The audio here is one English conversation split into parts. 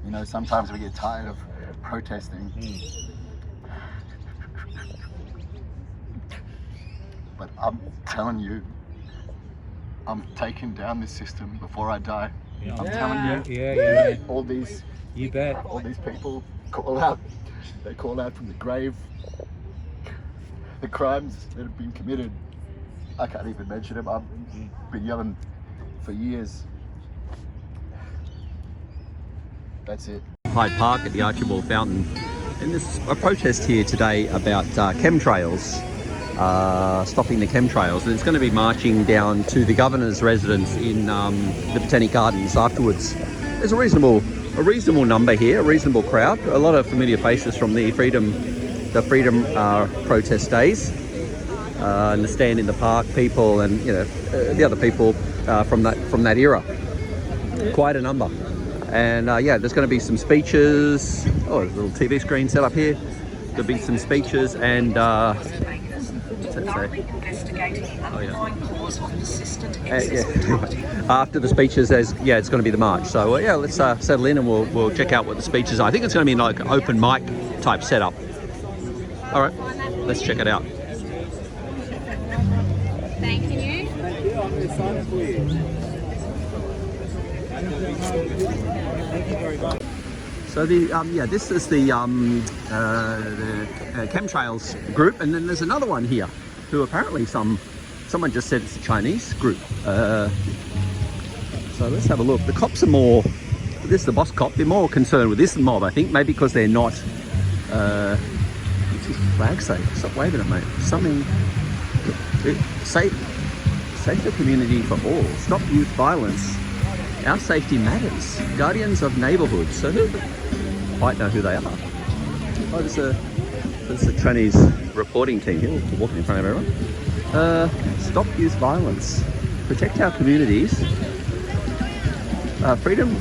You know, sometimes we get tired of protesting. But I'm telling you, I'm taking down this system before I die. Yeah. I'm telling you. Yeah. All these, You bet. all these people call out. They call out from the grave. The crimes that have been committed. I can't even mention them. I've been yelling for years. That's it. Hyde Park at the Archibald Fountain, and there's a protest here today about chemtrails, stopping the chemtrails, and it's going to be marching down to the Governor's residence in the Botanic Gardens afterwards. There's a reasonable number here, a reasonable crowd, a lot of familiar faces from the Freedom protest days, and the stand in the park people, and you know the other people from that era. Quite a number. And yeah, there's going to be some speeches. Oh, there's a little TV screen set up here. There'll be some speeches and what's that say? Oh, yeah. After the speeches, it's going to be the march. So yeah, let's settle in and we'll check out what the speeches are. I think it's going to be like an open mic type setup. All right, let's check it out. Thank you. I'm going to sign it for you. So the this is the Chemtrails group, and then there's another one here, who apparently someone just said it's a Chinese group. So let's have a look. The cops are more. This is the boss cop. They're more concerned with this mob, I think, maybe because they're not. What's his flag say? Stop waving it, mate. Something. Save the community for all. Stop youth violence. Our safety matters. Guardians of neighbourhoods. So who might know who they are? Oh, there's a Chinese reporting team here walking in front of everyone. Stop youth violence. Protect our communities. Freedom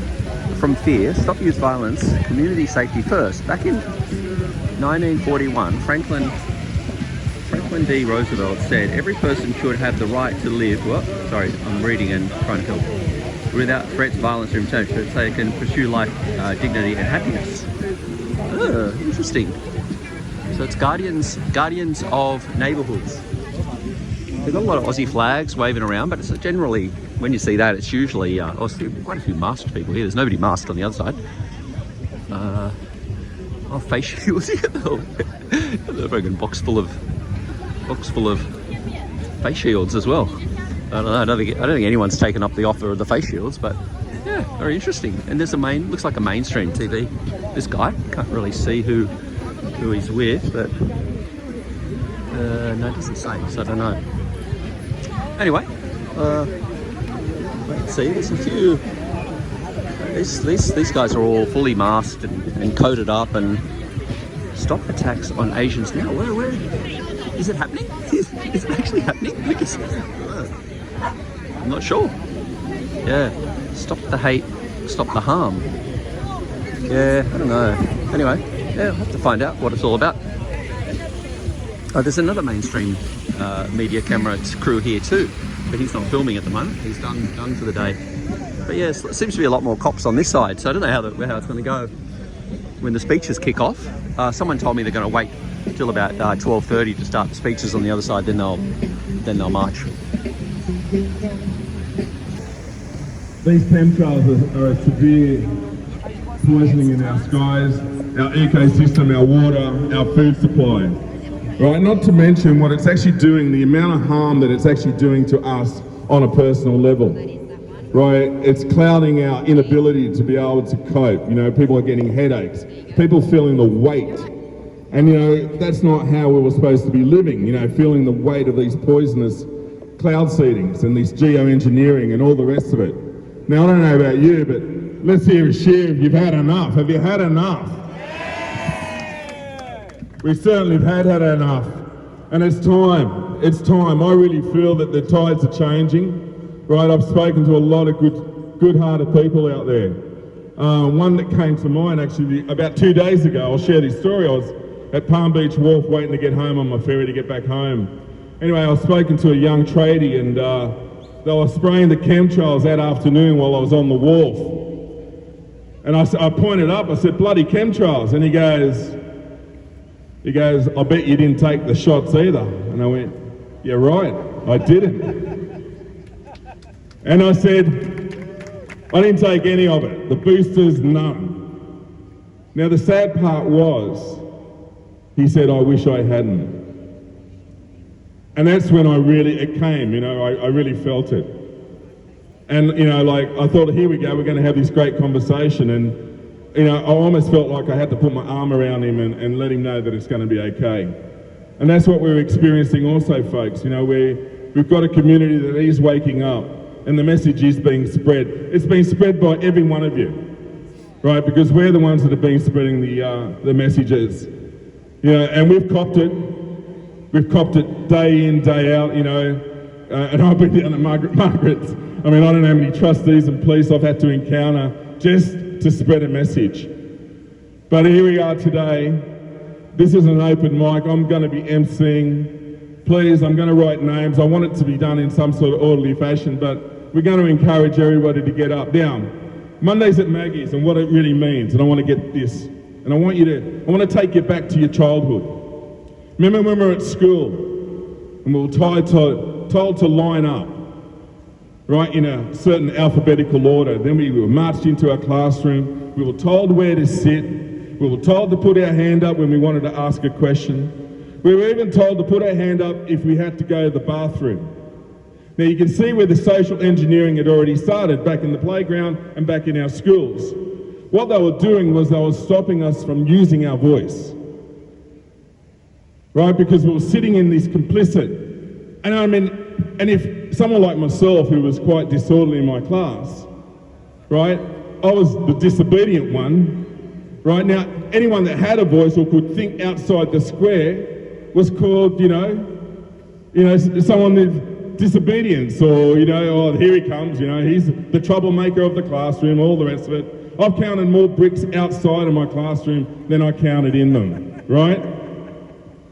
from fear. Stop youth violence. Community safety first. Back in 1941, Franklin D. Roosevelt said, every person should have the right to live. Well, sorry, I'm reading and trying to help. Without threats, violence, or return, so they can pursue life, dignity, and happiness. Oh, interesting. So it's guardians of neighbourhoods. They've got a lot of Aussie flags waving around, but it's generally, when you see that, it's usually quite a few masked people here. There's nobody masked on the other side. Face shields. A fucking box full of face shields as well. I don't know. I don't think anyone's taken up the offer of the face shields, but yeah, very interesting. And there's looks like a mainstream TV. This guy, can't really see who he's with, but no, it doesn't say, so I don't know. Anyway, let's see. There's a few. These guys are all fully masked and coated up, and stop attacks on Asians now. Where is it happening? Is it actually happening? I'm not sure. Yeah, stop the hate, stop the harm. Yeah, I don't know. Anyway, yeah, I'll have to find out what it's all about. Oh, there's another mainstream media camera crew here too, but he's not filming at the moment. He's done for the day. But yeah, it seems to be a lot more cops on this side, so I don't know how it's going to go when the speeches kick off. Someone told me they're going to wait till about 12:30 to start the speeches on the other side, then they'll march. These chemtrails are a severe poisoning in our skies, our ecosystem, our water, our food supply. Right, not to mention what it's actually doing, the amount of harm that it's actually doing to us on a personal level. Right, it's clouding our inability to be able to cope. You know, people are getting headaches, people feeling the weight. And you know, that's not how we were supposed to be living, you know, feeling the weight of these poisonous cloud seedings and this geoengineering and all the rest of it. Now, I don't know about you, but let's hear a share if you've had enough. Have you had enough? We certainly have had enough. And it's time. It's time. I really feel that the tides are changing. Right, I've spoken to a lot of good-hearted people out there. One that came to mind actually about 2 days ago, I'll share this story. I was at Palm Beach Wharf waiting to get home on my ferry to get back home. Anyway, I was spoken to a young tradie, and they were spraying the chemtrails that afternoon while I was on the wharf. And I pointed up, I said, bloody chemtrails. And he goes, I bet you didn't take the shots either. And I went, yeah, right, I didn't. And I said, I didn't take any of it. The boosters, none. Now the sad part was, he said, I wish I hadn't. And that's when it came, you know, I really felt it. And, you know, like, I thought, here we go, we're going to have this great conversation. And, you know, I almost felt like I had to put my arm around him and let him know that it's going to be okay. And that's what we're experiencing also, folks. You know, we've got a community that is waking up, and the message is being spread. It's being spread by every one of you, right? Because we're the ones that have been spreading the messages. You know, and we've copped it. We've copped it day in, day out, you know. And I've been down at Margaret's. I mean, I don't know how many trustees and police I've had to encounter just to spread a message. But here we are today. This is an open mic. I'm going to be emceeing. Please, I'm going to write names. I want it to be done in some sort of orderly fashion, but we're going to encourage everybody to get up. Now, Mondays at Maggie's and what it really means, and I want to get this. And I want to take you back to your childhood. Remember when we were at school and we were told to line up, right, in a certain alphabetical order. Then we were marched into our classroom. We were told where to sit. We were told to put our hand up when we wanted to ask a question. We were even told to put our hand up if we had to go to the bathroom. Now you can see where the social engineering had already started back in the playground and back in our schools. What they were doing was they were stopping us from using our voice. Right, because we were sitting in this complicit. And I mean, and if someone like myself, who was quite disorderly in my class, right, I was the disobedient one, right? Now, anyone that had a voice or could think outside the square was called, you know, someone with disobedience, or, you know, oh, here he comes, you know, he's the troublemaker of the classroom, all the rest of it. I've counted more bricks outside of my classroom than I counted in them, right?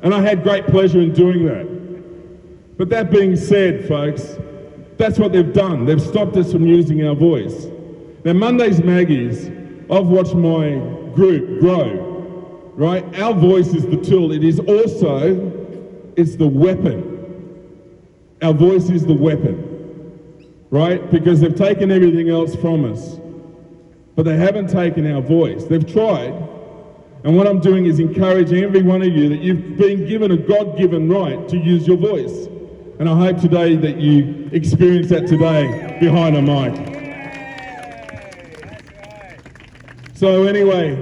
And I had great pleasure in doing that. But that being said, folks, that's what they've done. They've stopped us from using our voice. Now, Mondays Maggie's, I've watched my group grow, right? Our voice is the tool. It is also, it's the weapon. Our voice is the weapon, right? Because they've taken everything else from us, but they haven't taken our voice. They've tried. And what I'm doing is encouraging every one of you that you've been given a God-given right to use your voice. And I hope today that you experience that today behind a mic. So anyway,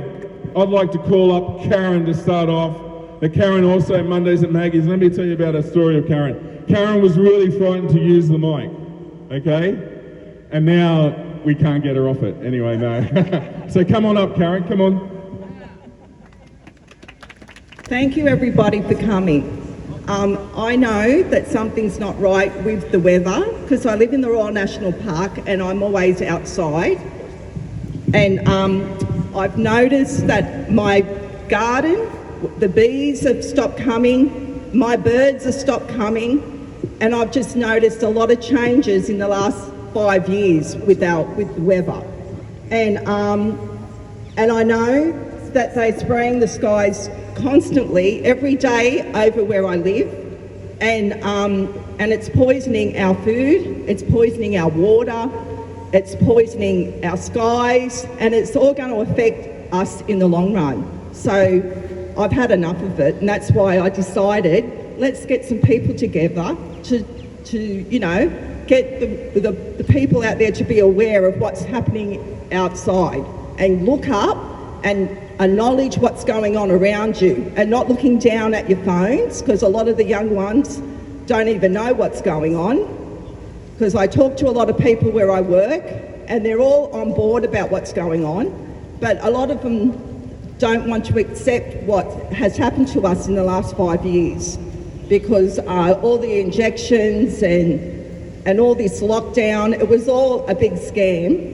I'd like to call up Karen to start off. Now Karen also Mondays at Maggie's. Let me tell you about a story of Karen. Karen was really frightened to use the mic, okay? And now we can't get her off it. Anyway, no. So come on up, Karen, come on. Thank you everybody for coming. I know that something's not right with the weather because I live in the Royal National Park and I'm always outside. And I've noticed that my garden, the bees have stopped coming, my birds have stopped coming, and I've just noticed a lot of changes in the last 5 years with the weather. And I know that they're spraying the skies constantly, every day over where I live, and it's poisoning our food, it's poisoning our water, it's poisoning our skies, and it's all going to affect us in the long run. So I've had enough of it, and that's why I decided let's get some people together to you know, get the people out there to be aware of what's happening outside and look up and acknowledge what's going on around you and not looking down at your phones, because a lot of the young ones don't even know what's going on. Because I talk to a lot of people where I work and they're all on board about what's going on, but a lot of them don't want to accept what has happened to us in the last 5 years, because all the injections and all this lockdown, it was all a big scam,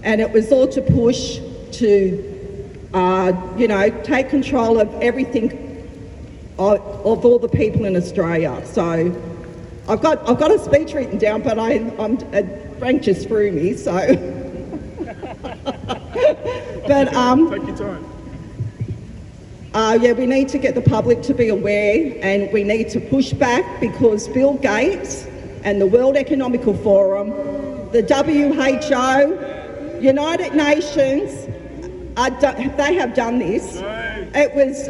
and it was all to push to you know, take control of everything of all the people in Australia. So I've got a speech written down, but Frank just threw me. So But Take your time. yeah, we need to get the public to be aware, and we need to push back because Bill Gates and the World Economical Forum, the WHO, United Nations, they have done this. It was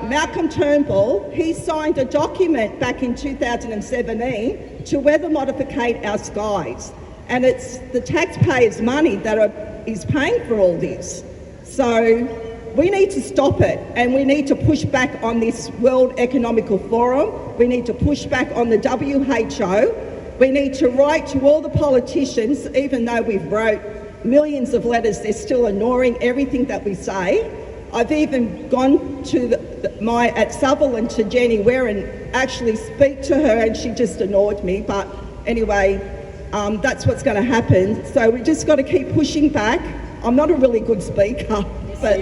Malcolm Turnbull. He signed a document back in 2017 to weather modificate our skies, and it's the taxpayers' money that is paying for all this. So we need to stop it, and we need to push back on this World Economical Forum. We need to push back on the WHO. We need to write to all the politicians, even though we've wrote millions of letters, they're still ignoring everything that we say. I've even gone to at Sutherland to Jenny Ware and actually speak to her, and she just ignored me. But anyway, that's what's going to happen. So we just got to keep pushing back. I'm not a really good speaker, but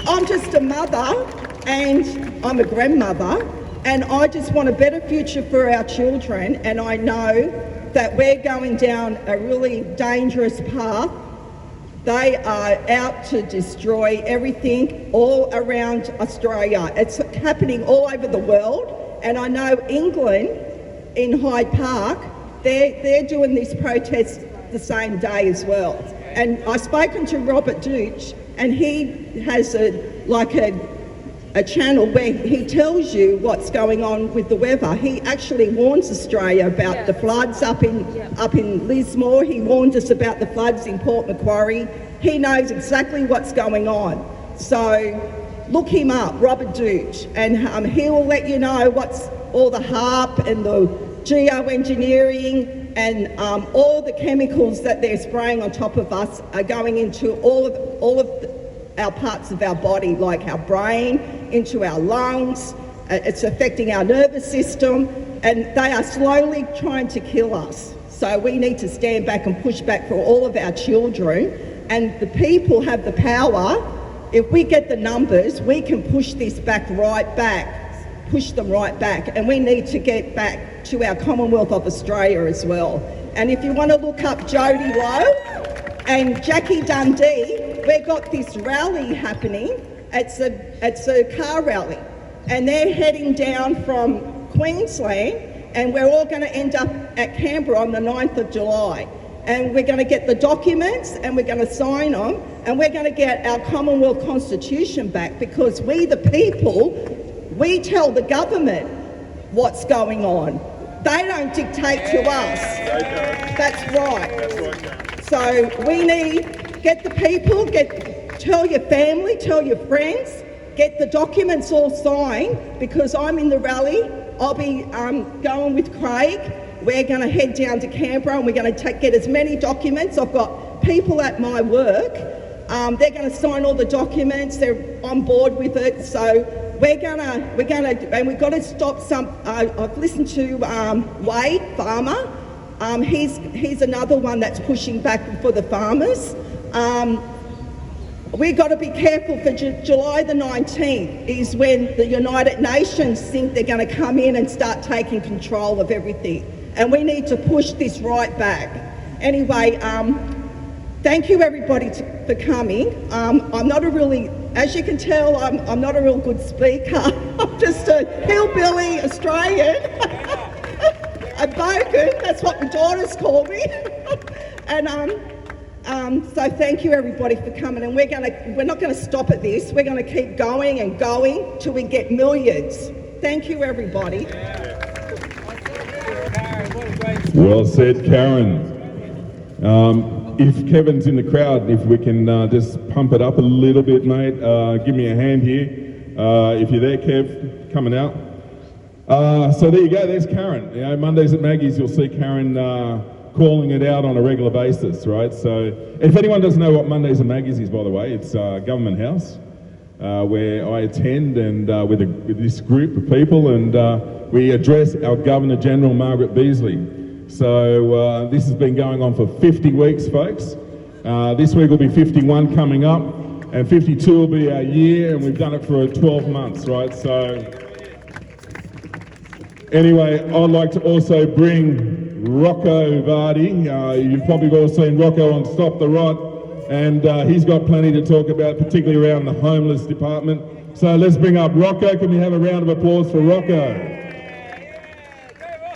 I'm just a mother and I'm a grandmother, and I just want a better future for our children, and I know that we're going down a really dangerous path. They are out to destroy everything all around Australia. It's happening all over the world, and I know England in Hyde Park, they're doing these protests the same day as well. And I've spoken to Robert Douch, and he has a channel where he tells you what's going on with the weather. He actually warns Australia about the floods up in Lismore. He warned us about the floods in Port Macquarie. He knows exactly what's going on. So look him up, Robert Douch, and he will let you know what's all the HARP and the geoengineering and all the chemicals that they're spraying on top of us are going into all of our parts of our body, like our brain, into our lungs. It's affecting our nervous system, and they are slowly trying to kill us. So we need to stand back and push back for all of our children, and the people have the power. If we get the numbers, we can push this back right back, push them right back, and we need to get back to our Commonwealth of Australia as well. And if you want to look up Jodie Lowe and Jackie Dundee, we've got this rally happening. It's a car rally, and they're heading down from Queensland, and we're all going to end up at Canberra on the 9th of July. And we're going to get the documents, and we're going to sign them, and we're going to get our Commonwealth Constitution back, because we, the people, we tell the government what's going on. They don't dictate to us. That's right. So we need, get the people, tell your family, tell your friends, get the documents all signed, because I'm in the rally. I'll be going with Craig. We're going to head down to Canberra, and we're going to get as many documents. I've got people at my work. They're going to sign all the documents. They're on board with it. So we're going to, and we've got to stop some. I've listened to Wade Farmer. He's another one that's pushing back for the farmers. We've got to be careful for July the 19th is when the United Nations think they're going to come in and start taking control of everything. And we need to push this right back. Anyway, thank you everybody for coming. I'm not a really, as you can tell, I'm not a real good speaker. I'm just a hillbilly Australian. A bogan, that's what my daughters call me. And so thank you everybody for coming, and we're not going to stop at this. We're going to keep going and going till we get millions. Thank you everybody. Well said, Karen. If Kevin's in the crowd, if we can just pump it up a little bit, mate. Give me a hand here. If you're there, Kev, coming out. So there you go, there's Karen. You know, Mondays at Maggie's, you'll see Karen calling it out on a regular basis, right? So if anyone doesn't know what Mondays at Maggie's is, by the way, it's Government House, where I attend and with this group of people, and we address our Governor-General, Margaret Beasley. So this has been going on for 50 weeks, folks. This week will be 51 coming up, and 52 will be our year, and we've done it for 12 months, right? So Anyway, I'd like to also bring Rocco Vardy. You've probably all seen Rocco on Stop the Rot, and he's got plenty to talk about, particularly around the homeless department. So let's bring up Rocco. Can we have a round of applause for Rocco?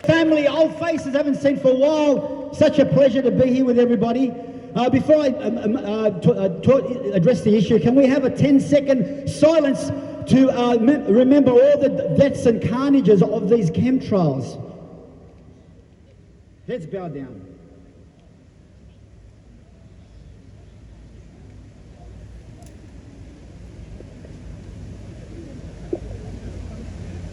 Family, old faces haven't seen for a while. Such a pleasure to be here with everybody. Before I address the issue, can we have a 10-second silence to remember all the deaths and carnages of these chemtrails? Heads bowed down.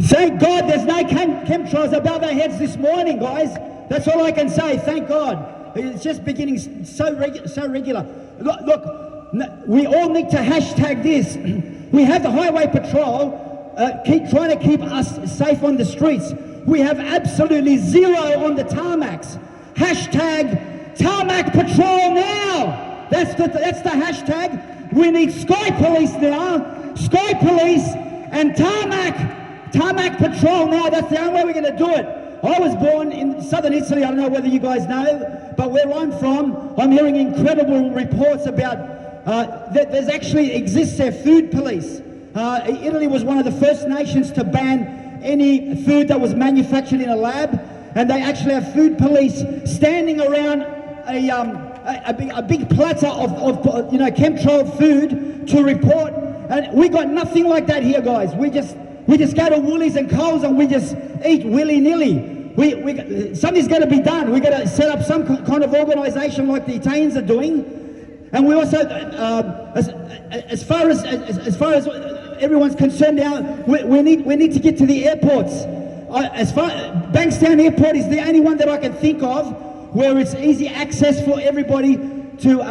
Thank God there's no chemtrails above our heads this morning, guys. That's all I can say. Thank God. It's just beginning so regular. Look, we all need to hashtag this. We have the highway patrol trying to keep us safe on the streets. We have absolutely zero on the tarmacs. Hashtag tarmac patrol now. That's the hashtag. We need Sky Police now. Sky Police and tarmac patrol now. That's the only way we're going to do it. I was born in southern Italy. I don't know whether you guys know, but where I'm from, I'm hearing incredible reports about that there's actually exists a food police. Italy was one of the first nations to ban any food that was manufactured in a lab, and they actually have food police standing around a big platter of chemtrailed food to report. And we got nothing like that here, guys. We just go to Woolies and Coles and we just eat willy-nilly. Something's got to be done. We've got to set up some kind of organisation like the Italians are doing. And we also, as far as everyone's concerned now, we need to get to the airports. Bankstown Airport is the only one that I can think of where it's easy access for everybody to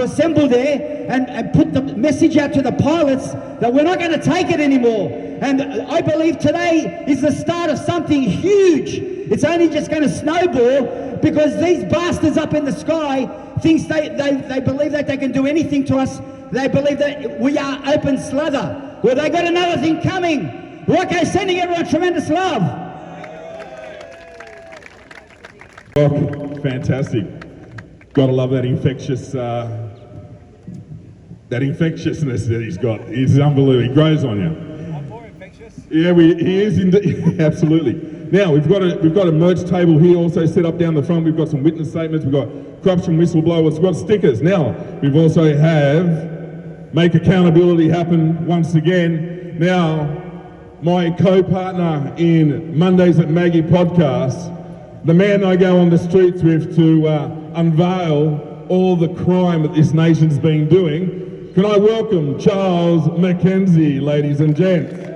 assemble there and put the message out to the pilots that we're not going to take it anymore. And I believe today is the start of something huge. It's only just going to snowball because these bastards up in the sky think they believe that they can do anything to us. They believe that we are open slather. Well, they got another thing coming. Rocco sending everyone tremendous love. Oh, fantastic. Gotta love that infectiousness that he's got. It's unbelievable. He grows on you. I'm more infectious. Yeah, he is indeed. Absolutely. Now we've got a merch table here also set up down the front. We've got some witness statements. We've got corruption whistleblowers. We've got stickers. Now we've also have make accountability happen once again. Now my co-partner in Mondays at Maggie podcast, the man I go on the streets with to unveil all the crime that this nation's been doing. Can I welcome Charles McKenzie, ladies and gents?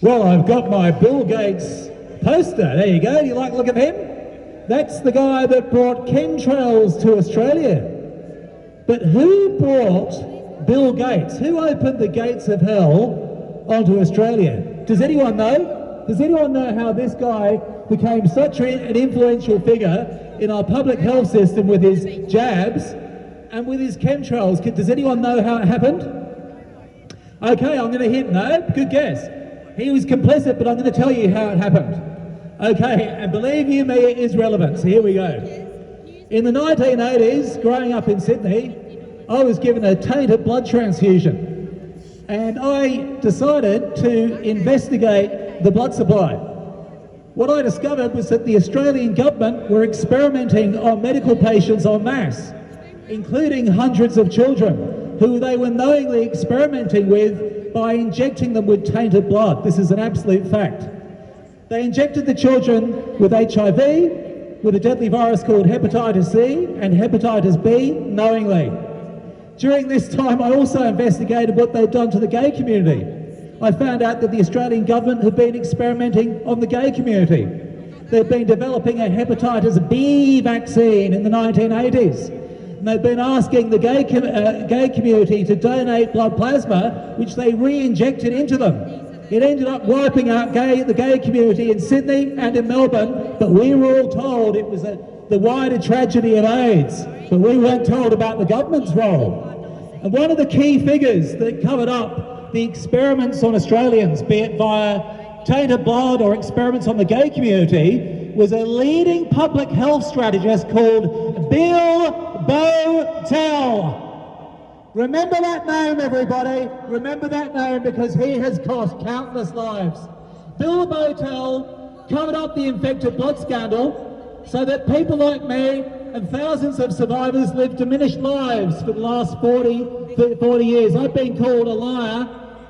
Well, I've got my Bill Gates poster. There you go. Do you like the look of him? That's the guy that brought chemtrails to Australia. But who brought Bill Gates? Who opened the gates of hell onto Australia? Does anyone know? Does anyone know how this guy became such an influential figure in our public health system with his jabs and with his chemtrails? Does anyone know how it happened? Okay, I'm going to hint no. Good guess. He was complicit, but I'm going to tell you how it happened. Okay, and believe you me, it is relevant. So here we go. In the 1980s, growing up in Sydney, I was given a tainted blood transfusion. And I decided to investigate the blood supply. What I discovered was that the Australian government were experimenting on medical patients en masse, including hundreds of children who they were knowingly experimenting with by injecting them with tainted blood. This is an absolute fact. They injected the children with HIV, with a deadly virus called hepatitis C and hepatitis B knowingly. During this time, I also investigated what they'd done to the gay community. I found out that the Australian government had been experimenting on the gay community. They'd been developing a hepatitis B vaccine in the 1980s. And they'd been asking the gay community to donate blood plasma, which they re-injected into them. It ended up wiping out the gay community in Sydney and in Melbourne, but we were all told it was the wider tragedy of AIDS, but we weren't told about the government's role. And one of the key figures that covered up the experiments on Australians, be it via tainted blood or experiments on the gay community, was a leading public health strategist called Bill Bowtell. Remember that name, everybody. Remember that name, because he has cost countless lives. Bill Bowtell covered up the infected blood scandal so that people like me and thousands of survivors live diminished lives for the last 40 years. I've been called a liar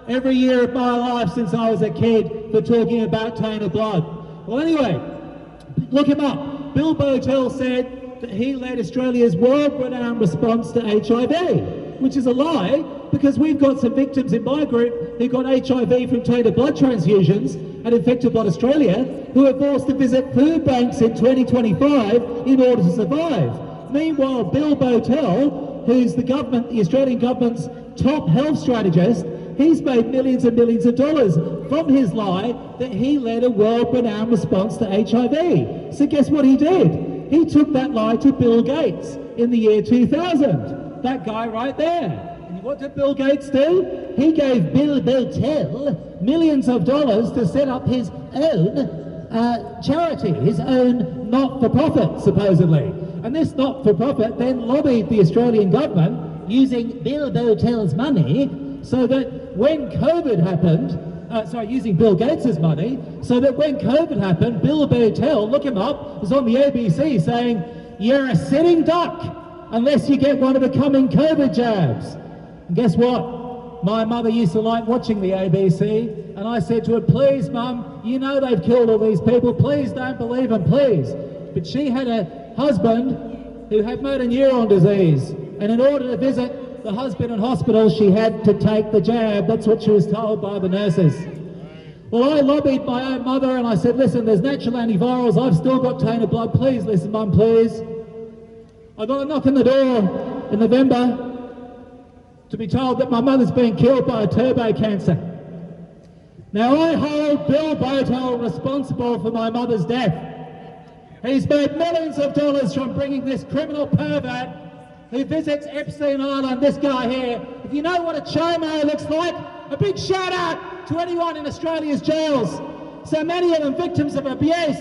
every year of my life since I was a kid for talking about tainted blood. Well, anyway, look him up. Bill Bowtell said that he led Australia's world-renowned response to HIV, which is a lie, because we've got some victims in my group who got HIV from tainted blood transfusions at Infected Blood Australia, who are forced to visit food banks in 2025 in order to survive. Meanwhile, Bill Bowtell, who's the Australian government's top health strategist, he's made millions and millions of dollars from his lie that he led a world-renowned response to HIV. So guess what he did? He took that lie to Bill Gates in the year 2000. That guy right there. And what did Bill Gates do? He gave Bill Bowtell millions of dollars to set up his own charity, his own not-for-profit, supposedly. And this not-for-profit then lobbied the Australian government using Bill Bowtell's money so that when COVID happened, using Bill Gates's money, so that when COVID happened, Bill Bowtell, look him up, was on the ABC saying, "You're a sitting duck unless you get one of the coming COVID jabs." And guess what? My mother used to like watching the ABC, and I said to her, "Please, Mum, you know they've killed all these people. Please don't believe them, please." But she had a husband who had motor neuron disease, and in order to visit the husband in hospital, she had to take the jab. That's what she was told by the nurses. Well, I lobbied my own mother, and I said, "Listen, there's natural antivirals. I've still got tainted blood. Please listen, Mum, please." I got a knock on the door in November to be told that my mother's been killed by a turbo cancer. Now, I hold Bill Bowtell responsible for my mother's death. He's made millions of dollars from bringing this criminal pervert who visits Epstein Island, this guy here. If you know what a chomo looks like, a big shout out to anyone in Australia's jails. So many of them victims of abuse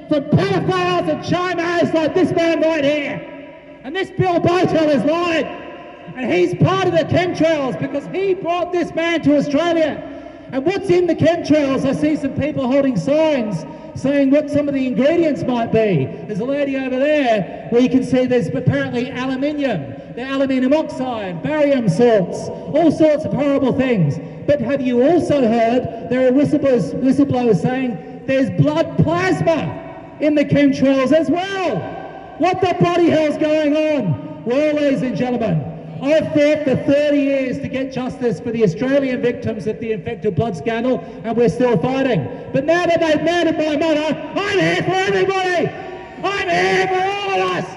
from pedophiles and chomos like this man right here. And this Bill Bowtell is lying. And he's part of the chemtrails because he brought this man to Australia. And what's in the chemtrails? I see some people holding signs saying what some of the ingredients might be. There's a lady over there where you can see there's apparently aluminium, the aluminium oxide, barium salts, all sorts of horrible things. But have you also heard there are whistleblowers saying there's blood plasma in the chemtrails as well? What the bloody hell's going on? Well, ladies and gentlemen, I've fought for 30 years to get justice for the Australian victims of the infected blood scandal, and we're still fighting. But now that they've murdered my mother, I'm here for everybody! I'm here for all of us!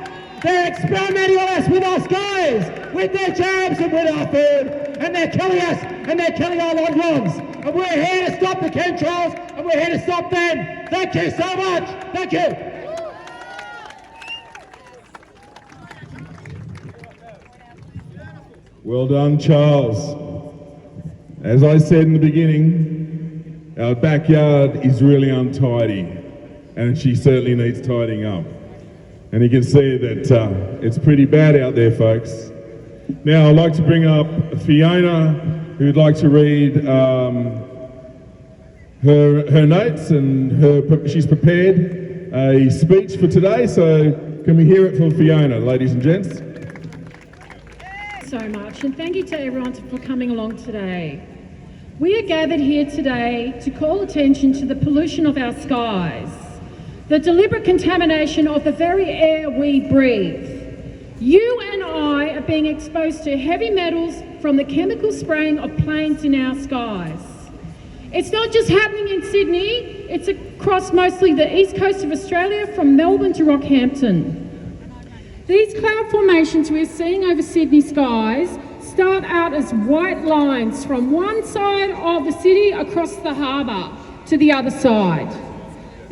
They're experimenting on us with our skies, with their jabs and with our food, and they're killing us, and they're killing our loved ones. And we're here to stop the chemtrails, and we're here to stop them. Thank you so much. Thank you. Well done, Charles. As I said in the beginning, our backyard is really untidy, and she certainly needs tidying up. And you can see that it's pretty bad out there, folks. Now I'd like to bring up Fiona, who'd like to read her notes, and she's prepared a speech for today. So can we hear it from Fiona, ladies and gents? So much, and thank you to everyone for coming along today. We are gathered here today to call attention to the pollution of our skies, the deliberate contamination of the very air we breathe. You and I are being exposed to heavy metals from the chemical spraying of planes in our skies. It's not just happening in Sydney, it's across mostly the east coast of Australia from Melbourne to Rockhampton. These cloud formations we're seeing over Sydney skies start out as white lines from one side of the city across the harbour to the other side.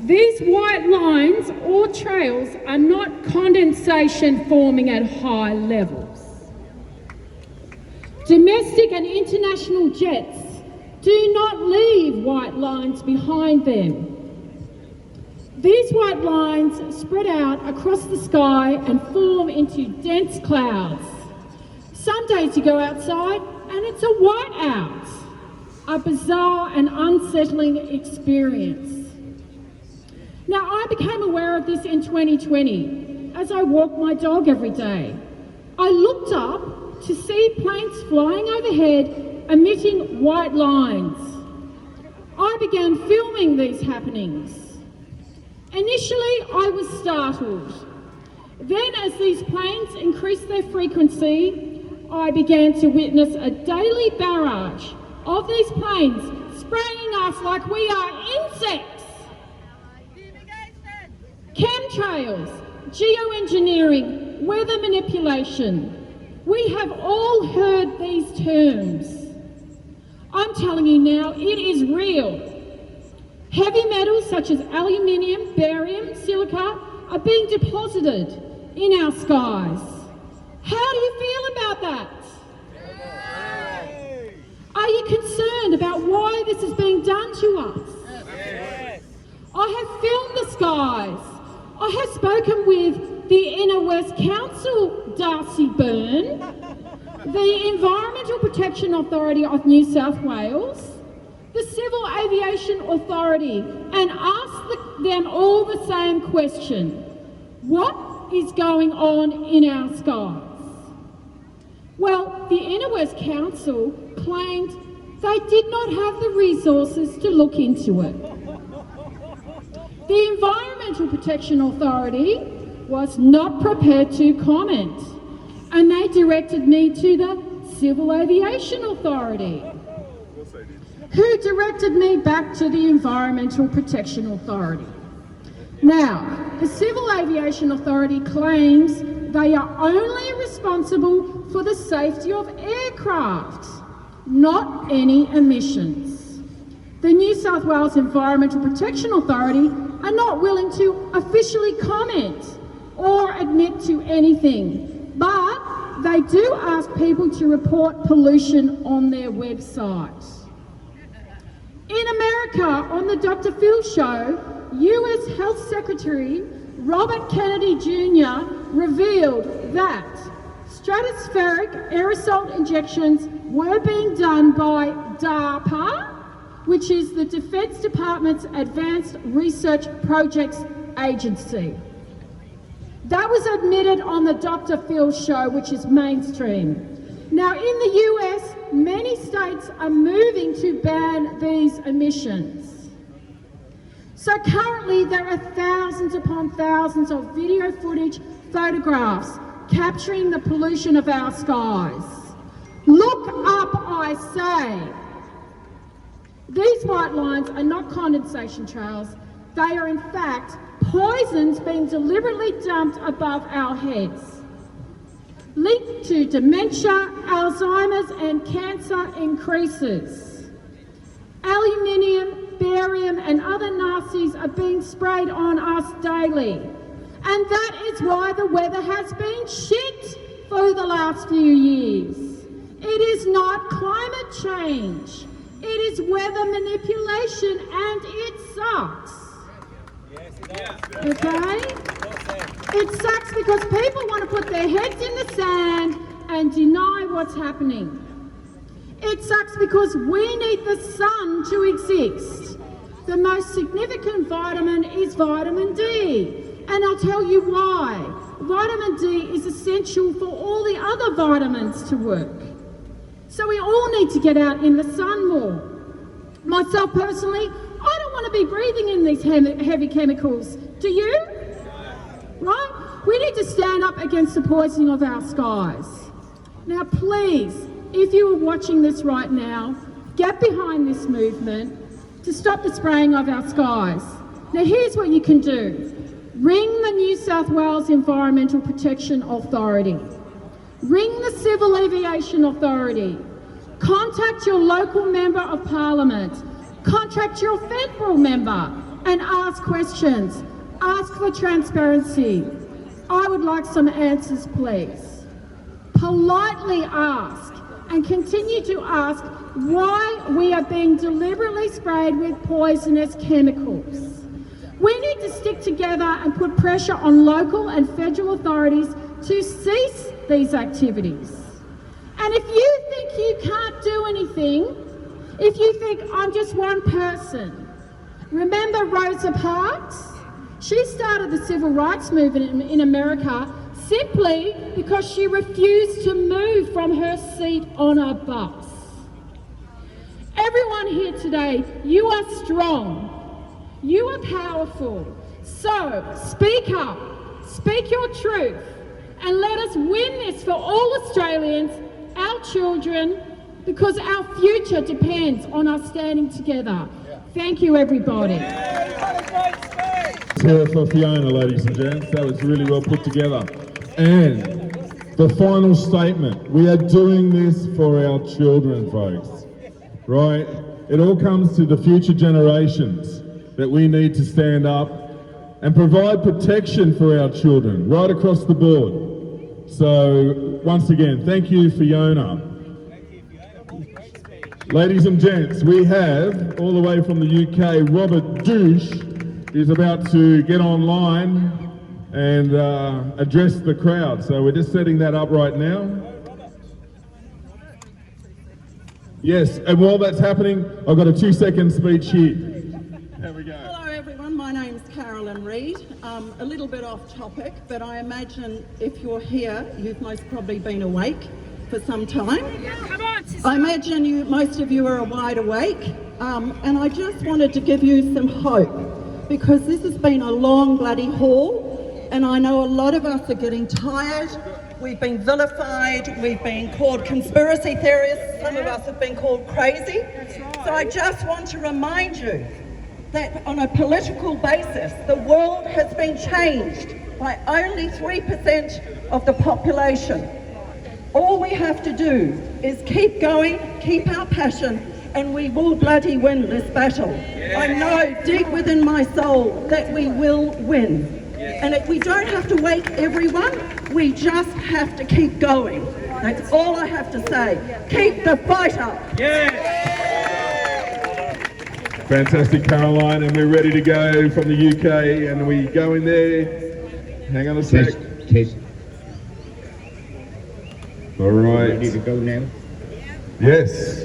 These white lines or trails are not condensation forming at high levels. Domestic and international jets Do not leave white lines behind them. These white lines spread out across the sky and form into dense clouds. Some days you go outside and it's a whiteout, a bizarre and unsettling experience. Now, I became aware of this in 2020 as I walked my dog every day. I looked up to see planes flying overhead emitting white lines. I began filming these happenings. Initially, I was startled. Then, as these planes increased their frequency, I began to witness a daily barrage of these planes spraying us like we are insects. Chemtrails, geoengineering, weather manipulation. We have all heard these terms. I'm telling you now, it is real. Heavy metals such as aluminium, barium, silica are being deposited in our skies. How do you feel about that? Are you concerned about why this is being done to us? I have filmed the skies. I have spoken with the Inner West Council, Darcy Byrne, the Environmental Protection Authority of New South Wales, the Civil Aviation Authority, and asked them all the same question. What is going on in our skies? Well, the Inner West Council claimed they did not have the resources to look into it. The Environmental Protection Authority was not prepared to comment, and they directed me to the Civil Aviation Authority, who directed me back to the Environmental Protection Authority. Now, the Civil Aviation Authority claims they are only responsible for the safety of aircraft, not any emissions. The New South Wales Environmental Protection Authority are not willing to officially comment or admit to anything, but they do ask people to report pollution on their website. In America, on the Dr. Phil show, US Health Secretary Robert Kennedy Jr. revealed that stratospheric aerosol injections were being done by DARPA, which is the Defence Department's Advanced Research Projects Agency. That was admitted on the Dr. Phil show, which is mainstream. Now, in the US, many states are moving to ban these emissions. So currently there are thousands upon thousands of video footage, photographs capturing the pollution of our skies. Look up, I say. These white lines are not condensation trails. They are in fact poisons being deliberately dumped above our heads. Linked to dementia, Alzheimer's and cancer increases. Aluminium, barium and other nasties are being sprayed on us daily. And that is why the weather has been shit for the last few years. It is not climate change. It is weather manipulation and it sucks. Okay? It sucks because people want to put their heads in the sand and deny what's happening. It sucks because we need the sun to exist. The most significant vitamin is vitamin D. And I'll tell you why. Vitamin D is essential for all the other vitamins to work. So we all need to get out in the sun more. Myself personally, I don't want to be breathing in these heavy chemicals. Do you? Right? We need to stand up against the poisoning of our skies. Now please, if you are watching this right now, get behind this movement to stop the spraying of our skies. Now here's what you can do. Ring the New South Wales Environmental Protection Authority. Ring the Civil Aviation Authority. Contact your local Member of Parliament. Contact your federal member and ask questions. Ask for transparency. I would like some answers, please. Politely ask and continue to ask why we are being deliberately sprayed with poisonous chemicals. We need to stick together and put pressure on local and federal authorities to cease these activities. And if you think you can't do anything, if you think I'm just one person, remember Rosa Parks? She started the civil rights movement in America simply because she refused to move from her seat on a bus. Everyone here today, you are strong. You are powerful. So speak up, speak your truth, and let us win this for all Australians, our children, because our future depends on us standing together. Thank you, everybody. Let's hear it for Fiona, ladies and gents. That was really well put together. And the final statement, we are doing this for our children, folks, right? It all comes to the future generations that we need to stand up and provide protection for our children right across the board. So once again, thank you, Fiona. Ladies and gents, we have, all the way from the UK, Robert Douch is about to get online and address the crowd. So we're just setting that up right now. Yes, and while that's happening, I've got a 2-second speech here. There we go. Hello everyone, my name's Carolyn Reid. A little bit off topic, but I imagine if you're here, you've most probably been awake for some time. I imagine most of you are wide awake, and I just wanted to give you some hope, because this has been a long bloody haul, and I know a lot of us are getting tired. We've been vilified, we've been called conspiracy theorists, some of us have been called crazy. So I just want to remind you that on a political basis, the world has been changed by only 3% of the population. All we have to do is keep going, keep our passion, and we will bloody win this battle. I know deep within my soul that we will win. And we don't have to wait, everyone, we just have to keep going. That's all I have to say. Keep the fight up. Fantastic, Caroline, and we're ready to go from the UK, and we go in there. Hang on a sec. Test. All right. Ready to go now? Yes.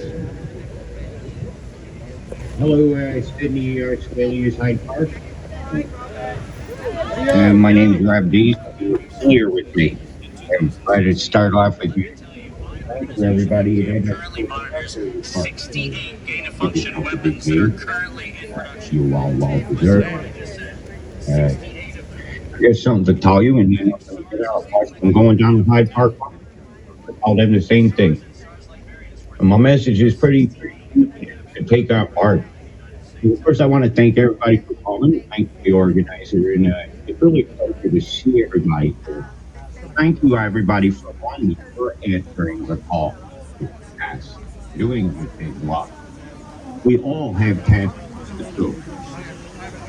Hello, Sydney, Australia's Hyde Park. My name is Rob D. You're familiar with me. I'm glad to start off with you. Thanks for everybody. Currently monitors 68 gain-of-function weapons that are currently in production. You all well deserved. I got something to tell you, and then I'm going down to Hyde Park. I tell them the same thing. And my message is pretty to take our part. First, I want to thank everybody for calling. Thank the organizer, and it's really a pleasure to see everybody. Thank you, everybody, for answering the call. As doing what they love. We all have tasks to do.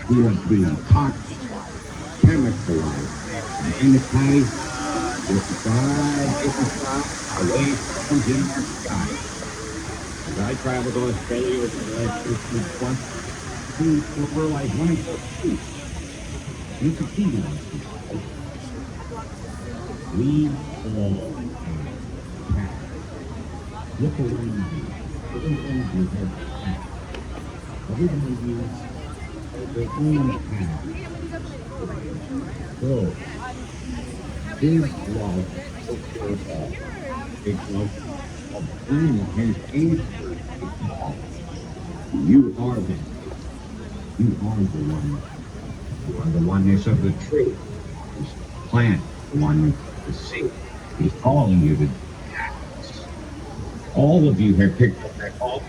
We have been toxic, chemicalized, and sanitized with away from in our sky. As I traveled to Australia over the last 15 months, to realize one important truth. You can see that. We all have. Look around you. Everyone you have passed. Everyone of you has their own path. So, big love for all. Big love of planet has answered it all. You are them. You are the one. You are the oneness of the tree. This plant, the oneness of the sea. He's calling you to act. All of you have picked up that call.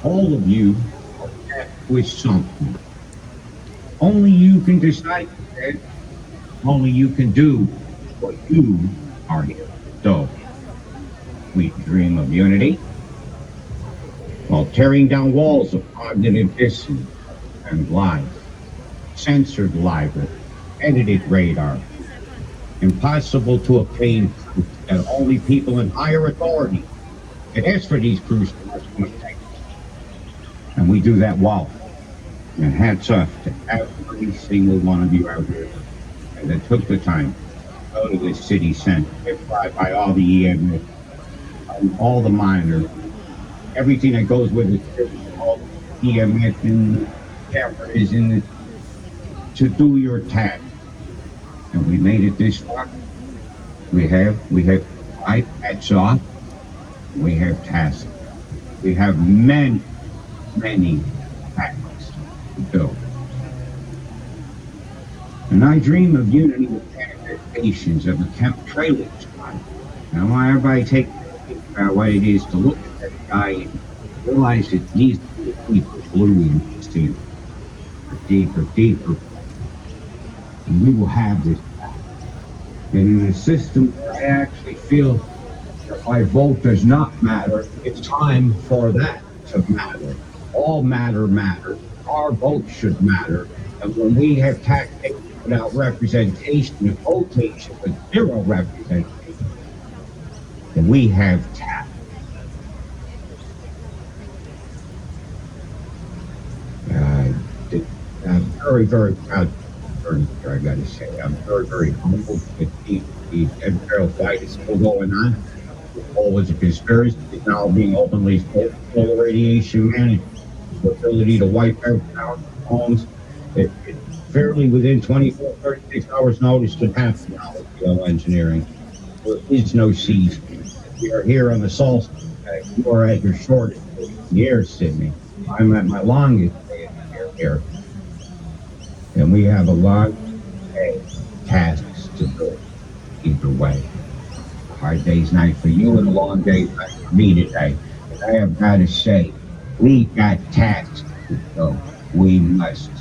All of you are tasked with something. Only you can decide that. Only you can do what you are here. So, we dream of unity while tearing down walls of cognitive dissonance and lies, censored library, edited radar, impossible to obtain that only people in higher authority It asks for these crews to much more take. And we do that well. And hats off to every single one of you out there that took the time to go to this city center, get by all the EMS, all the miners, everything that goes with it, all the EMS and cameras in it, to do your task. And we made it this far. We have hats off. We have tasks. We have many tasks to do. And I dream of unity with manifestations of a Chemtrailing squad. And I want everybody to think about what it is to look at that guy and realize it needs to be a deeper blue in this team. Deeper. And we will have this. And in a system where I actually feel that my vote does not matter, it's time for that to matter. All matter matters. Our vote should matter. And when we have taxation without representation and votation with zero representation, then we have tax. I'm very proud. I got to say, I'm very humbled that the Chemtrail fight is still going on. All was a conspiracy. It's now being openly exposed. All the radiation management, the ability to wipe out homes. It fairly within 24, 36 hours notice could happen now with geoengineering. There is no season. We are here on the solstice. You are at your shortest year, Sydney. I'm at my longest day of the year here. And we have a lot of tasks to do either way. A hard day's night for you and a long day's night for me today. And I have got to say, we got tasks to do. We must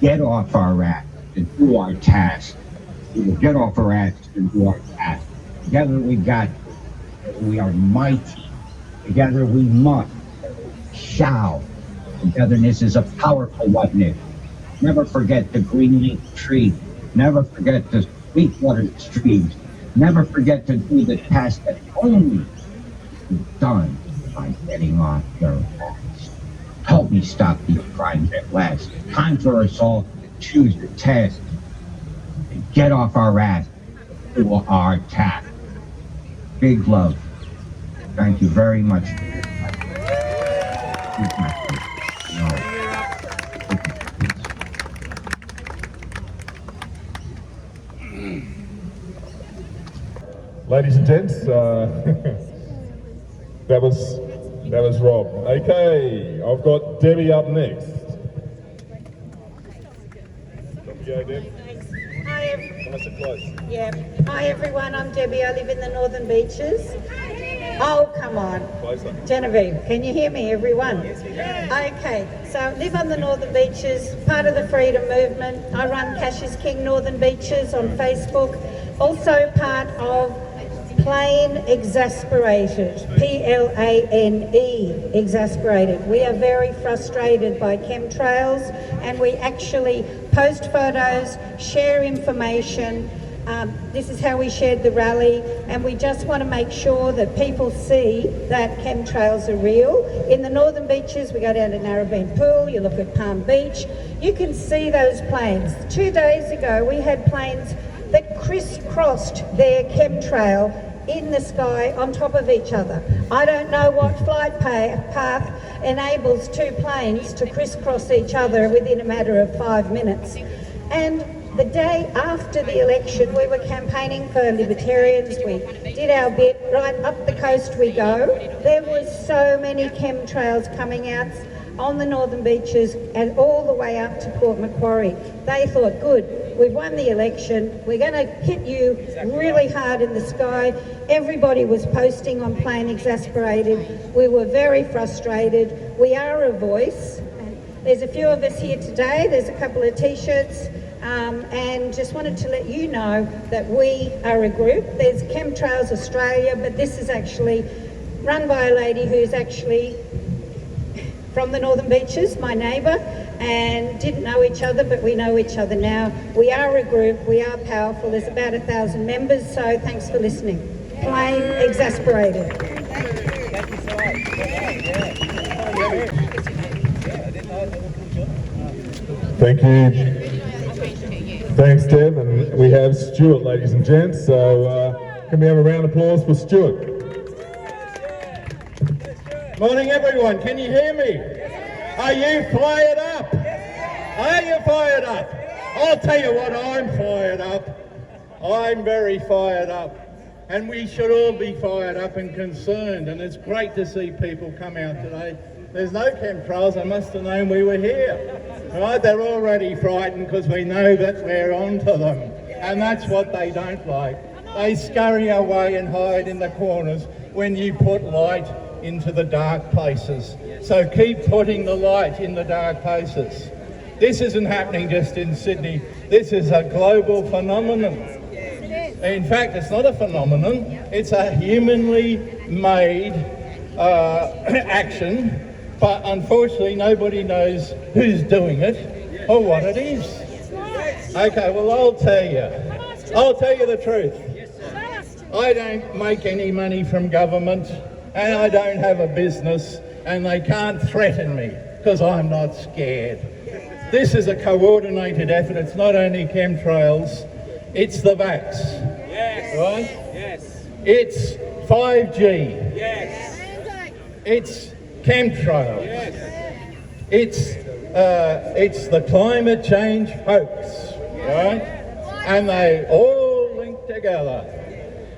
get off our ass and do our tasks. We will get off our ass and do our tasks. Together we are mighty. Together we must, shall. Togetherness is a powerful oneness. Never forget the green-leaf tree. Never forget the sweet-watered streams. Never forget to do the task that only is done by getting off your ass. Help me stop these crimes at last. Time for us all to choose the task and get off our ass and do our task. Big love. Thank you very much. Ladies and gents, that was Rob. Okay, I've got Debbie up next. Off you go, Deb. Hi, everyone. Nice and close. Yeah. Hi, everyone. I'm Debbie. I live in the Northern Beaches. Oh, come on. Closer. Genevieve, can you hear me, everyone? Yes, we can. Okay, so I live on the Northern Beaches, part of the Freedom Movement. I run Cash is King Northern Beaches on Facebook. Also part of Plain Exasperated, Plane, Exasperated. We are very frustrated by chemtrails and we actually post photos, share information. This is how we shared the rally, and we just want to make sure that people see that chemtrails are real. In the Northern Beaches, we go down to Narrabeen Pool, you look at Palm Beach, you can see those planes. 2 days ago, we had planes that crisscrossed their chemtrail in the sky on top of each other. I don't know what flight path enables two planes to crisscross each other within a matter of 5 minutes. And the day after the election, we were campaigning for Libertarians. We did our bit. Right up the coast we go. There were so many chemtrails coming out on the Northern Beaches and all the way up to Port Macquarie. They thought, good, we've won the election. We're going to hit you really hard in the sky. Everybody was posting on Plain Exasperated. We were very frustrated. We are a voice. There's a few of us here today. There's a couple of T-shirts. And just wanted to let you know that we are a group. There's Chemtrails Australia, but this is actually run by a lady who's actually from the Northern Beaches, my neighbour, and didn't know each other, but we know each other now. We are a group, we are powerful. There's about 1,000 members, so thanks for listening. Plain Exasperated. Thank you so Thank you. Thanks, Deb. And we have Stuart, ladies and gents. So can we have a round of applause for Stuart? Morning, everyone. Can you hear me? Are you fired up? Are you fired up? I'll tell you what, I'm fired up. I'm very fired up. And we should all be fired up and concerned. And it's great to see people come out today. There's no chemtrails. I must have known we were here. Right? They're already frightened because we know that we're onto them. And that's what they don't like. They scurry away and hide in the corners when you put light into the dark places. So keep putting the light in the dark places. This isn't happening just in Sydney. This is a global phenomenon. In fact, it's not a phenomenon. It's a humanly made action. But unfortunately, nobody knows who's doing it or what it is. Okay, well, I'll tell you the truth. I don't make any money from government, and I don't have a business, and they can't threaten me because I'm not scared. This is a coordinated effort. It's not only chemtrails, it's the vax. Yes. Right? Yes. It's 5G. Yes. It's chemtrails. Yes. It's the climate change hoax, right? And they all link together.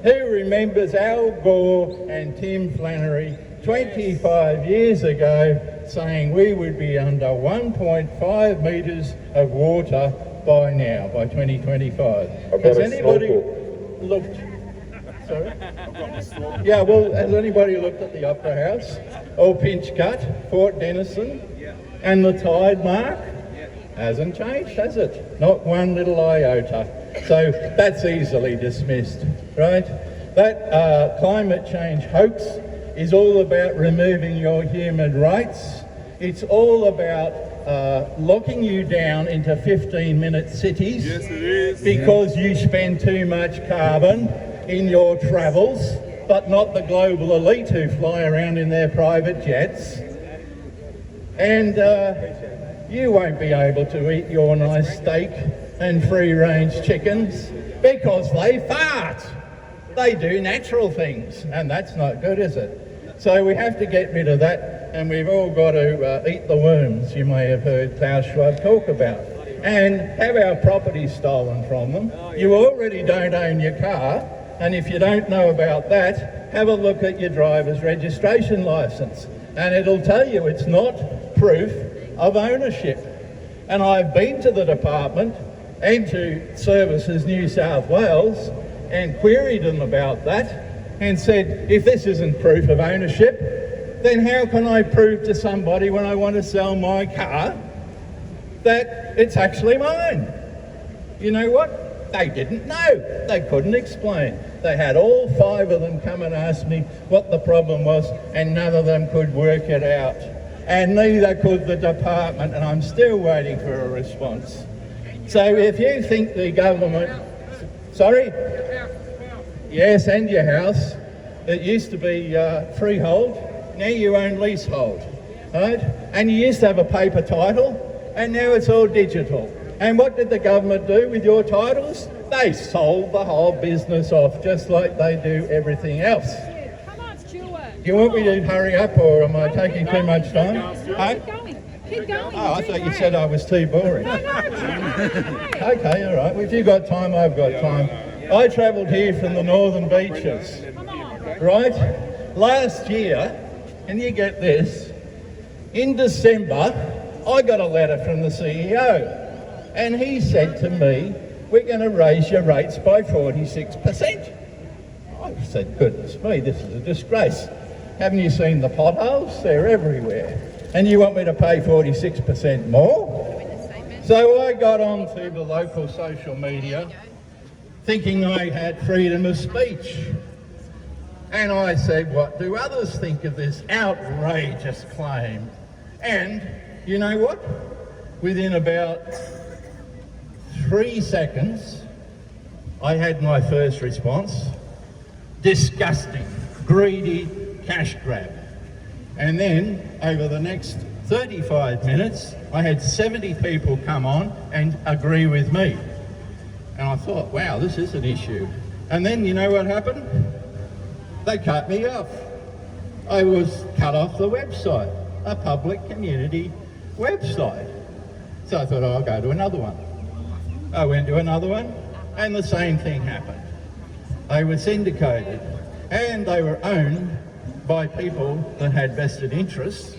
Who remembers Al Gore and Tim Flannery 25 years ago saying we would be under 1.5 metres of water by now, by 2025? Has anybody looked? Sorry? Yeah, well, has anybody looked at the Opera House, or Pinchcut, Fort Denison, and the tide mark? Hasn't changed, has it? Not one little iota. So that's easily dismissed, right? That climate change hoax is all about removing your human rights. It's all about locking you down into 15-minute cities. Yes, it is. Because you spend too much carbon in your travels, but not the global elite who fly around in their private jets. And you won't be able to eat your nice steak and free-range chickens because they fart. They do natural things, and that's not good, is it? So we have to get rid of that, and we've all got to eat the worms you may have heard Klaus Schwab talk about, and have our property stolen from them. You already don't own your car, and if you don't know about that, have a look at your driver's registration licence, and it'll tell you it's not proof of ownership. And I've been to the department and to Services New South Wales and queried them about that and said, if this isn't proof of ownership, then how can I prove to somebody when I want to sell my car that it's actually mine? You know what? They didn't know. They couldn't explain. They had all 5 of them come and ask me what the problem was, and none of them could work it out. And neither could the department, and I'm still waiting for a response. So if you think the government... Sorry? Yes, and your house. It used to be freehold, now you own leasehold, right? And you used to have a paper title, and now it's all digital. And what did the government do with your titles? They sold the whole business off, just like they do everything else. Come on, Stuart. Do you want me to hurry up, or am I taking too much time? Keep going. Keep going. Oh, I thought you said I was too boring. No. Okay, all right. Well, if you've got time, I've got time. I travelled here from the northern beaches, right? Last year, and you get this, in December, I got a letter from the CEO, and he said to me, we're going to raise your rates by 46%. I said, goodness me, this is a disgrace. Haven't you seen the potholes? They're everywhere. And you want me to pay 46% more? So I got onto the local social media thinking I had freedom of speech. And I said, what do others think of this outrageous claim? And you know what? Within about 3 seconds, I had my first response. Disgusting, greedy cash grab. And then over the next 35 minutes, I had 70 people come on and agree with me. And I thought, wow, this is an issue. And then you know what happened? They cut me off. I was cut off the website, a public community website. So I thought, oh, I'll go to another one. I went to another one, and the same thing happened. They were syndicated, and they were owned by people that had vested interests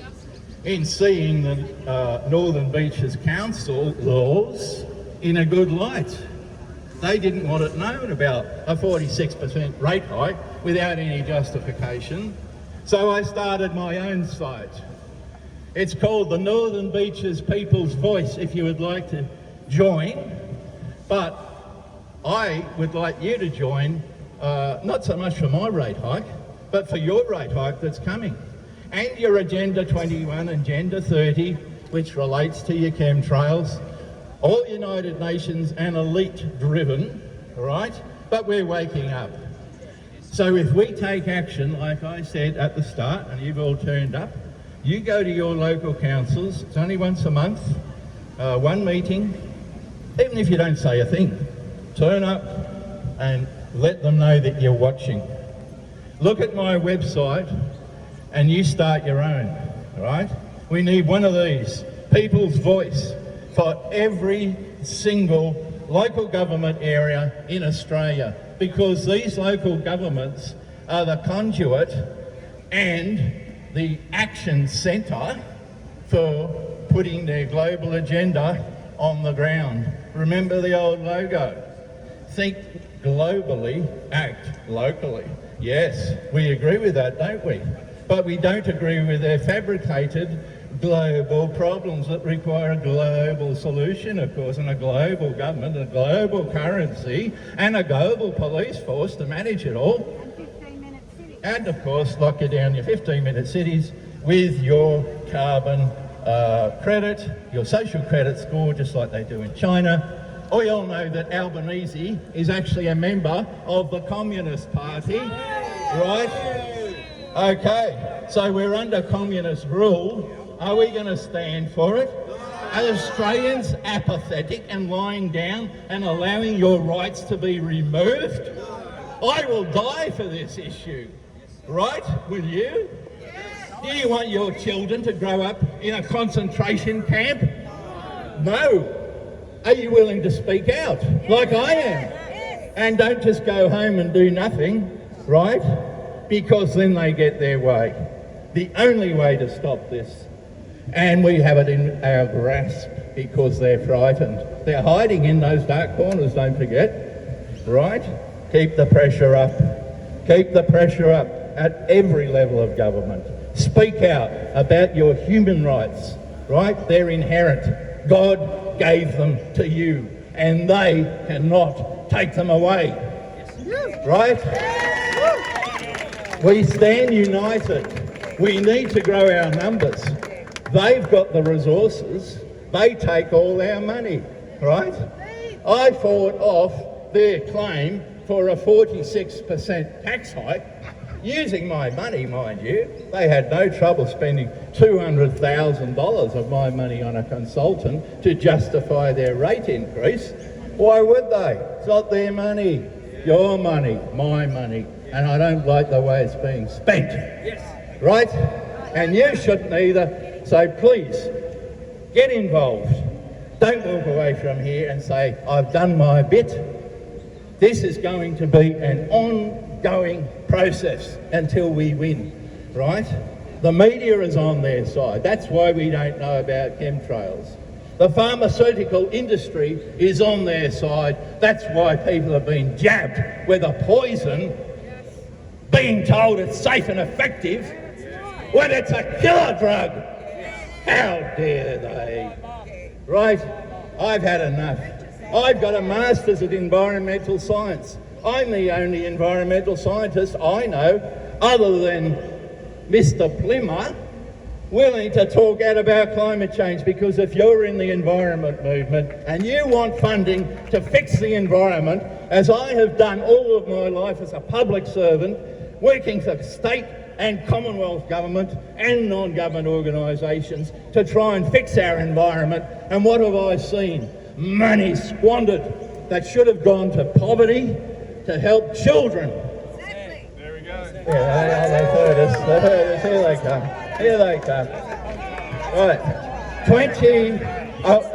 in seeing the Northern Beaches Council laws in a good light. They didn't want it known about a 46% rate hike without any justification. So I started my own site. It's called the Northern Beaches People's Voice, if you would like to join. But I would like you to join, not so much for my rate hike, but for your rate hike that's coming. And your Agenda 21 and Agenda 30, which relates to your chemtrails, all United Nations and elite driven, right? But we're waking up. So if we take action, like I said at the start, and you've all turned up, you go to your local councils, it's only once a month, one meeting, even if you don't say a thing, turn up and let them know that you're watching. Look at my website and you start your own, right? We need one of these, People's Voice, for every single local government area in Australia, because these local governments are the conduit and the action centre for putting their global agenda on the ground. Remember the old logo? Think globally, act locally. Yes, we agree with that, don't we? But we don't agree with their fabricated global problems that require a global solution, of course, and a global government, a global currency, and a global police force to manage it all. And of course, lock you down your 15-minute cities with your carbon credit, your social credit score, just like they do in China. We all know that Albanese is actually a member of the Communist Party, right? Okay, so we're under communist rule. Are we going to stand for it? Are Australians apathetic and lying down and allowing your rights to be removed? I will die for this issue, right? Will you? Do you want your children to grow up in a concentration camp? No. Are you willing to speak out, like I am? And don't just go home and do nothing, right? Because then they get their way. The only way to stop this, and we have it in our grasp because they're frightened. They're hiding in those dark corners, don't forget, right? Keep the pressure up. Keep the pressure up at every level of government. Speak out about your human rights, right? They're inherent. God gave them to you, and they cannot take them away, right? We stand united. We need to grow our numbers. They've got the resources. They take all our money, right? I fought off their claim for a 46% tax hike using my money, mind you. They had no trouble spending $200,000 of my money on a consultant to justify their rate increase. Why would they? It's not their money. Your money, my money. And I don't like the way it's being spent. Yes. Right? And you shouldn't either. So please, get involved. Don't walk away from here and say, I've done my bit. This is going to be an ongoing process until we win, right? The media is on their side. That's why we don't know about chemtrails. The pharmaceutical industry is on their side. That's why people have been jabbed with a poison, being told it's safe and effective when it's a killer drug. How dare they? Right? I've had enough. I've got a master's in environmental science. I'm the only environmental scientist I know, other than Mr. Plimmer, willing to talk out about climate change, because if you're in the environment movement and you want funding to fix the environment, as I have done all of my life as a public servant, working for state and Commonwealth government and non-government organisations to try and fix our environment. And what have I seen? Money squandered that should have gone to poverty, to help children. Exactly. There we go. Yeah, they've heard us. Here they come. Here they come. Right.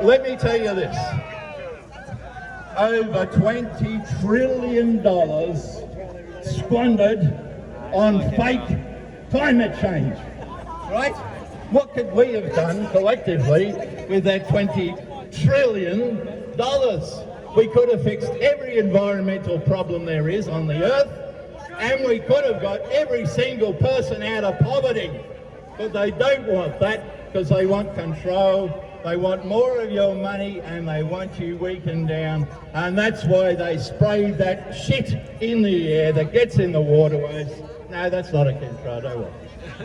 Let me tell you this. Over $20 trillion squandered on fake climate change, right? What could we have done collectively with that $20 trillion? We could have fixed every environmental problem there is on the earth, and we could have got every single person out of poverty. But they don't want that because they want control. They want more of your money and they want you weakened down, and that's why they sprayed that shit in the air that gets in the waterways. No, that's not a chemtrail, don't worry.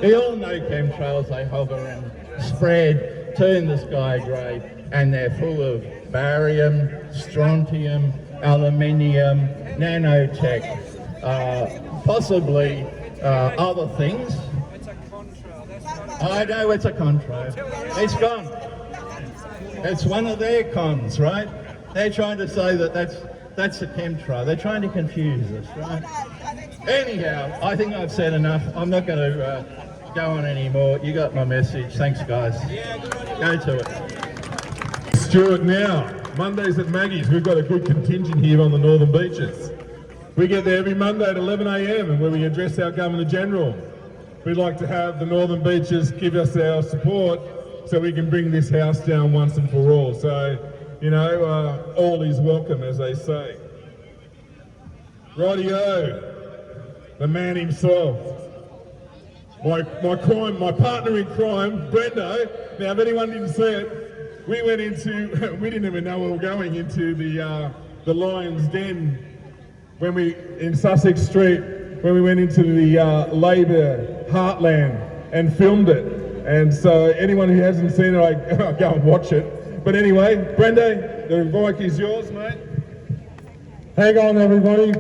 We all know chemtrails, they hover and spread, turn the sky grey, and they're full of barium, strontium, aluminium, nanotech, possibly other things. I know it's a contrail. It's gone. It's one of their cons, right? They're trying to say that that's a chemtrail. They're trying to confuse us, right? Anyhow, I think I've said enough. I'm not going to go on anymore. You got my message. Thanks, guys. Go to it. Stuart now. Mondays at Maggie's. We've got a good contingent here on the Northern Beaches. We get there every Monday at 11 a.m. and where we address our Governor General. We'd like to have the Northern Beaches give us our support so we can bring this house down once and for all. So, you know, all is welcome, as they say. Rightio, the man himself. My partner in crime, Brendo. Now, if anyone didn't see it, we didn't even know we were going into the Lion's Den in Sussex Street, when we went into the Labor heartland and filmed it. And so anyone who hasn't seen it, I'll go and watch it. But anyway, Brendo, the mic is yours, mate. Hang on, everybody.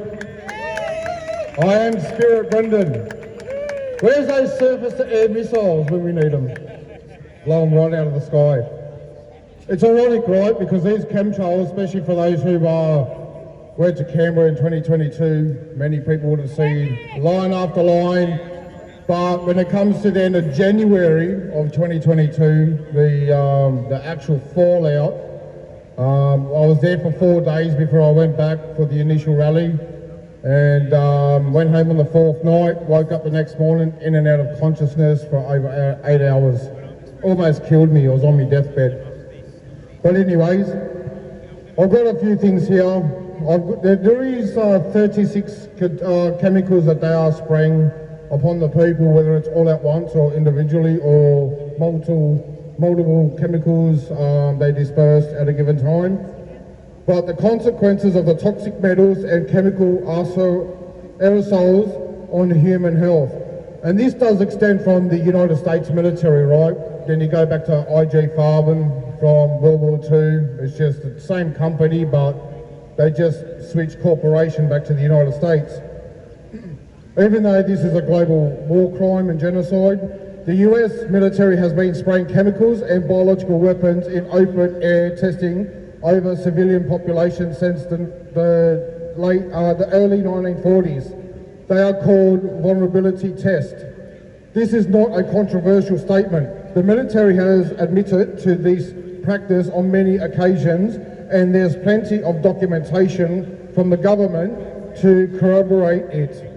I am Spirit Brendan. Where's those surface-to-air missiles when we need them? Blow them right out of the sky. It's ironic, right, because these chemtrails, especially for those who went to Canberra in 2022, many people would have seen line after line. But when it comes to the end of January of 2022, the actual fallout, I was there for 4 days before I went back for the initial rally, and went home on the 4th night, woke up the next morning in and out of consciousness for over 8 hours. Almost killed me. I was on my deathbed. But anyways, I've got a few things here. There is 36 chemicals that they are spraying upon the people, whether it's all at once or individually, or multiple chemicals they dispersed at a given time. But the consequences of the toxic metals and chemical aerosols on human health. And this does extend from the United States military, right? Then you go back to IG Farben from World War II. It's just the same company, but they just switched corporation back to the United States. Even though this is a global war crime and genocide, the US military has been spraying chemicals and biological weapons in open air testing over civilian population since the early 1940s. They are called vulnerability tests. This is not a controversial statement. The military has admitted to this practice on many occasions, and there's plenty of documentation from the government to corroborate it.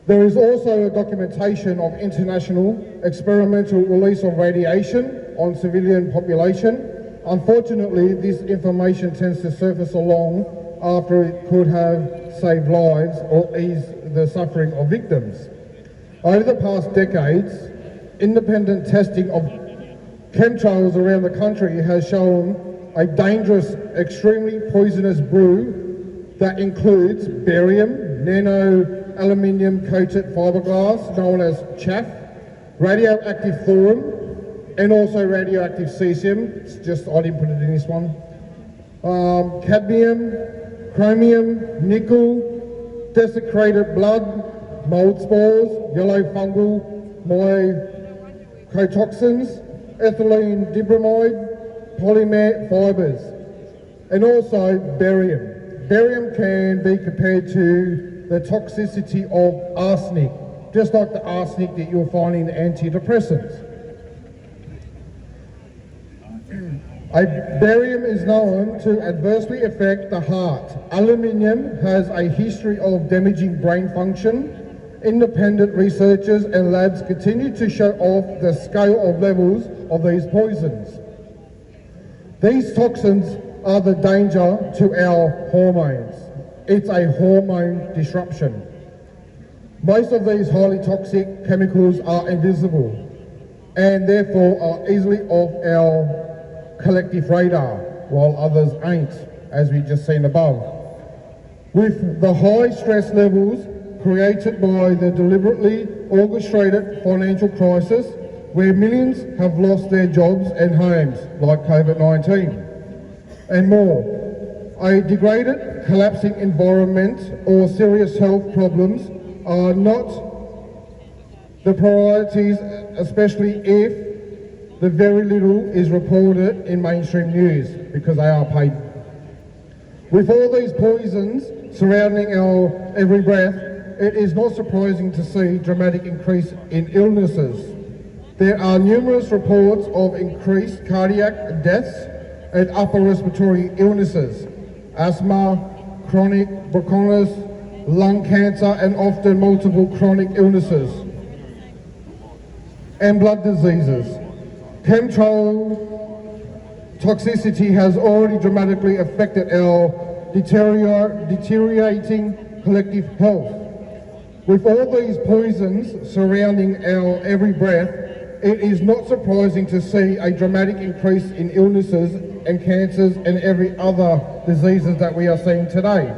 There is also a documentation of international experimental release of radiation on civilian population. Unfortunately, this information tends to surface along after it could have saved lives or eased the suffering of victims. Over the past decades, independent testing of chemtrails around the country has shown a dangerous, extremely poisonous brew that includes barium, nano-aluminium coated fiberglass known as chaff, radioactive thorium, and also radioactive cesium. It's just, I didn't put it in this one. Cadmium, chromium, nickel, desecrated blood, mold spores, yellow fungal mycotoxins, ethylene dibromide, polymer fibres, and also barium. Barium can be compared to the toxicity of arsenic, just like the arsenic that you'll find in antidepressants. Barium is known to adversely affect the heart. Aluminium has a history of damaging brain function. Independent researchers and labs continue to show off the scale of levels of these poisons. These toxins are the danger to our hormones. It's a hormone disruption. Most of these highly toxic chemicals are invisible and therefore are easily off our collective radar, while others ain't, as we just seen above. With the high stress levels created by the deliberately orchestrated financial crisis, where millions have lost their jobs and homes, like COVID-19, and more. A degraded, collapsing environment or serious health problems are not the priorities, especially if the very little is reported in mainstream news, because they are paid. With all these poisons surrounding our every breath, it is not surprising to see dramatic increase in illnesses. There are numerous reports of increased cardiac deaths and upper respiratory illnesses, asthma, chronic bronchitis, lung cancer, and often multiple chronic illnesses and blood diseases. Chemtrail toxicity has already dramatically affected our deteriorating collective health. With all these poisons surrounding our every breath, it is not surprising to see a dramatic increase in illnesses and cancers and every other diseases that we are seeing today.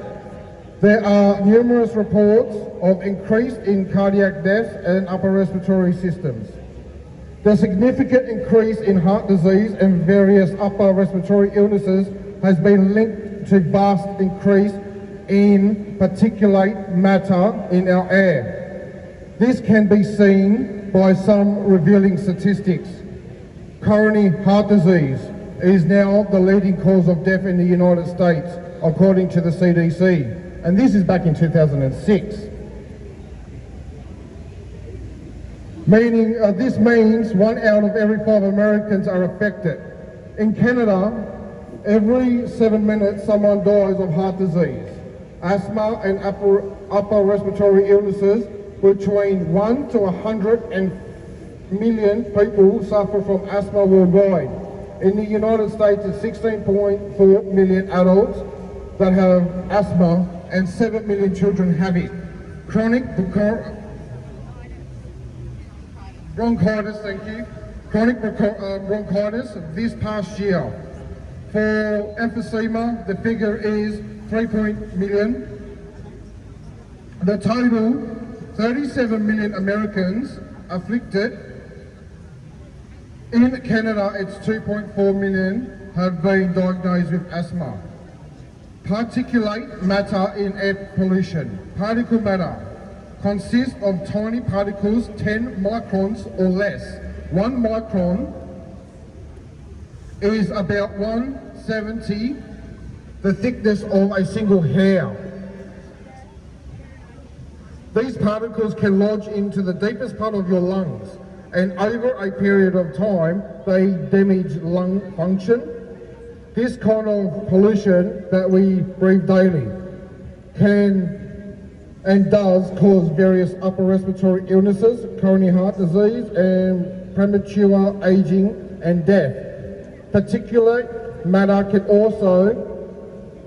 There are numerous reports of increase in cardiac deaths and upper respiratory systems. The significant increase in heart disease and various upper respiratory illnesses has been linked to vast increase in particulate matter in our air. This can be seen by some revealing statistics. Coronary heart disease is now the leading cause of death in the United States, according to the CDC, and this is back in 2006. This means 1 out of every 5 Americans are affected. In Canada, every 7 minutes someone dies of heart disease, asthma and upper respiratory illnesses. Between 1 to 100 million people suffer from asthma worldwide. In the United States, it's 16.4 million adults that have asthma and 7 million children have it. Chronic bronchitis, thank you. Chronic bronchitis this past year. For emphysema, the figure is 3 million. The total, 37 million Americans afflicted. In Canada, it's 2.4 million have been diagnosed with asthma. Particulate matter in air pollution. Particle matter consists of tiny particles 10 microns or less. 1 micron is about 1/70 the thickness of a single hair. These particles can lodge into the deepest part of your lungs, and over a period of time they damage lung function. This kind of pollution that we breathe daily can and does cause various upper respiratory illnesses, coronary heart disease, and premature aging and death. Particulate matter can also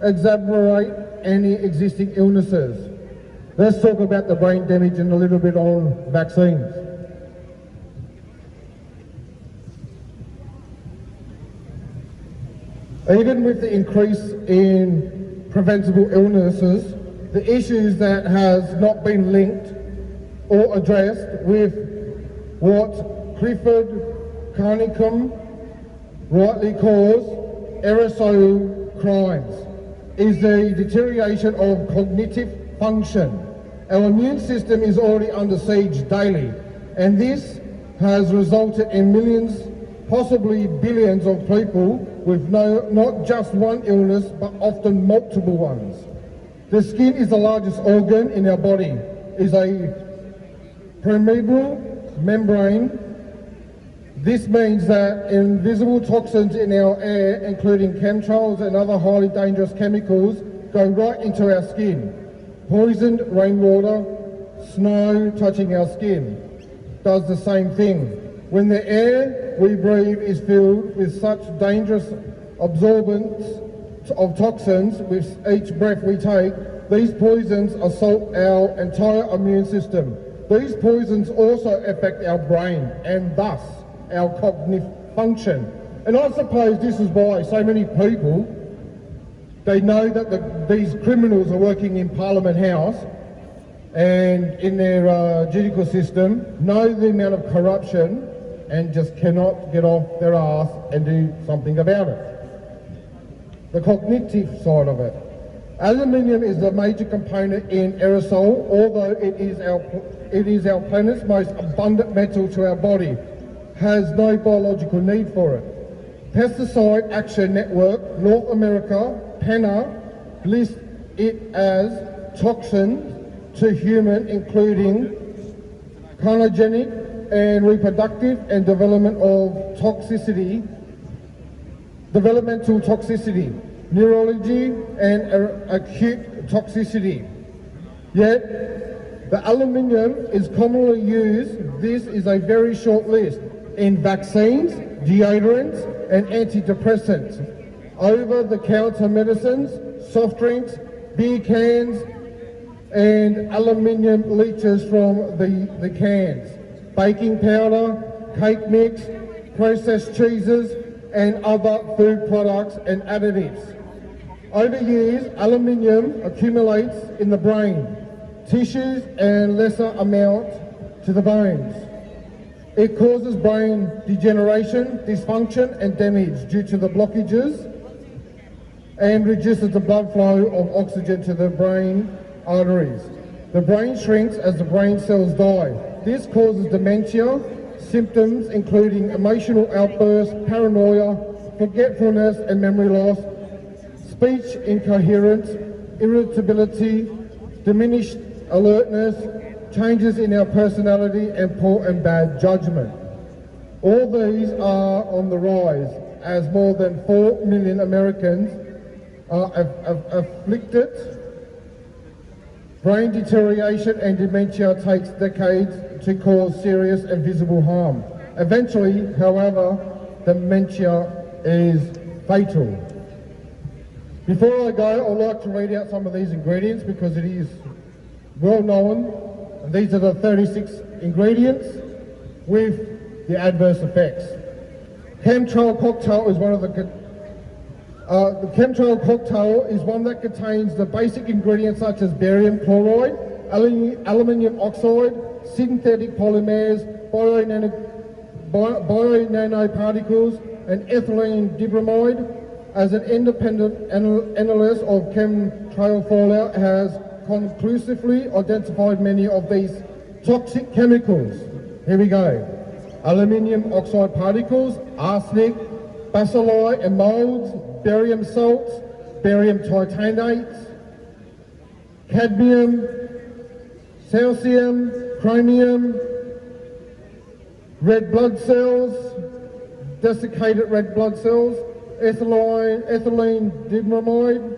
exacerbate any existing illnesses. Let's talk about the brain damage and a little bit on vaccines. Even with the increase in preventable illnesses, the issues that has not been linked or addressed with what Clifford Carnicum rightly calls aerosol crimes is the deterioration of cognitive function. Our immune system is already under siege daily, and this has resulted in millions, possibly billions of people with not just one illness, but often multiple ones. The skin is the largest organ in our body, is a permeable membrane. This means that invisible toxins in our air, including chemtrails and other highly dangerous chemicals, go right into our skin. Poisoned rainwater, snow touching our skin does the same thing. When the air we breathe is filled with such dangerous absorbents of toxins with each breath we take, these poisons assault our entire immune system. These poisons also affect our brain and thus our cognitive function. And I suppose this is why so many people, they know that these criminals are working in Parliament House and in their judicial system, know the amount of corruption and just cannot get off their ass and do something about it. The cognitive side of it. Aluminium is the major component in aerosol, although it is our planet's most abundant metal to our body, has no biological need for it. Pesticide Action Network, North America, PENA, lists it as toxins to human, including carcinogenic and reproductive and developmental toxicity, neurology and acute toxicity. Yet, the aluminium is commonly used, this is a very short list, in vaccines, deodorants and antidepressants, over-the-counter medicines, soft drinks, beer cans and aluminium leeches from the cans, baking powder, cake mix, processed cheeses and other food products and additives. Over years, aluminium accumulates in the brain, tissues and lesser amount to the bones. It causes brain degeneration, dysfunction and damage due to the blockages and reduces the blood flow of oxygen to the brain arteries. The brain shrinks as the brain cells die. This causes dementia, symptoms including emotional outbursts, paranoia, forgetfulness and memory loss, speech incoherence, irritability, diminished alertness, changes in our personality and poor and bad judgment. All these are on the rise as more than 4 million Americans are afflicted. Brain deterioration and dementia takes decades to cause serious and visible harm. Eventually, however, dementia is fatal. Before I go, I'd like to read out some of these ingredients because it is well known. And these are the 36 ingredients with the adverse effects. Chemtrail cocktail is one of the chemtrail cocktail is one that contains the basic ingredients such as barium chloride, aluminium oxide, synthetic polymers, bio nanoparticles, and ethylene dibromide. As an independent analyst of chemtrail fallout has conclusively identified many of these toxic chemicals. Here we go. Aluminium oxide particles, arsenic, bacilli and molds, barium salts, barium titanates, cadmium, calcium, chromium, red blood cells, desiccated red blood cells, ethylene dibromide,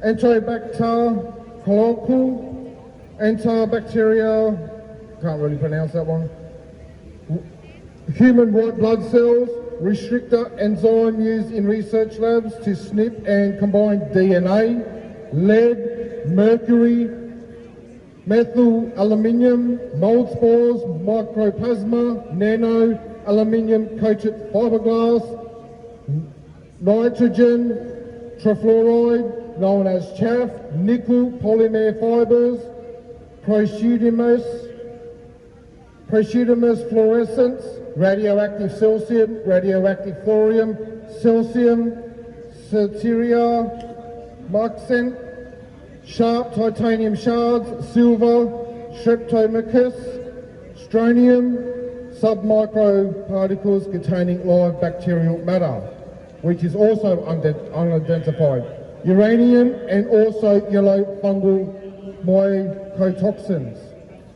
Antibacter colloquial, antibacterial, can't really pronounce that one, human white blood cells, restrictor enzyme used in research labs to snip and combine DNA, lead, mercury, methyl aluminium, mold spores, microplasma, nano aluminium coated fiberglass, nitrogen, trifluoride, known as chaff, nickel polymer fibers, prosudamus fluorescence, radioactive calcium, radioactive thorium, calcium, Ceteria, Marxent, sharp titanium shards, silver, streptomyces, strontium, submicro particles containing live bacterial matter, which is also unidentified, uranium, and also yellow fungal mycotoxins.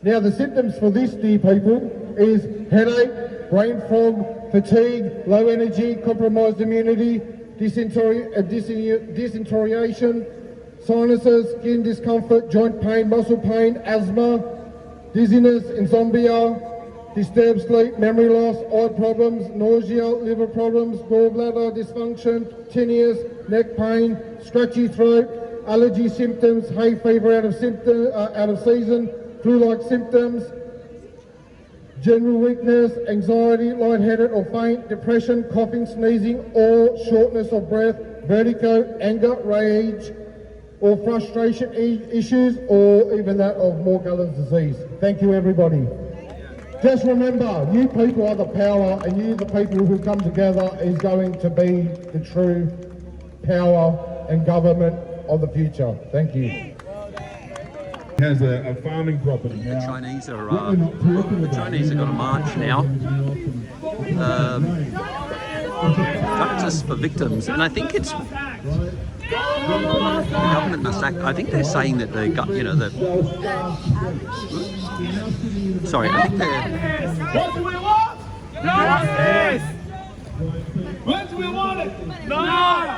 Now the symptoms for this, dear people, is headache, brain fog, fatigue, low energy, compromised immunity, dysenteriation, sinuses, skin discomfort, joint pain, muscle pain, asthma, dizziness, insomnia, disturbed sleep, memory loss, eye problems, nausea, liver problems, gallbladder dysfunction, tinnitus, neck pain, scratchy throat, allergy symptoms, hay fever out of season, flu-like symptoms, general weakness, anxiety, lightheaded or faint, depression, coughing, sneezing, or shortness of breath, vertigo, anger, rage, or frustration issues, or even that of Morgellons disease. Thank you, everybody. Just remember, you people are the power, and you, the people who come together, is going to be the true power and government of the future. Thank you. Has a farming property now. The Chinese are got a march now. Not just for victims, and I think it's the government must act. I think they're saying that I think they're. What do we want? Justice! When do we want it? Now!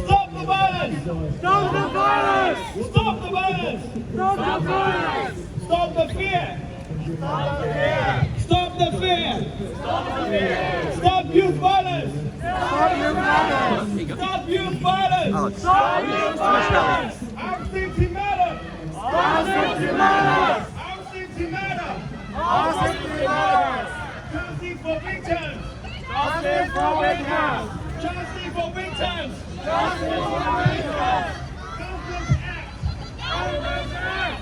Stop the violence! Stop the violence! Stop the violence! Stop the violence! Stop the fear! Stop the fear! Stop the fear! Stop the fear! Stop youth violence! Stop youth violence! Stop youth violence! Stop youth violence! Our safety matters! Our safety matters! Our safety matters! Our safety matters! Justice for victims! Justice for victims! Justice for victims! Justice for victims! Government act!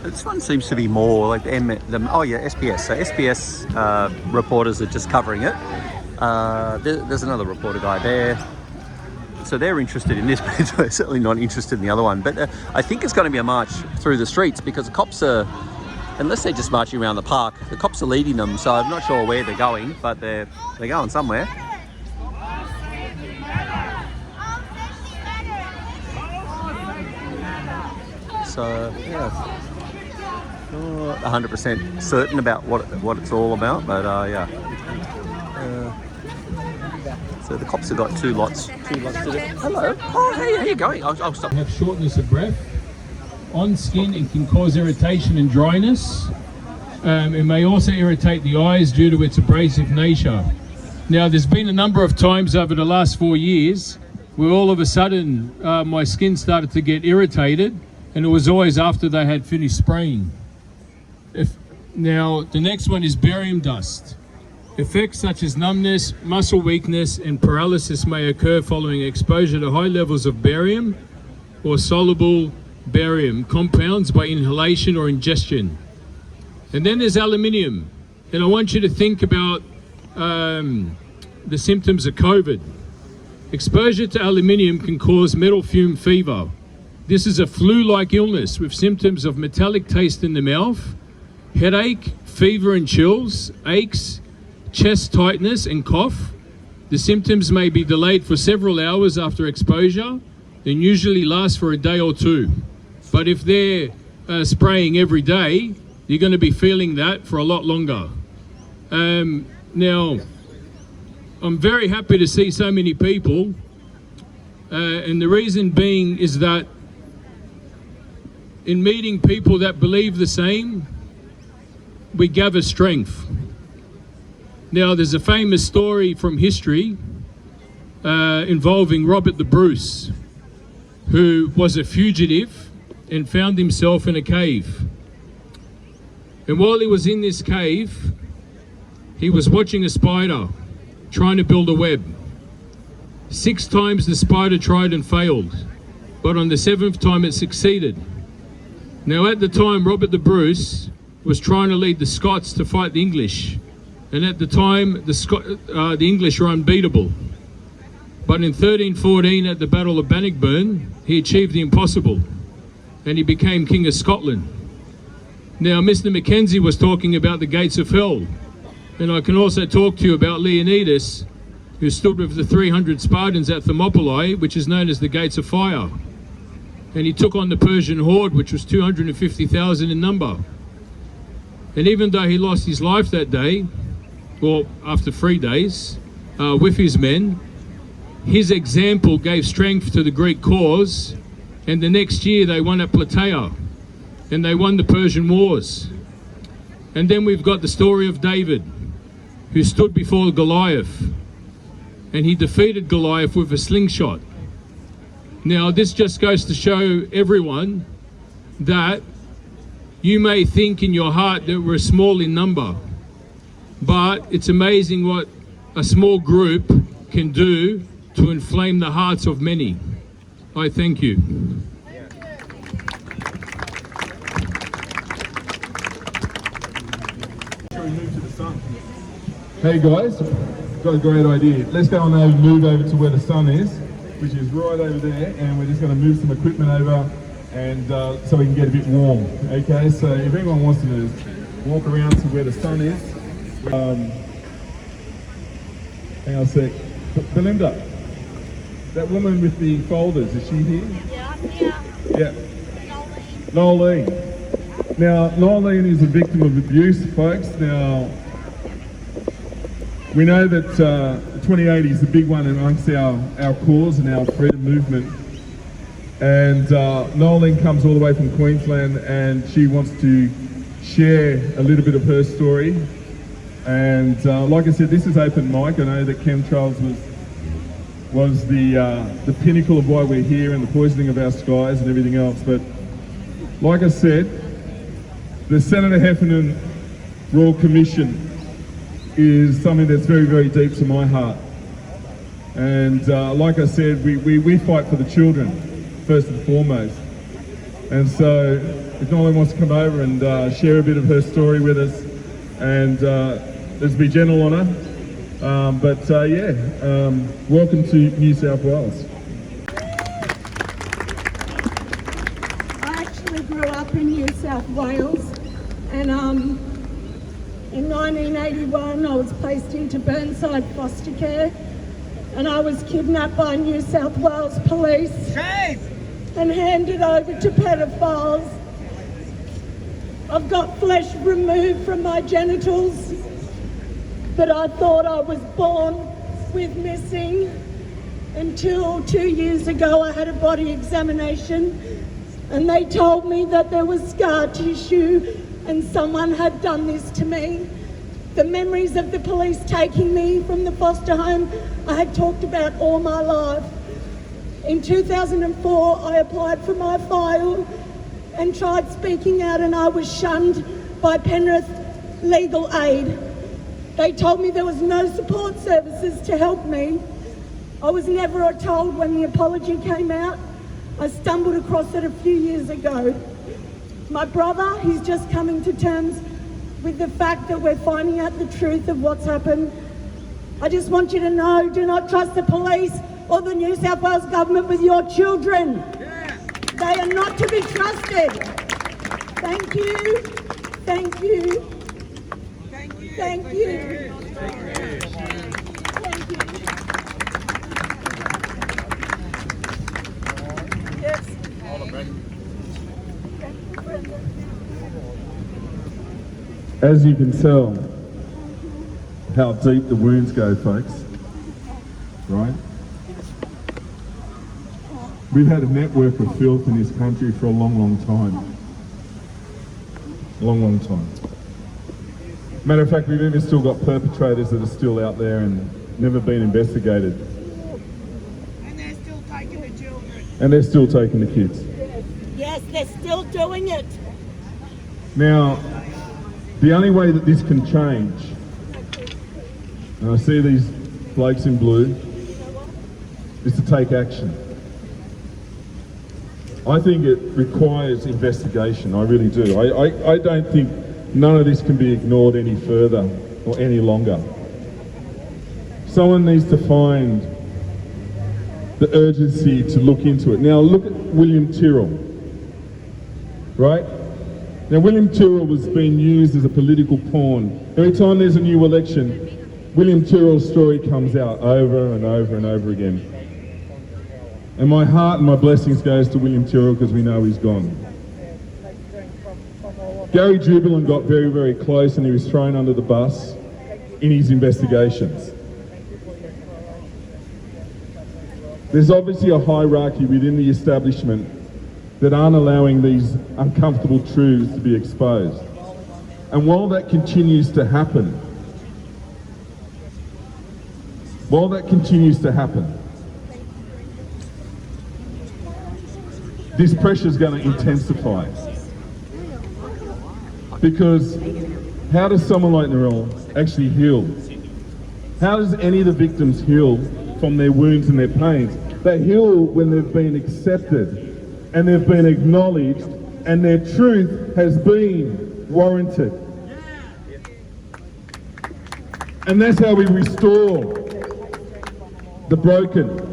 This one seems to be more like SBS. So SBS reporters are just covering it. There's another reporter guy there. So they're interested in this, but they're certainly not interested in the other one. But I think it's going to be a march through the streets because the cops are, unless they're just marching around the park, the cops are leading them. So I'm not sure where they're going, but they're going somewhere. So yeah, 100% certain about what it's all about, but yeah. So the cops have got two lots to do. Hello. Oh, hey, how are you going? I'll stop. Have shortness of breath on skin. It can cause irritation and dryness. It may also irritate the eyes due to its abrasive nature. Now, there's been a number of times over the last 4 years where all of a sudden my skin started to get irritated, and it was always after they had finished spraying. Now, the next one is barium dust. Effects such as numbness, muscle weakness, and paralysis may occur following exposure to high levels of barium or soluble barium compounds by inhalation or ingestion. And then there's aluminium. And I want you to think about the symptoms of COVID. Exposure to aluminium can cause metal fume fever. This is a flu-like illness with symptoms of metallic taste in the mouth, headache, fever and chills, aches, chest tightness and cough. The symptoms may be delayed for several hours after exposure and usually last for a day or two. But if they're spraying every day, you're going to be feeling that for a lot longer. Now, I'm very happy to see so many people, and the reason being is that in meeting people that believe the same, we gather strength. Now, there's a famous story from history involving Robert the Bruce, who was a fugitive and found himself in a cave. And while he was in this cave, he was watching a spider trying to build a web. 6 times the spider tried and failed, but on the 7th time it succeeded. Now, at the time, Robert the Bruce was trying to lead the Scots to fight the English. And at the time, the English were unbeatable. But in 1314 at the Battle of Bannockburn, he achieved the impossible and he became King of Scotland. Now, Mr. McKenzie was talking about the gates of hell, and I can also talk to you about Leonidas, who stood with the 300 Spartans at Thermopylae, which is known as the Gates of Fire. And he took on the Persian horde, which was 250,000 in number. And even though he lost his life that day, or after 3 days, with his men, his example gave strength to the Greek cause, and the next year they won at Plataea, and they won the Persian Wars. And then we've got the story of David, who stood before Goliath, and he defeated Goliath with a slingshot. Now, this just goes to show everyone that you may think in your heart that we're small in number, but it's amazing what a small group can do to inflame the hearts of many. I thank you. Shall we move to the sun? Hey guys, got a great idea. Let's go on over, move over to where the sun is, which is right over there, and we're just going to move some equipment over, and so we can get a bit warm. Okay, so if anyone wants to walk around to where the sun is, hang on a sec. Belinda, that woman with the folders, is she here? Yeah, I'm here. Yeah. Nolene. Now, Nolene is a victim of abuse, folks. Now, we know that 2080 is the big one amongst our cause and our freedom movement. And Nolene comes all the way from Queensland, and she wants to share a little bit of her story. And like I said, this is open mic. I know that Chemtrails was the pinnacle of why we're here, and the poisoning of our skies and everything else. But like I said, the Senator Heffernan Royal Commission is something that's very, very deep to my heart. And like I said, we fight for the children, first and foremost. And so if Nolene wants to come over and share a bit of her story with us, and let's be gentle on her. Welcome to New South Wales. I actually grew up in New South Wales, and in 1981 I was placed into Burnside foster care, and I was kidnapped by New South Wales police and handed over to pedophiles. I've got flesh removed from my genitals, but I thought I was born with missing until 2 years ago I had a body examination, and they told me that there was scar tissue and someone had done this to me. The memories of the police taking me from the foster home I had talked about all my life. In 2004 I applied for my file and tried speaking out, and I was shunned by Penrith Legal Aid. They told me there was no support services to help me. I was never told when the apology came out. I stumbled across it a few years ago. My brother, he's just coming to terms with the fact that we're finding out the truth of what's happened. I just want you to know, do not trust the police or the New South Wales government with your children. They are not to be trusted. Thank you. Thank you. Thank you. Thank you. Yes. As you can tell how deep the wounds go, folks, right? We've had a network of filth in this country for a long, long time. Long, long time. Matter of fact, we've even still got perpetrators that are still out there and never been investigated. And they're still taking the children. And they're still taking the kids. Yes, they're still doing it. Now, the only way that this can change, and I see these blokes in blue, is to take action. I think it requires investigation, I really do. I don't think none of this can be ignored any further or any longer. Someone needs to find the urgency to look into it. Now look at William Tyrrell, right? Now William Tyrrell was being used as a political pawn. Every time there's a new election, William Tyrrell's story comes out over and over and over again. And my heart and my blessings goes to William Tyrrell because we know he's gone. Gary Jubilant got very, very close and he was thrown under the bus in his investigations. There's obviously a hierarchy within the establishment that aren't allowing these uncomfortable truths to be exposed. And while that continues to happen, this pressure is going to intensify. Because how does someone like Narelle actually heal? How does any of the victims heal from their wounds and their pains? They heal when they've been accepted and they've been acknowledged and their truth has been warranted. And that's how we restore the broken.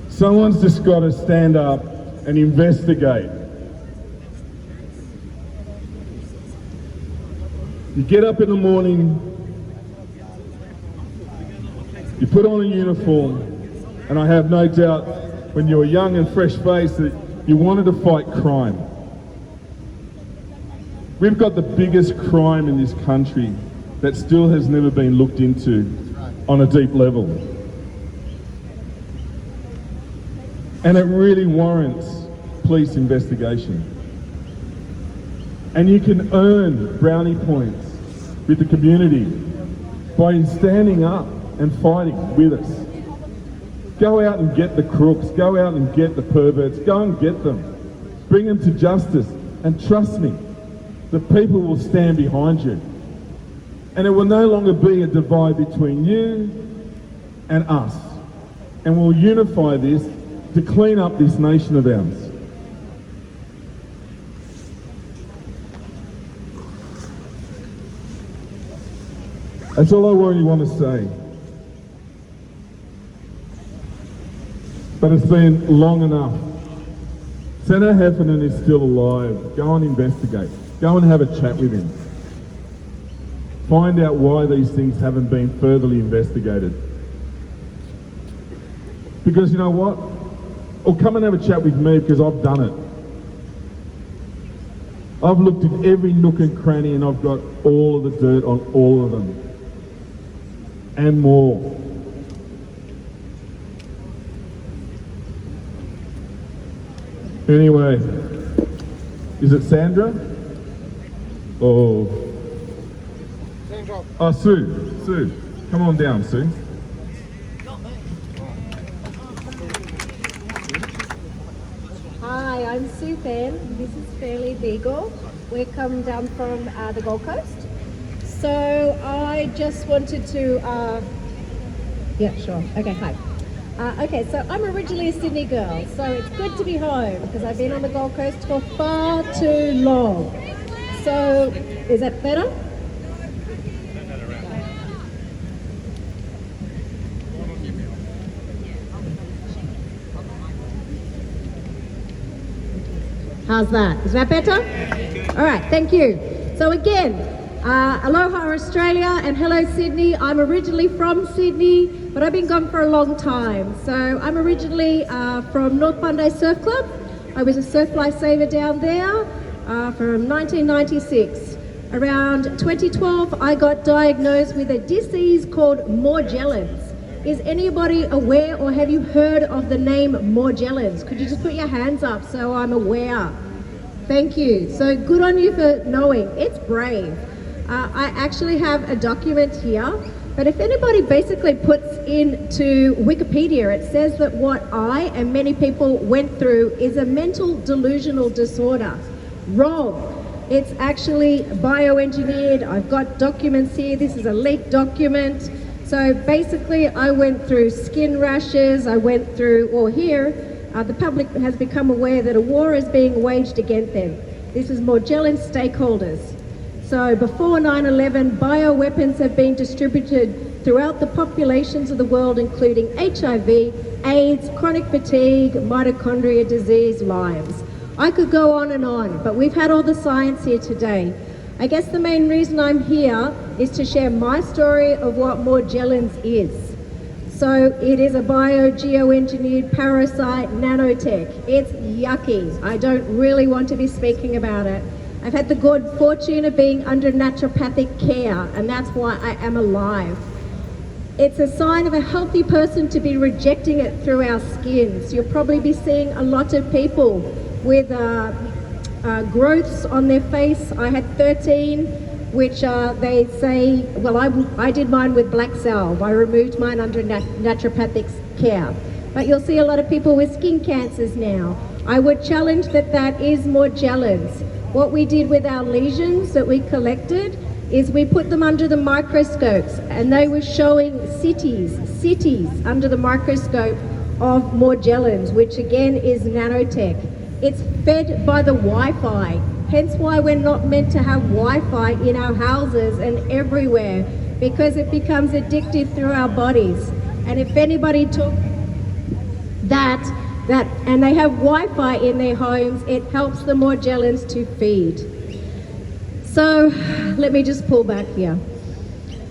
Someone's just got to stand up and investigate. You get up in the morning, you put on a uniform, and I have no doubt when you were young and fresh-faced that you wanted to fight crime. We've got the biggest crime in this country that still has never been looked into on a deep level. And it really warrants police investigation. And you can earn brownie points with the community by standing up and fighting with us. Go out and get the crooks, go out and get the perverts, go and get them. Bring them to justice, and trust me, the people will stand behind you. And it will no longer be a divide between you and us. And we'll unify this to clean up this nation of ours. That's all I really want to say. But it's been long enough. Senator Heffernan is still alive. Go and investigate. Go and have a chat with him. Find out why these things haven't been furtherly investigated. Because you know what? Or come and have a chat with me because I've done it. I've looked at every nook and cranny and I've got all of the dirt on all of them. And more. Anyway, is it Sandra? Oh. Oh, Sue. Sue. Come on down, Sue. Hi, I'm Sue Fan. This is Fairleigh Beagle. We're coming down from the Gold Coast. So I just wanted to, yeah, sure. Okay, hi. Okay, so I'm originally a Sydney girl, so it's good to be home because I've been on the Gold Coast for far too long. So, is that better? How's that? Is that better? All right, thank you. So again, aloha Australia and hello Sydney. I'm originally from Sydney, but I've been gone for a long time. So I'm originally from North Bondi Surf Club. I was a surf lifesaver down there from 1996. Around 2012, I got diagnosed with a disease called Morgellons. Is anybody aware or have you heard of the name Morgellons? Could you just put your hands up so I'm aware? Thank you. So good on you for knowing. It's brave. I actually have a document here, but if anybody basically puts into Wikipedia, it says that what I and many people went through is a mental delusional disorder. Wrong. It's actually bioengineered. I've got documents here. This is a leaked document. So basically I went through skin rashes, I went through, or here, the public has become aware that a war is being waged against them. This is Morgellons stakeholders. So before 9/11, bioweapons have been distributed throughout the populations of the world, including HIV, AIDS, chronic fatigue, mitochondria disease, lives. I could go on, but we've had all the science here today. I guess the main reason I'm here is to share my story of what Morgellons is. So it is a bio-geoengineered parasite nanotech. It's yucky. I don't really want to be speaking about it. I've had the good fortune of being under naturopathic care, and that's why I am alive. It's a sign of a healthy person to be rejecting it through our skins. You'll probably be seeing a lot of people with growths on their face. I had 13, which they say, well, I did mine with black salve. I removed mine under naturopathic care. But you'll see a lot of people with skin cancers now. I would challenge that is Morgellons. What we did with our lesions that we collected is we put them under the microscopes, and they were showing cities under the microscope of Morgellons, which again is nanotech. It's fed by the Wi-Fi, hence why we're not meant to have Wi-Fi in our houses and everywhere, because it becomes addictive through our bodies. And if anybody took that and they have Wi-Fi in their homes, it helps the Morgellons to feed. So let me just pull back here.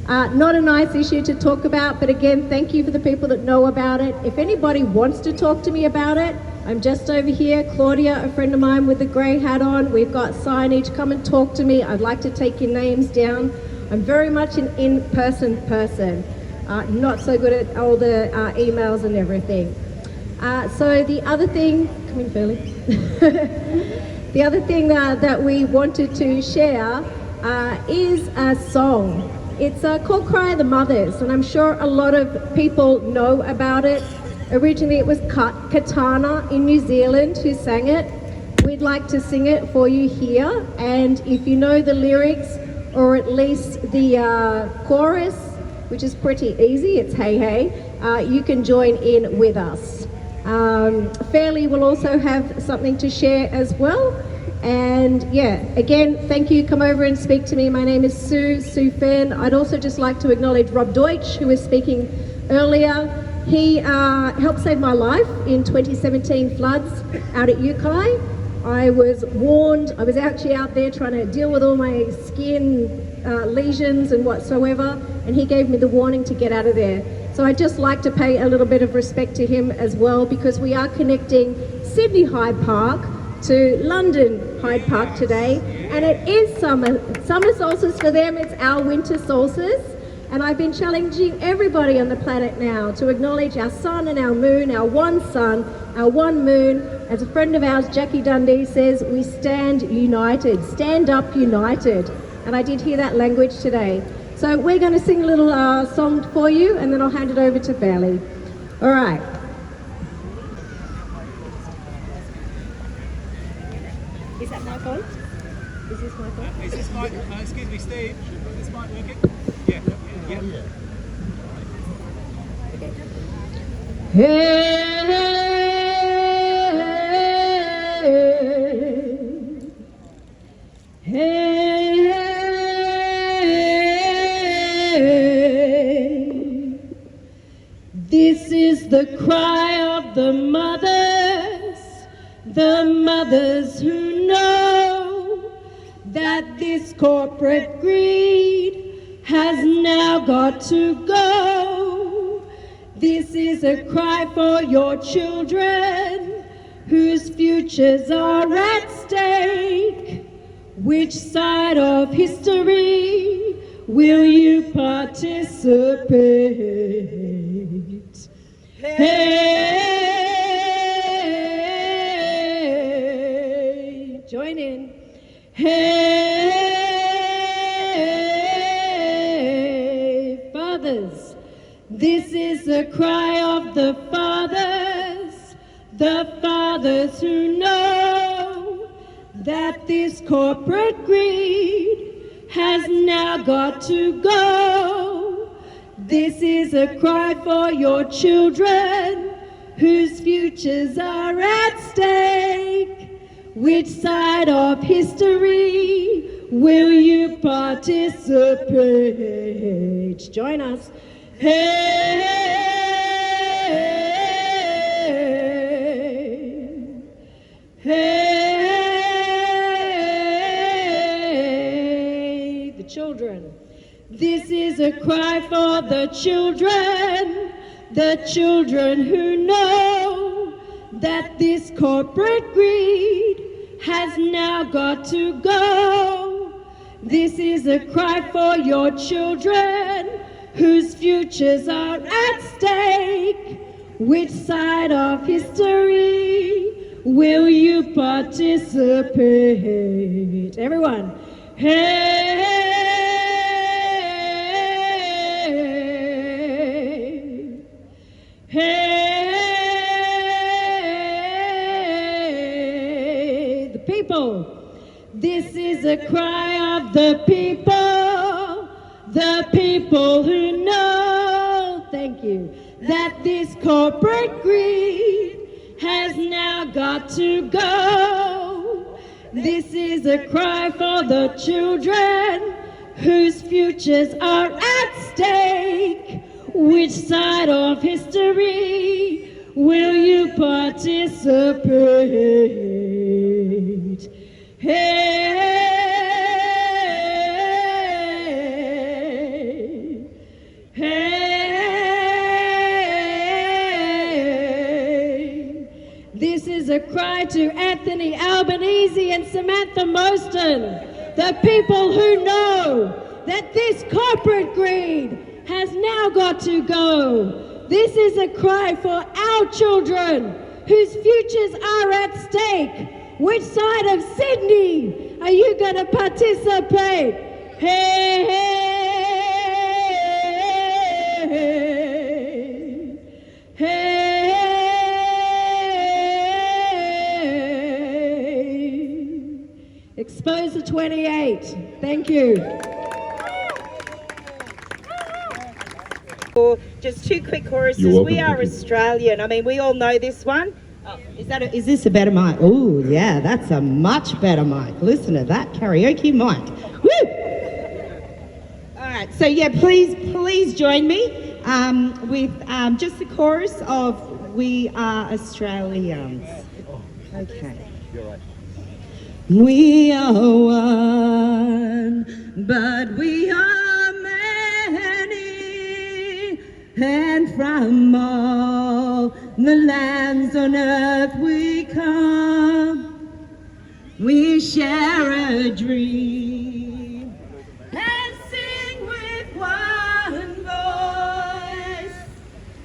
Not a nice issue to talk about, but again, thank you for the people that know about it. If anybody wants to talk to me about it, I'm just over here. Claudia, a friend of mine with the grey hat on, we've got signage. Come and talk to me. I'd like to take your names down. I'm very much an in-person person, not so good at all the emails and everything. So the other thing, come in, Burley. The other thing that we wanted to share is a song. It's called Cry of the Mothers, and I'm sure a lot of people know about it. Originally it was Katana in New Zealand who sang it. We'd like to sing it for you here, and if you know the lyrics, or at least the chorus, which is pretty easy, it's hey hey, you can join in with us. Fairly will also have something to share as well. And yeah, again, thank you. Come over and speak to me. My name is Sue Fenn. I'd also just like to acknowledge Rob Deutch, who was speaking earlier. He helped save my life in 2017 floods out at Ukai. I was warned. I was actually out there trying to deal with all my skin lesions and whatsoever, and he gave me the warning to get out of there. So I'd just like to pay a little bit of respect to him as well, because we are connecting Sydney Hyde Park to London Hyde Park today, and it is summer solstice for them. It's our winter solstice, and I've been challenging everybody on the planet now to acknowledge our sun and our moon, our one sun, our one moon. As a friend of ours, Jackie Dundee, says, we stand united, stand up united, and I did hear that language today. So we're going to sing a little song for you, and then I'll hand it over to Bailey. All right. Is that my phone? Is this my phone? Is this mic, excuse me, Steve, is this mic working? Yeah. Okay. Hey, hey, hey, this is the cry of the mothers who know that this corporate greed has now got to go. This is a cry for your children whose futures are at stake. Which side of history will you participate? Hey, join in. Hey, fathers, this is the cry of the fathers who know that this corporate greed has now got to go. This is a cry for your children whose futures are at stake. Which side of history Will you participate? Join us. Hey, hey, the children. This is a cry for the children who know that this corporate greed has now got to go. This is a cry for your children whose futures are at stake. Which side of history will you participate? Everyone. Hey, hey, the people. This is a cry of the people who know, thank you, that this corporate greed has now got to go. This is a cry for the children whose futures are at stake. Which side of history will you participate? Hey, hey, this is a cry to Anthony Albanese and Samantha Mostyn, the people who know that this corporate greed has now got to go. This is a cry for our children whose futures are at stake. Which side of Sydney are you going to participate? Hey, hey, hey. Exposure 28. Thank you. Just two quick choruses. We are Australian. I mean, we all know this one. Oh, is this a better mic? Oh, yeah, that's a much better mic. Listen to that karaoke mic. Woo! All right, so yeah, please join me with just the chorus of We Are Australians. Okay. We are one, but we are many. And from all the lands on earth we come, we share a dream and sing with one voice.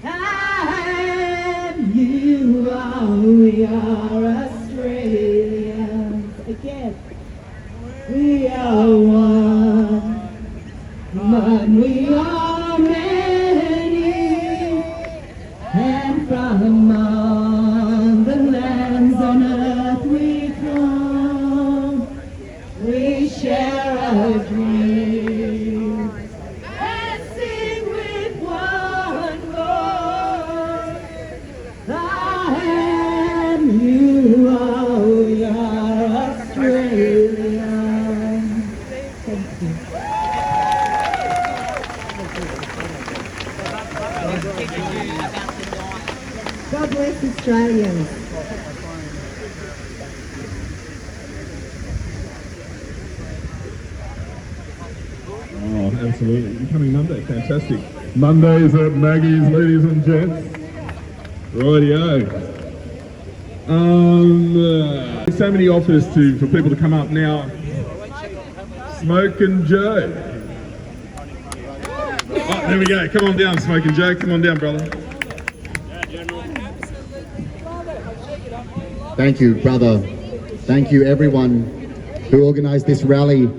And you are, we are Australians. Again, we are one, but we are many. And from all the lands on earth we come, we share a dream and sing with one voice. I am you, are, we are Australian. Thank you. God bless Australians. Oh, absolutely. Becoming Monday, fantastic. Mondays at Maggie's, ladies and gents. Rightio. So many offers for people to come up now. Smokin Joe. Oh, there we go. Come on down, Smokin Joe. Come on down, brother. Thank you, brother. Thank you, everyone who organised this rally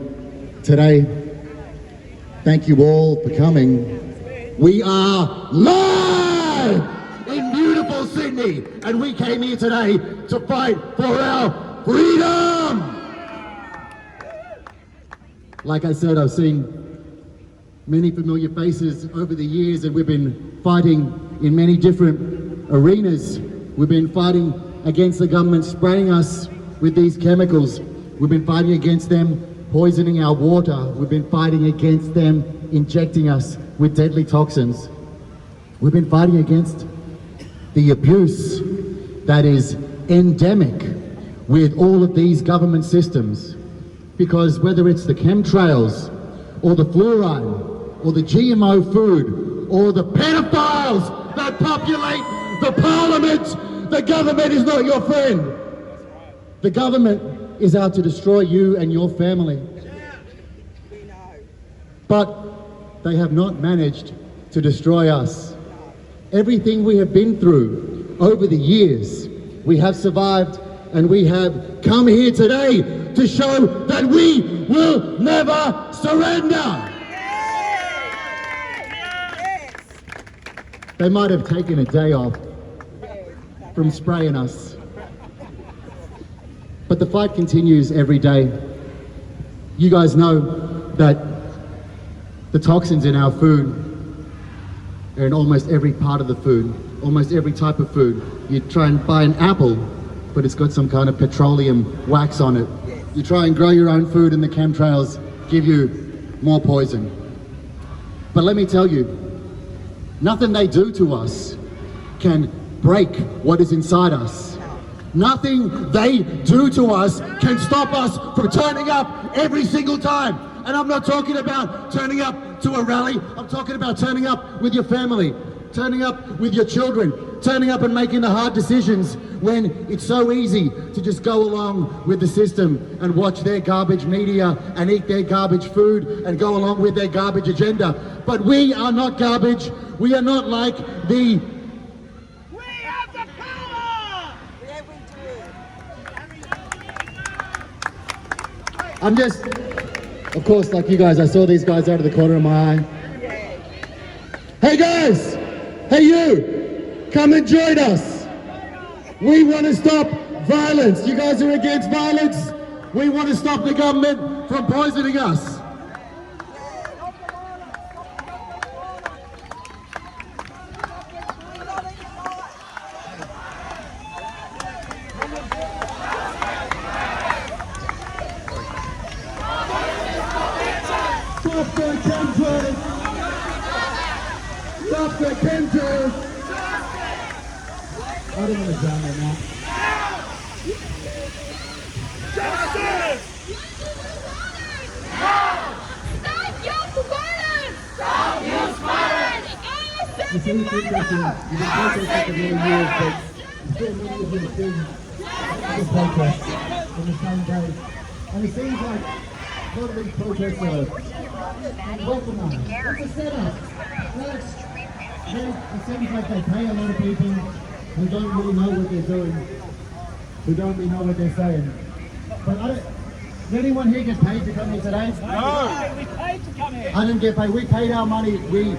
today. Thank you all for coming. We are live in beautiful Sydney, and we came here today to fight for our freedom. Like I said, I've seen many familiar faces over the years, and we've been fighting in many different arenas. We've been fighting against the government spraying us with these chemicals. We've been fighting against them poisoning our water. We've been fighting against them injecting us with deadly toxins. We've been fighting against the abuse that is endemic with all of these government systems. Because whether it's the chemtrails, or the fluoride, or the GMO food, or the pedophiles that populate the parliament, the government is not your friend. The government is out to destroy you and your family. But they have not managed to destroy us. Everything we have been through over the years, we have survived, and we have come here today to show that we will never surrender. They might have taken a day off from spraying us, but the fight continues every day. You guys know that the toxins in our food are in almost every part of the food, almost every type of food. You try and buy an apple, but it's got some kind of petroleum wax on it. You try and grow your own food and the chemtrails give you more poison. But let me tell you, nothing they do to us can break what is inside us. Nothing they do to us can stop us from turning up every single time. And I'm not talking about turning up to a rally, I'm talking about turning up with your family, turning up with your children, turning up and making the hard decisions when it's so easy to just go along with the system and watch their garbage media and eat their garbage food and go along with their garbage agenda. But we are not garbage. We are not like the... We have the power! I'm just, of course, like you guys, I saw these guys out of the corner of my eye. Hey guys! Hey you! Come and join us! We want to stop violence. You guys are against violence. We want to stop the government from poisoning us. Stop the chemtrails! Stop the chemtrails! I don't want to drown right now. Justice! Stop youth violence! Stop youth violence! It's really interesting. You've been protesting for many years, but still many of you still protest on the same day. And it seems like a lot of these protests are weaponized. It's a setup. It seems like they pay a lot of people who don't really know what they're doing, who don't really know what they're saying. But did anyone here get paid to come here today? No! We paid to come here! I didn't get paid. We paid our money. We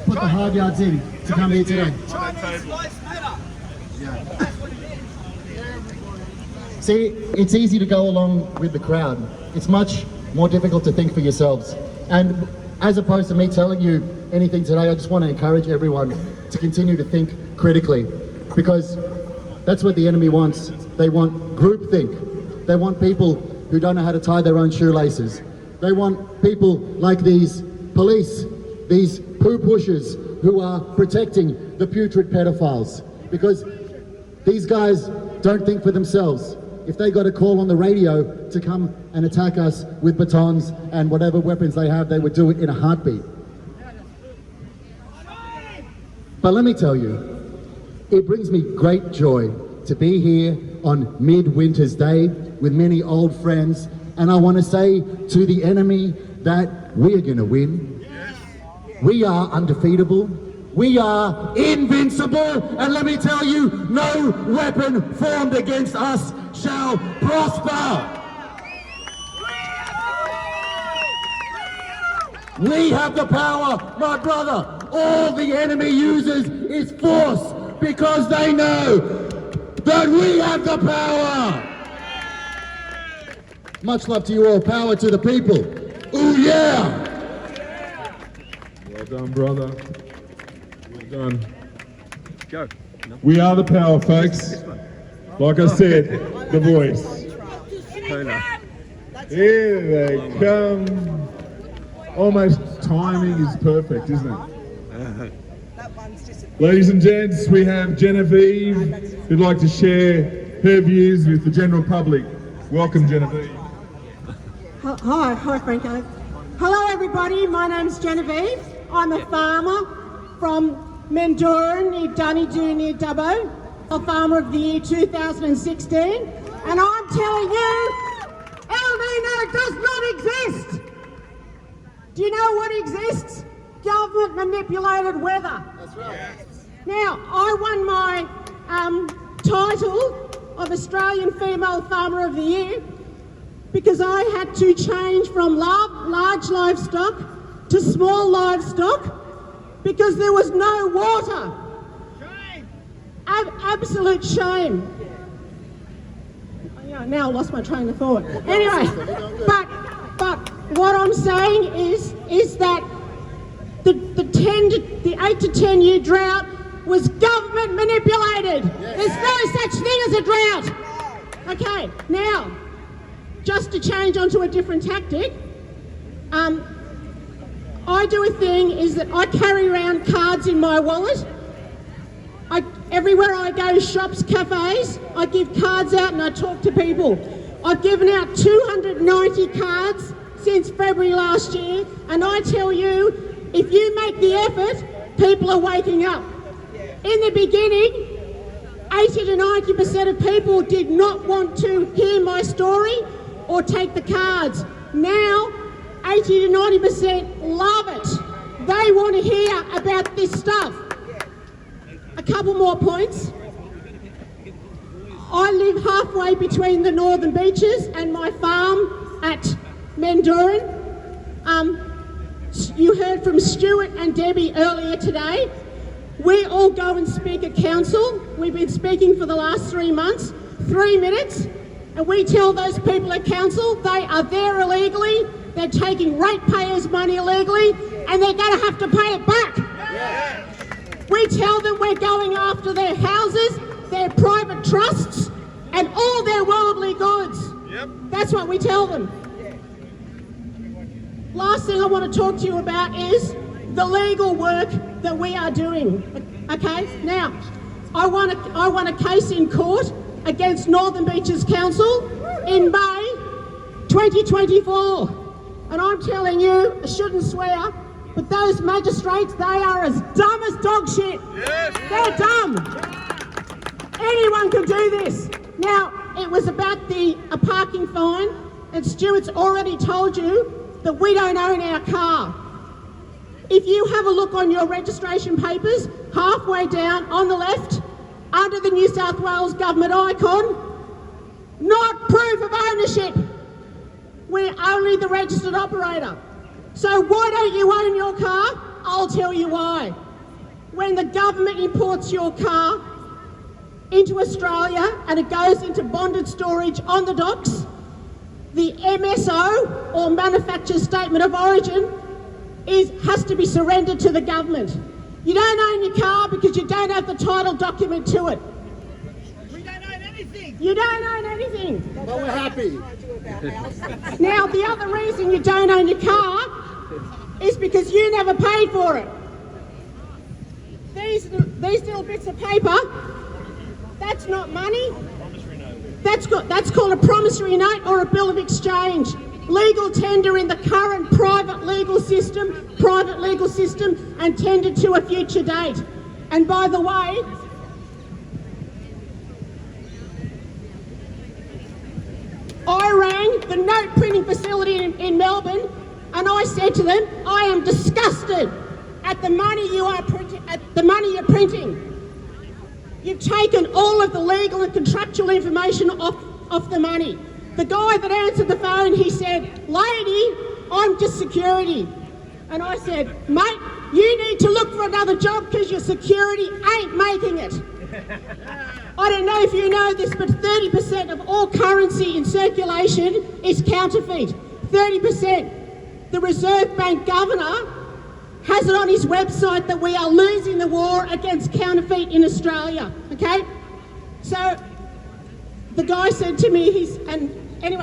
put the hard yards in to come here today. Chinese lives matter! See, it's easy to go along with the crowd. It's much more difficult to think for yourselves. And as opposed to me telling you anything today, I just want to encourage everyone to continue to think critically, because that's what the enemy wants. They want groupthink. They want people who don't know how to tie their own shoelaces. They want people like these police, these poo pushers who are protecting the putrid pedophiles, because these guys don't think for themselves. If they got a call on the radio to come and attack us with batons and whatever weapons they have, they would do it in a heartbeat. But let me tell you, it brings me great joy to be here on Midwinter's Day with many old friends, and I want to say to the enemy that we are going to win. We are undefeatable. We are invincible, and let me tell you, no weapon formed against us shall prosper. We have the power, my brother. All the enemy uses is force, because they know that we have the power. Much love to you all. Power to the people. Ooh, yeah. Well done, brother. Well done. Go. We are the power, folks. Like I said, the voice. Here they come. Almost timing is perfect, isn't it? Ladies and gents, we have Genevie who'd like to share her views with the general public. Welcome, Genevie. Hi Franco. Hello everybody, my name's Genevieve. I'm a farmer from Mendooran near Dunedoo near Dubbo, a farmer of the year 2016, and I'm telling you, El Nino does not exist. Do you know what exists? Government manipulated weather. That's right. Now, I won my title of Australian Female Farmer of the Year because I had to change from large livestock to small livestock because there was no water. Shame. Absolute shame. Now I lost my train of thought. Anyway, but what I'm saying is that the 8 to 10 year drought was government manipulated. There's no such thing as a drought. Okay, now, just to change onto a different tactic, I do a thing is that I carry around cards in my wallet. Everywhere I go, shops, cafes, I give cards out and I talk to people. I've given out 290 cards since February last year, and I tell you, if you make the effort, people are waking up. In the beginning, 80 to 90% of people did not want to hear my story or take the cards. Now, 80 to 90% love it. They want to hear about this stuff. A couple more points. I live halfway between the Northern Beaches and my farm at Mendooran. You heard from Stuart and Debbie earlier today. We all go and speak at council. We've been speaking for the last 3 months, 3 minutes, and we tell those people at council they are there illegally, they're taking ratepayers' money illegally, and they're going to have to pay it back. Yeah. We tell them we're going after their houses, their private trusts, and all their worldly goods. Yep. That's what we tell them. Last thing I want to talk to you about is the legal work that we are doing. Okay, now, I won a case in court against Northern Beaches Council in May 2024. And I'm telling you, I shouldn't swear, but those magistrates, they are as dumb as dog shit. Yes. They're dumb. Anyone can do this. Now, it was about a parking fine, and Stuart's already told you that we don't own our car. If you have a look on your registration papers, halfway down on the left, under the New South Wales Government icon, not proof of ownership. We're only the registered operator. So why don't you own your car? I'll tell you why. When the government imports your car into Australia and it goes into bonded storage on the docks, the MSO, or Manufacturer's Statement of Origin, has to be surrendered to the government. You don't own your car because you don't have the title document to it. We don't own anything. You don't own anything. But we're happy. Now, the other reason you don't own your car is because you never paid for it. These little bits of paper, that's not money. That's called a promissory note or a bill of exchange. Legal tender in the current private legal system, and tendered to a future date. And by the way, I rang the note printing facility in Melbourne, and I said to them, I am disgusted at the money you're printing. You've taken all of the legal and contractual information off the money. The guy that answered the phone, he said, lady, I'm just security. And I said, mate, you need to look for another job because your security ain't making it. I don't know if you know this, but 30% of all currency in circulation is counterfeit. 30%. The Reserve Bank Governor has it on his website that we are losing the war against counterfeit in Australia, okay? So the guy said to me,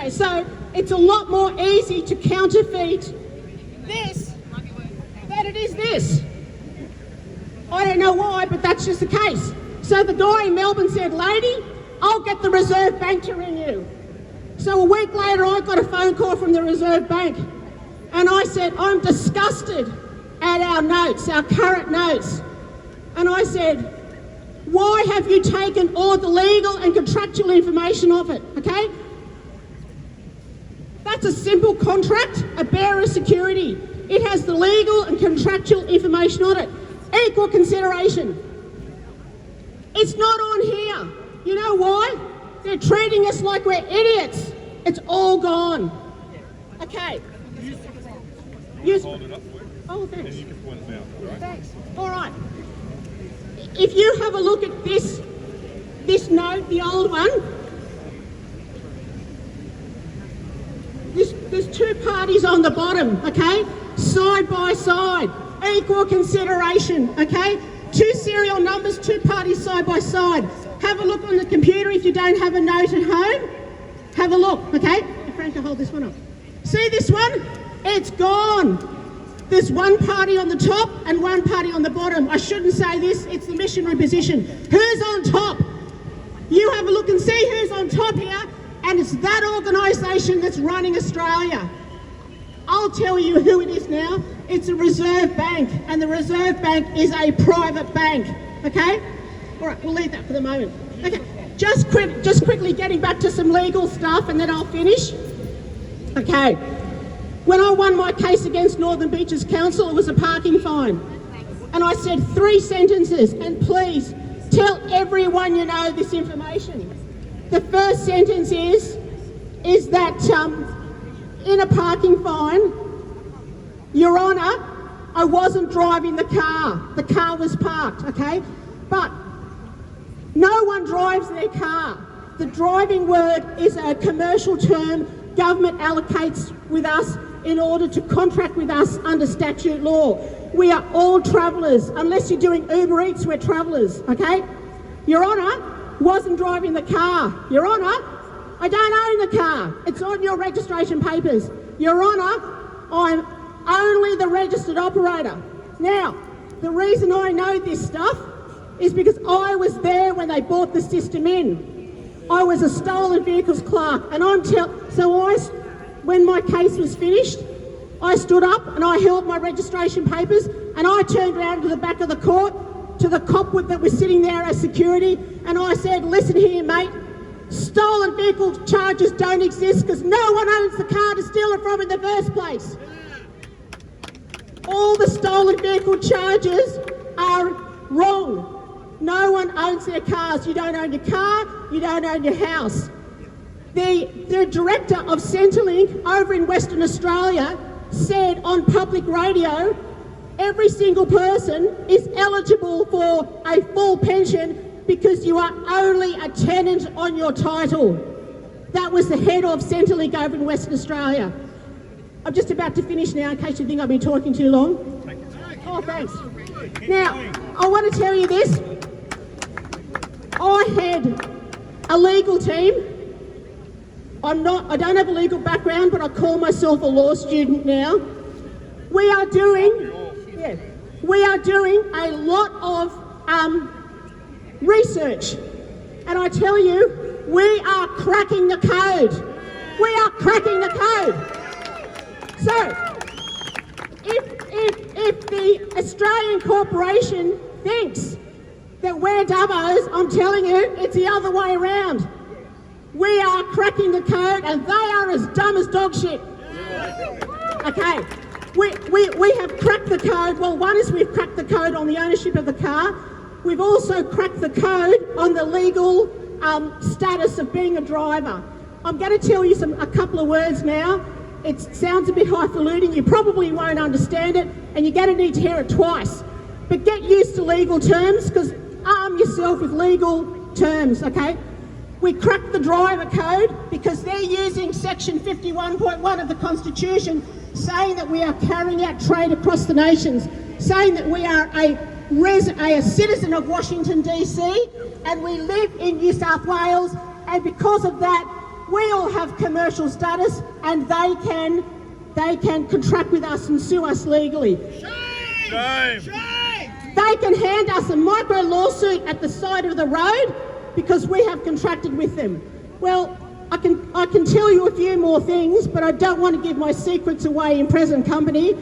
so it's a lot more easy to counterfeit this than it is this. I don't know why, but that's just the case. So the guy in Melbourne said, lady, I'll get the Reserve Bank to ring you. So a week later, I got a phone call from the Reserve Bank. And I said, I'm disgusted at our notes, our current notes. And I said, why have you taken all the legal and contractual information of it, okay? That's a simple contract, a bearer security. It has the legal and contractual information on it. Equal consideration. It's not on here. You know why? They're treating us like we're idiots. It's all gone. Okay. Oh, thanks. Thanks. All right. If you have a look at this note, the old one, there's two parties on the bottom, okay? Side by side. Equal consideration, okay? Two serial numbers, two parties side by side. Have a look on the computer if you don't have a note at home. Have a look, okay? Frank, hold this one up. See this one? It's gone. There's one party on the top and one party on the bottom. I shouldn't say this, it's the missionary position. Who's on top? You have a look and see who's on top here, and it's that organisation that's running Australia. I'll tell you who it is now. It's a Reserve Bank, and the Reserve Bank is a private bank, okay? All right, we'll leave that for the moment. Okay, just quickly getting back to some legal stuff, and then I'll finish. Okay, when I won my case against Northern Beaches Council, it was a parking fine. And I said 3 sentences, and please tell everyone you know this information. The first sentence is that in a parking fine, Your Honour, I wasn't driving the car. The car was parked, okay? But no one drives their car. The driving word is a commercial term government allocates with us in order to contract with us under statute law. We are all travellers. Unless you're doing Uber Eats, we're travellers, okay? Your Honour, wasn't driving the car. Your Honour, I don't own the car. It's on your registration papers. Your Honour, I'm only the registered operator. Now, the reason I know this stuff is because I was there when they brought the system in. I was a stolen vehicles clerk, and when my case was finished, I stood up and I held my registration papers, and I turned around to the back of the court to the cop that was sitting there as security, and I said, listen here, mate, stolen vehicle charges don't exist because no one owns the car to steal it from in the first place. All the stolen vehicle charges are wrong. No one owns their cars. You don't own your car, you don't own your house. The director of Centrelink over in Western Australia said on public radio, every single person is eligible for a full pension because you are only a tenant on your title. That was the head of Centrelink over in Western Australia. I'm just about to finish now in case you think I've been talking too long. Oh, thanks. Now, I want to tell you this. I had a legal team. I don't have a legal background, but I call myself a law student now. We are doing a lot of research, and I tell you, we are cracking the code. We are cracking the code. So, if the Australian corporation thinks that we're dubbos, I'm telling you, it's the other way around. We are cracking the code, and they are as dumb as dog shit. Okay, we have cracked the code. Well, one is we've cracked the code on the ownership of the car. We've also cracked the code on the legal status of being a driver. I'm going to tell you a couple of words now. It sounds a bit highfalutin. You probably won't understand it, and you're going to need to hear it twice. But get used to legal terms, because arm yourself with legal terms, okay? We cracked the driver code because they're using section 51.1 of the Constitution, saying that we are carrying out trade across the nations, saying that we are a citizen of Washington DC, and we live in New South Wales, and because of that, we all have commercial status, and they can contract with us and sue us legally. Shame! They can hand us a micro lawsuit at the side of the road because we have contracted with them. Well, I can tell you a few more things, but I don't want to give my secrets away in present company.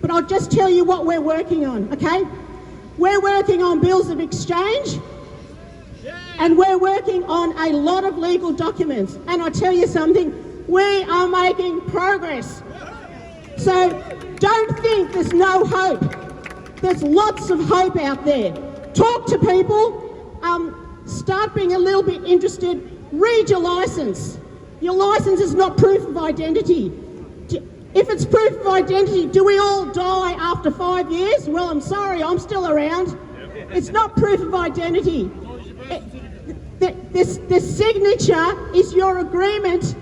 But I'll just tell you what we're working on, okay? We're working on bills of exchange, and we're working on a lot of legal documents. And I tell you something, we are making progress. So don't think there's no hope. There's lots of hope out there. Talk to people, start being a little bit interested, read your licence. Your licence is not proof of identity. If it's proof of identity, do we all die after 5 years? Well, I'm sorry, I'm still around. It's not proof of identity. This signature is your agreement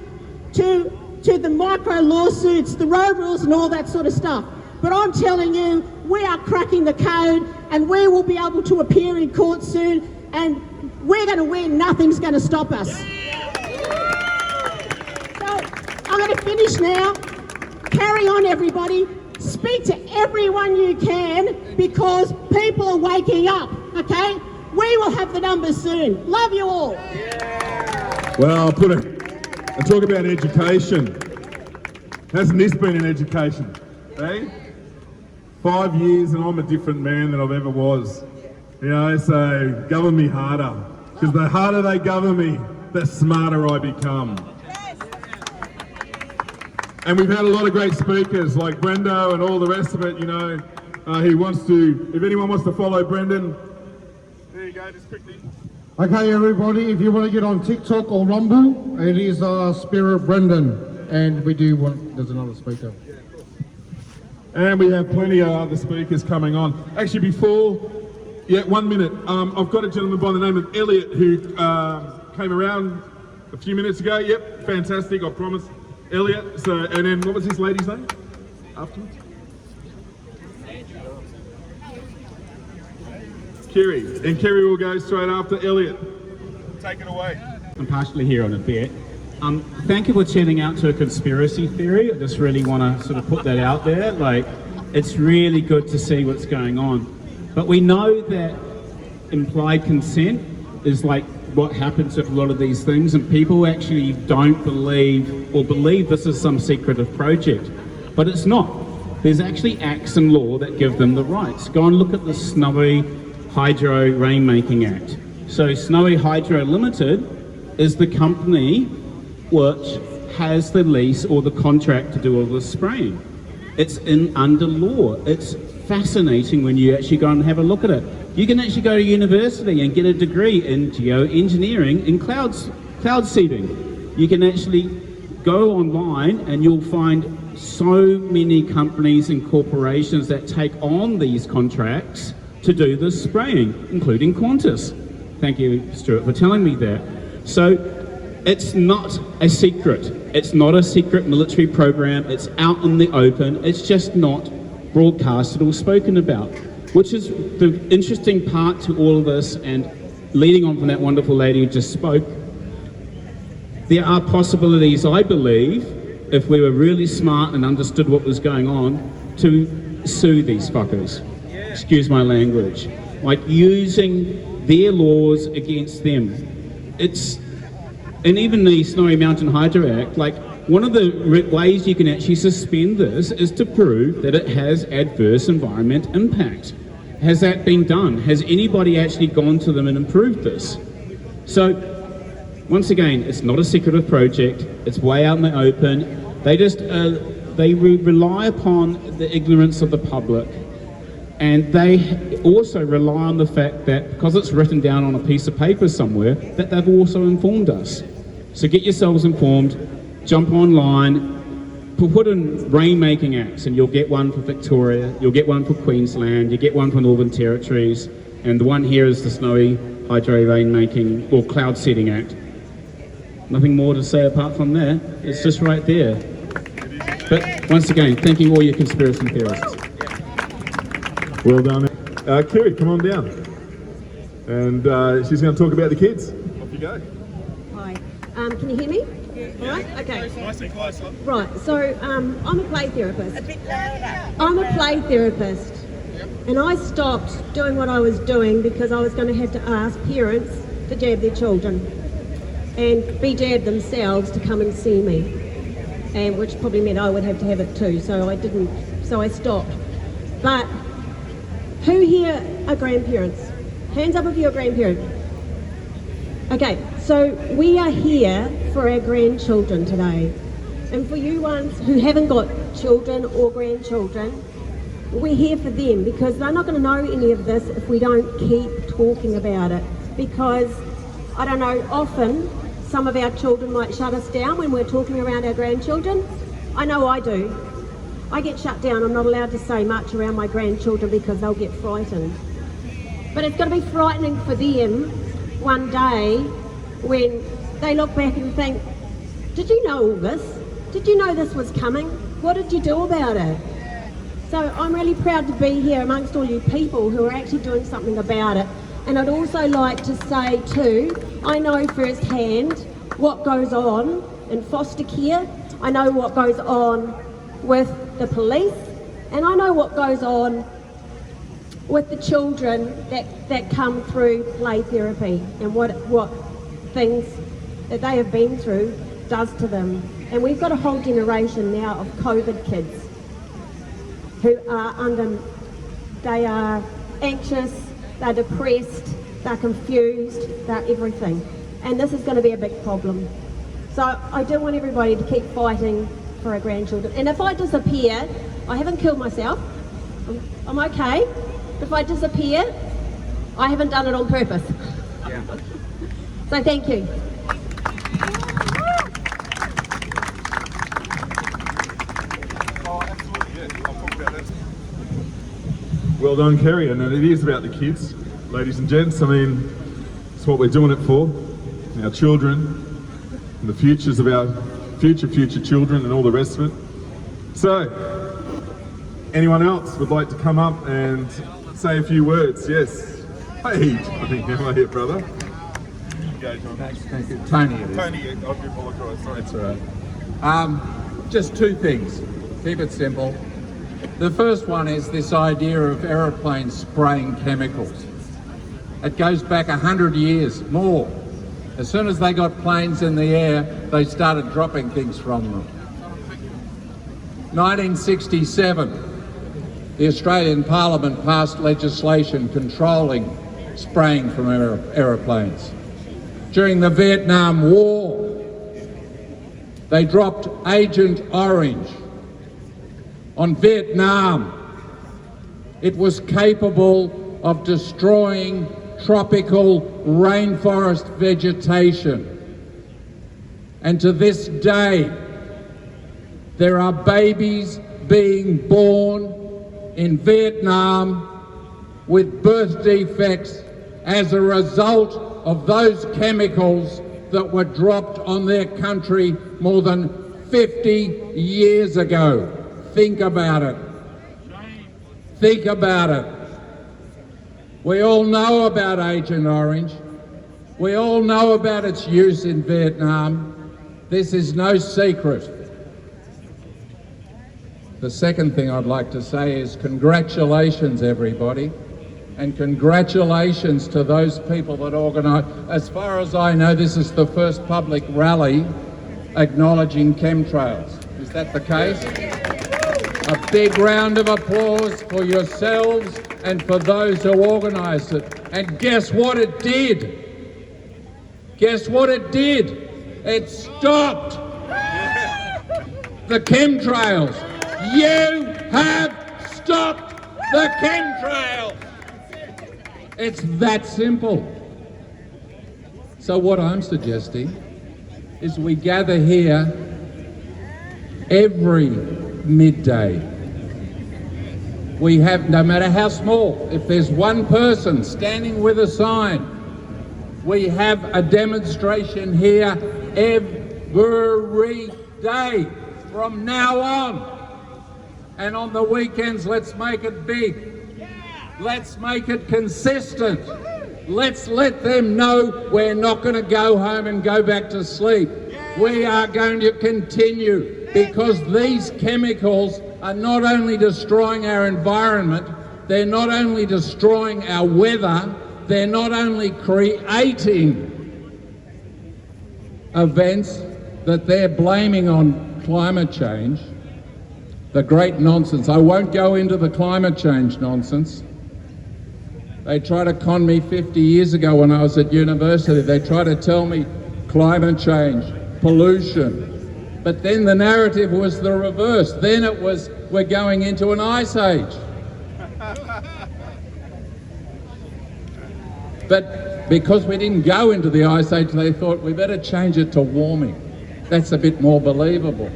to the micro lawsuits, the road rules and all that sort of stuff. But I'm telling you, we are cracking the code and we will be able to appear in court soon, and we're going to win. Nothing's going to stop us. So I'm going to finish now. Carry on, everybody. Speak to everyone you can because people are waking up, okay? We will have the numbers soon. Love you all. Well, I'll talk about education. Hasn't this been an education? Eh? 5 years and I'm a different man than I've ever was. You know, so govern me harder. Because the harder they govern me, the smarter I become. And we've had a lot of great speakers like Brendo and all the rest of it, you know. If anyone wants to follow Brendan, there you go, just quickly. Okay, everybody, if you want to get on TikTok or Rumble, it is Spirit Brendan. And we do want, there's another speaker. And we have plenty of other speakers coming on. Actually, 1 minute. I've got a gentleman by the name of Elliot who came around a few minutes ago. Yep, fantastic, I promise. Elliot, and then what was this lady's name afterwards? Kerrie, and Kerrie will go straight after Elliot. Take it away. I'm partially here on a bit. Thank you for tuning out to a conspiracy theory. I just really want to sort of put that out there. Like, it's really good to see what's going on. But we know that implied consent is like what happens with a lot of these things, and people actually don't believe or believe this is some secretive project. But it's not. There's actually acts and law that give them the rights. Go and look at the Snowy Hydro Rainmaking Act. So Snowy Hydro Limited is the company which has the lease or the contract to do all the spraying. It's under law. It's fascinating when you actually go and have a look at it. You can actually go to university and get a degree in geoengineering and cloud seeding. You can actually go online and you'll find so many companies and corporations that take on these contracts to do the spraying, including Qantas. Thank you, Stuart, for telling me that. So it's not a secret. It's not a secret military program. It's out in the open. It's just not broadcasted or spoken about, which is the interesting part to all of this. And leading on from that wonderful lady who just spoke, there are possibilities, I believe, if we were really smart and understood what was going on, to sue these fuckers. Excuse my language. Like using their laws against them. And even the Snowy Mountain Hydro Act, like one of the ways you can actually suspend this is to prove that it has adverse environment impact. Has that been done? Has anybody actually gone to them and improved this? So, once again, it's not a secretive project. It's way out in the open. They just, they rely upon the ignorance of the public. And they also rely on the fact that because it's written down on a piece of paper somewhere, that they've also informed us. So get yourselves informed, jump online, put in rainmaking acts, and you'll get one for Victoria, you'll get one for Queensland, you get one for Northern Territories, and the one here is the Snowy Hydro Rainmaking or Cloud Seeding Act. Nothing more to say apart from that. It's just right there. But once again, thanking all your conspiracy theorists. Well done. Kerrie, come on down. And she's going to talk about the kids. Off you go. Hi. Can you hear me? Right? Okay. Nice and close. Right, so I'm a play therapist. A bit louder. I'm a play therapist. And I stopped doing what I was doing because I was going to have to ask parents to jab their children and be jabbed themselves to come and see me. And which probably meant I would have to have it too, so I didn't, so I stopped. But who here are grandparents? Hands up if you're a grandparent. Okay, so we are here for our grandchildren today. And for you ones who haven't got children or grandchildren, we're here for them because they're not going to know any of this if we don't keep talking about it. Because, I don't know, often some of our children might shut us down when we're talking around our grandchildren. I know I do. I get shut down. I'm not allowed to say much around my grandchildren because they'll get frightened. But it's going to be frightening for them one day when they look back and think, did you know all this? Did you know this was coming? What did you do about it? So I'm really proud to be here amongst all you people who are actually doing something about it. And I'd also like to say too, I know firsthand what goes on in foster care. I know what goes on with the police, and I know what goes on with the children that come through play therapy and what things that they have been through does to them. And we've got a whole generation now of COVID kids who are they are anxious, they're depressed, they're confused, they're everything. And this is going to be a big problem. So I do want everybody to keep fighting for our grandchildren. And if I disappear, I haven't killed myself, I'm okay. If I disappear, I haven't done it on purpose. Yeah. So thank you. Well done, Kerrie, and it is about the kids, ladies and gents. I mean, it's what we're doing it for, our children, and the futures of our future children and all the rest of it. So, anyone else would like to come up and say a few words? Yes. Hey, how are you, brother? Thank you. Tony it is. Tony, I do apologise, sorry. That's all right. Just two things. Keep it simple. The first one is this idea of aeroplanes spraying chemicals. It goes back 100 years, more. As soon as they got planes in the air, they started dropping things from them. 1967, the Australian Parliament passed legislation controlling spraying from aeroplanes. During the Vietnam War, they dropped Agent Orange on Vietnam. It was capable of destroying tropical rainforest vegetation. And to this day, there are babies being born in Vietnam with birth defects as a result of those chemicals that were dropped on their country more than 50 years ago. Think about it. Think about it. We all know about Agent Orange. We all know about its use in Vietnam. This is no secret. The second thing I'd like to say is congratulations, everybody. And congratulations to those people that organised. As far as I know, this is the first public rally acknowledging chemtrails. Is that the case? A big round of applause for yourselves and for those who organised it. And guess what it did? Guess what it did? It stopped the chemtrails. You have stopped the chemtrails. It's that simple. So what I'm suggesting is we gather here every midday. We have, no matter how small, if there's one person standing with a sign, we have a demonstration here every day from now on. And on the weekends, let's make it big. Let's make it consistent. Let's let them know we're not going to go home and go back to sleep. We are going to continue, because these chemicals are not only destroying our environment, they're not only destroying our weather, they're not only creating events that they're blaming on climate change, the great nonsense. I won't go into the climate change nonsense. They tried to con me 50 years ago when I was at university. They tried to tell me climate change, pollution. But then the narrative was the reverse. Then it was, we're going into an ice age. But because we didn't go into the ice age, they thought we better change it to warming. That's a bit more believable.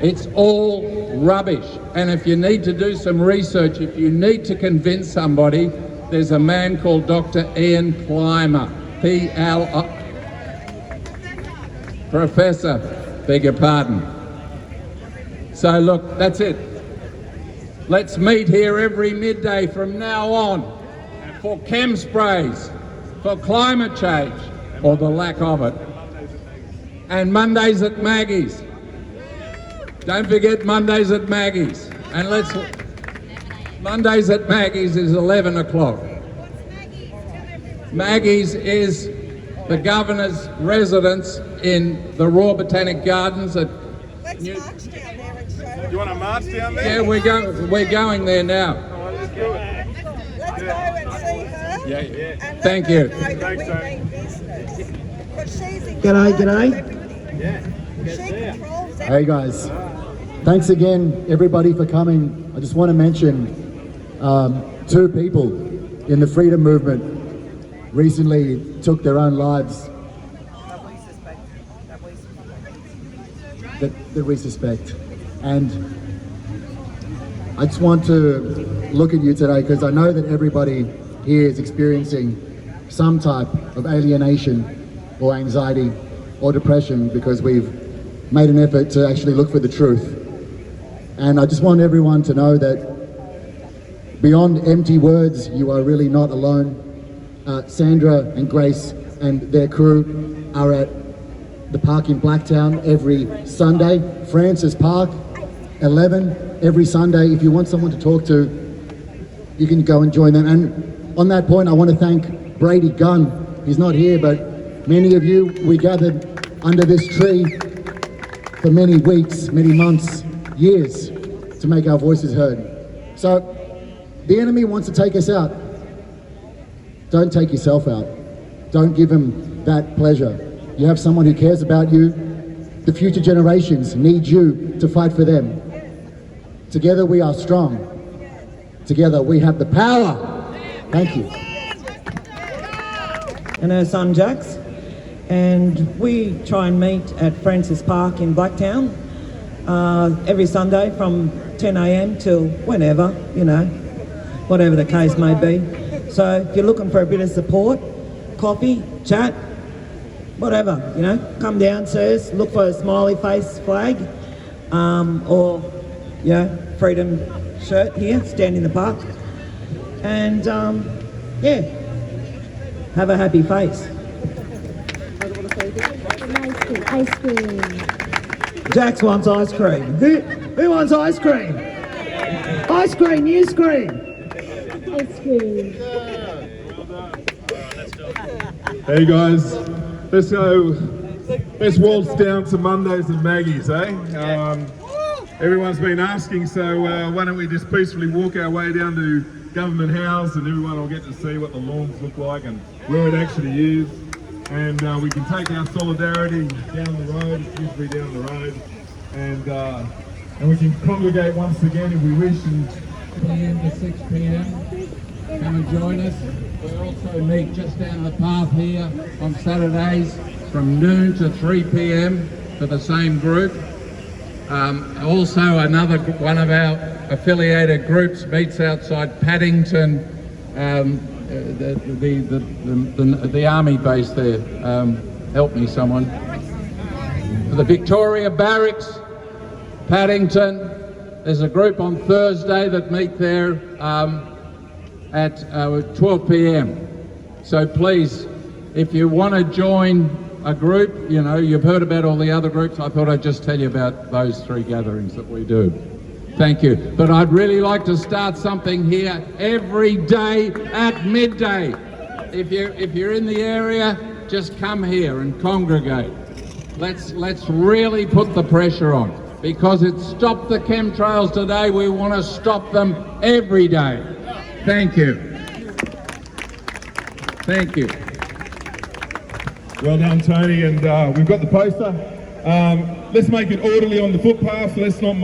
It's all rubbish. And if you need to do some research, if you need to convince somebody, there's a man called Dr. Ian Plimer, Professor, beg your pardon. So look, that's it. Let's meet here every midday from now on for chem sprays, for climate change, or the lack of it. And Mondays at Maggie's. Don't forget Mondays at Maggie's. And Mondays at Maggie's is 11 o'clock. Maggie's is the Governor's residence in the Royal Botanic Gardens at You want to march down there? Yeah, we're going there now. Let's do it. Let's go and see her. Yeah. Thank you. Thanks, G'day. Hey guys, thanks again everybody for coming. I just want to mention two people in the freedom movement recently took their own lives that we suspect. And I just want to look at you today because I know that everybody here is experiencing some type of alienation or anxiety or depression because we've made an effort to actually look for the truth. And I just want everyone to know that beyond empty words, you are really not alone. Sandra and Grace and their crew are at the park in Blacktown every Sunday, Francis Park, 11 every Sunday. If you want someone to talk to, you can go and join them. And on that point, I want to thank Brady Gunn. He's not here, but many of you, we gathered under this tree for many weeks, many months, years to make our voices heard. So the enemy wants to take us out. Don't take yourself out. Don't give him that pleasure. You have someone who cares about you. The future generations need you to fight for them. Together we are strong. Together we have the power. Thank you. And her son Jax. And we try and meet at Francis Park in Blacktown every Sunday from 10 a.m. till whenever, you know, whatever the case may be. So if you're looking for a bit of support, coffee, chat, whatever, you know, come downstairs, look for a smiley face flag or, you know, freedom shirt here, stand in the park. And, yeah, have a happy face. Ice cream. Jax wants ice cream. Who wants ice cream? Ice cream, you scream. Ice cream. Hey guys, let's waltz down to Mondays and Maggie's, eh? Everyone's been asking, so why don't we just peacefully walk our way down to Government House and everyone will get to see what the lawns look like and where it actually is. And we can take our solidarity down the road, it's usually down the road, and we can congregate once again if we wish. And PM to 6 PM. Come and join us. We also meet just down the path here on Saturdays from noon to 3 PM for the same group. Also another one of our affiliated groups meets outside Paddington, the army base there. Help me someone. The Victoria Barracks, Paddington. There's a group on Thursday that meet there at 12 PM. So please, if you want to join a group, you know, you've heard about all the other groups. I thought I'd just tell you about those 3 gatherings that we do. Thank you. But I'd really like to start something here every day at midday. If you're in the area, just come here and congregate. Let's really put the pressure on, because it's stopped the chemtrails today. We want to stop them every day. Thank you. Thank you. Well done, Tony, and we've got the poster. Let's make it orderly on the footpath. Let's not.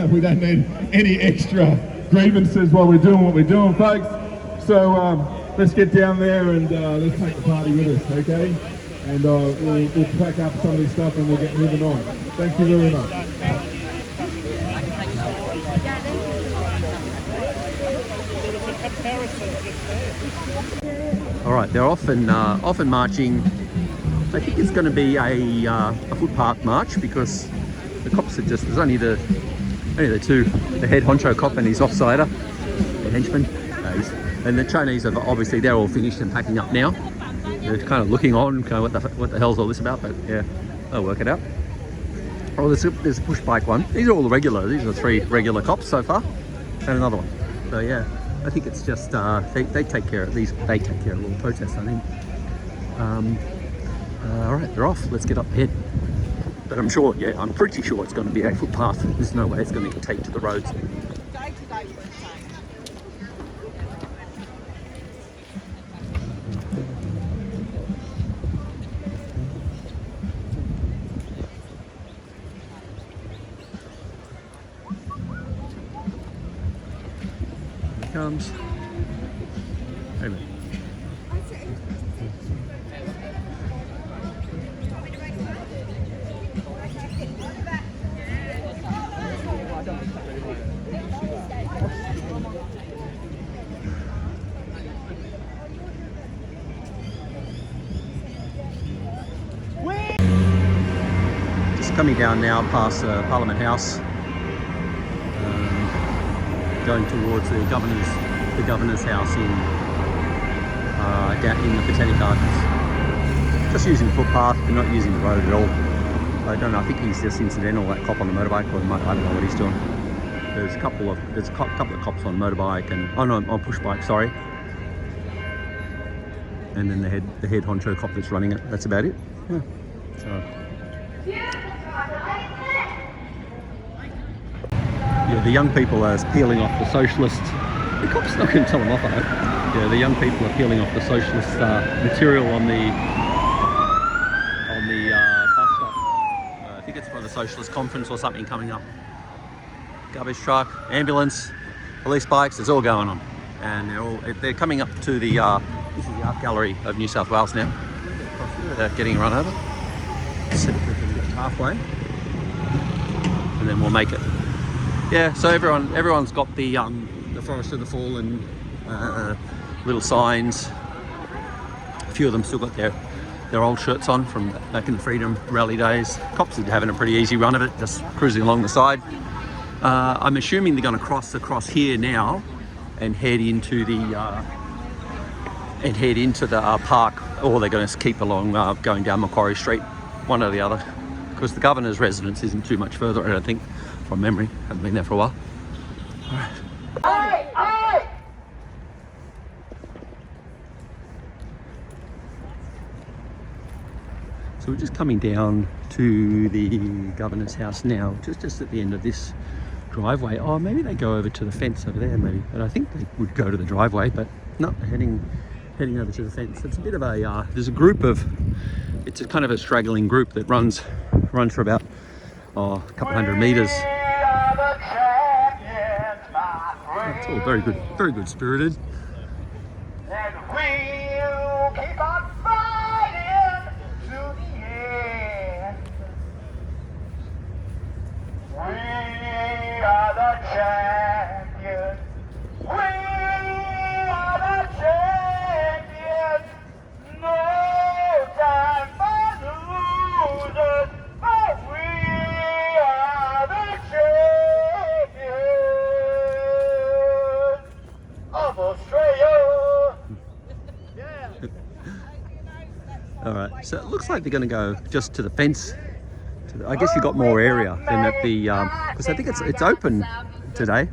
We don't need any extra grievances while we're doing what we're doing, folks. So let's get down there and let's take the party with us, okay? And we'll pack up some of this stuff and we'll get moving on. Thank you very much. All right, they're off and marching. I think it's going to be a footpath march, because the cops are just, there's only the two, the head honcho cop and his offsider, the henchman, and the Chinese are obviously, they're all finished and packing up now. They're kind of looking on, kind of what the hell's all this about, but yeah, they'll work it out. Oh, there's a push bike one. These are all the regular. These are the 3 regular cops so far, and another one. So yeah, I think it's just they take care of these. They take care of all the protests, I think. All right, they're off. Let's get up ahead. But I'm sure, yeah, I'm pretty sure it's going to be a footpath. There's no way it's going to take to the roads. Comes. Hey, man. Just coming down now past Parliament House. Going towards the governor's house down in the Botanic Gardens. Just using the footpath, but not using the road at all. I don't know. I think he's just incidental, that cop on the motorbike, or I don't know what he's doing. There's a couple of cops on motorbike and on push bike. Sorry. And then the head honcho cop that's running it. That's about it. Yeah. So. Yeah, the young people are peeling off the socialist. The cops not going to tell them off, I hope. Yeah, the young people are peeling off the socialist material on the bus stop. I think it's for the socialist conference or something coming up. Garbage truck, ambulance, police bikes. It's all going on, and they're coming up to the. This is the Art Gallery of New South Wales now. They're getting run over. See if we can get halfway, and then we'll make it. Yeah, so everyone's got the Forest of the Fallen little signs. A few of them still got their old shirts on from back in the Freedom Rally days. Cops are having a pretty easy run of it, just cruising along the side. I'm assuming they're going to cross across here now and head into the park, or they're going to keep along going down Macquarie Street, one or the other, because the governor's residence isn't too much further, I don't think. From memory, haven't been there for a while. All right. So we're just coming down to the governor's house now, just at the end of this driveway. Oh, maybe they go over to the fence over there, maybe. But I think they would go to the driveway, but no, they're heading over to the fence. It's a bit of a there's a group of, it's a kind of a straggling group that runs for about a couple hundred meters. It's all very good spirited. And we'll keep on fighting to the end. We are the champions. We are the champions. No time for losers, but we are the champions of Australia. All right, so it looks like they're going to go just to the fence. I guess you've got more area than at the, because I think it's open today.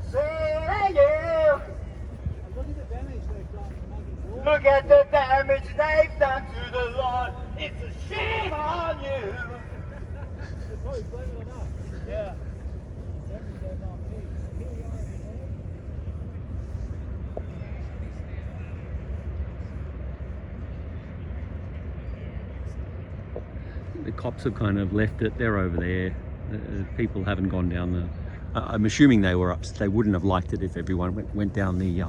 Look at the damage they've done to the lawn. It's a shame on you. Yeah. The cops have kind of left it. They're over there. People haven't gone down the. I'm assuming they were up. They wouldn't have liked it if everyone went down the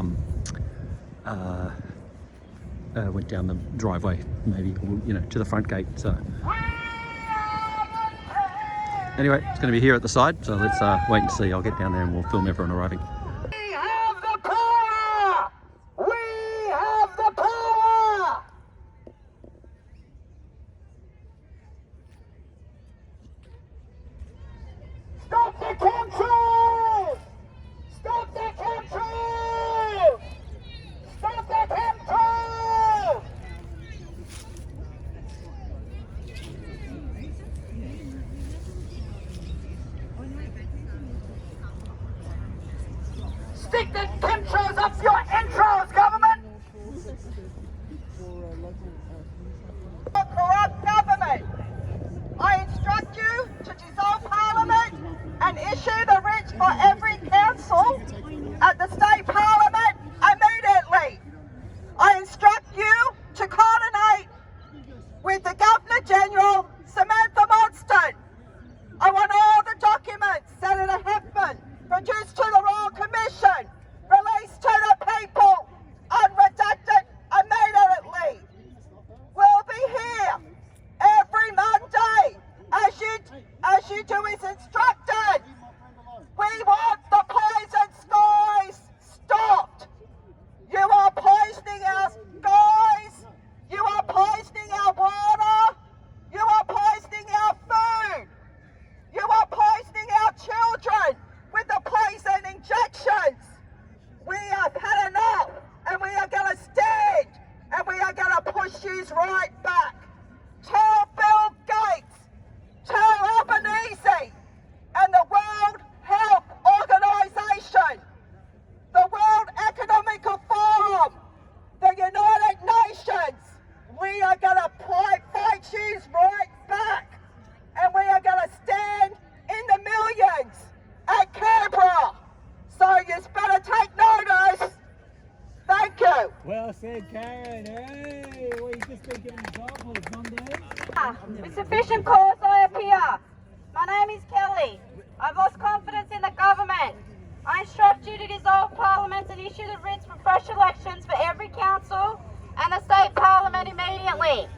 went down the driveway, maybe, you know, to the front gate. So anyway, it's going to be here at the side. So let's wait and see. I'll get down there and we'll film everyone arriving. We have the power. We have the power. Stop the chemtrails! Stop the chemtrails! Stop the chemtrails! Stick the chemtrails up your entrails, government! Corrupt government! I instruct you to dissolve Parliament and issue the writs for every council at the state Parliament immediately. I instruct you to coordinate with the Governor General, Samantha Monston. I want all the documents Senator Hepburn produced to the Royal Commission, released to the people, unredacted immediately. We'll be here every Monday as you do as instructed. We want the poison skies stopped. You are poisoning our skies. You are poisoning our water. You are poisoning our food. You are poisoning our children with the poison injections. We have had enough, and we are going to stand, and we are going to push you right back. Tell Bill Gates, tell Albanese, and the World Health Organization, the World Economic Forum, the United Nations, we are going to fight you right back, and we are going to stand in the millions at Canberra. So you better take notice. Thank you. Well said, Karen. Hey, well, you've just been given examples, Monday. With sufficient cause I appear. My name is Kerrie. I've lost confidence in the government. I instruct you to dissolve Parliament and issue the writs for fresh elections for every council and the state Parliament immediately.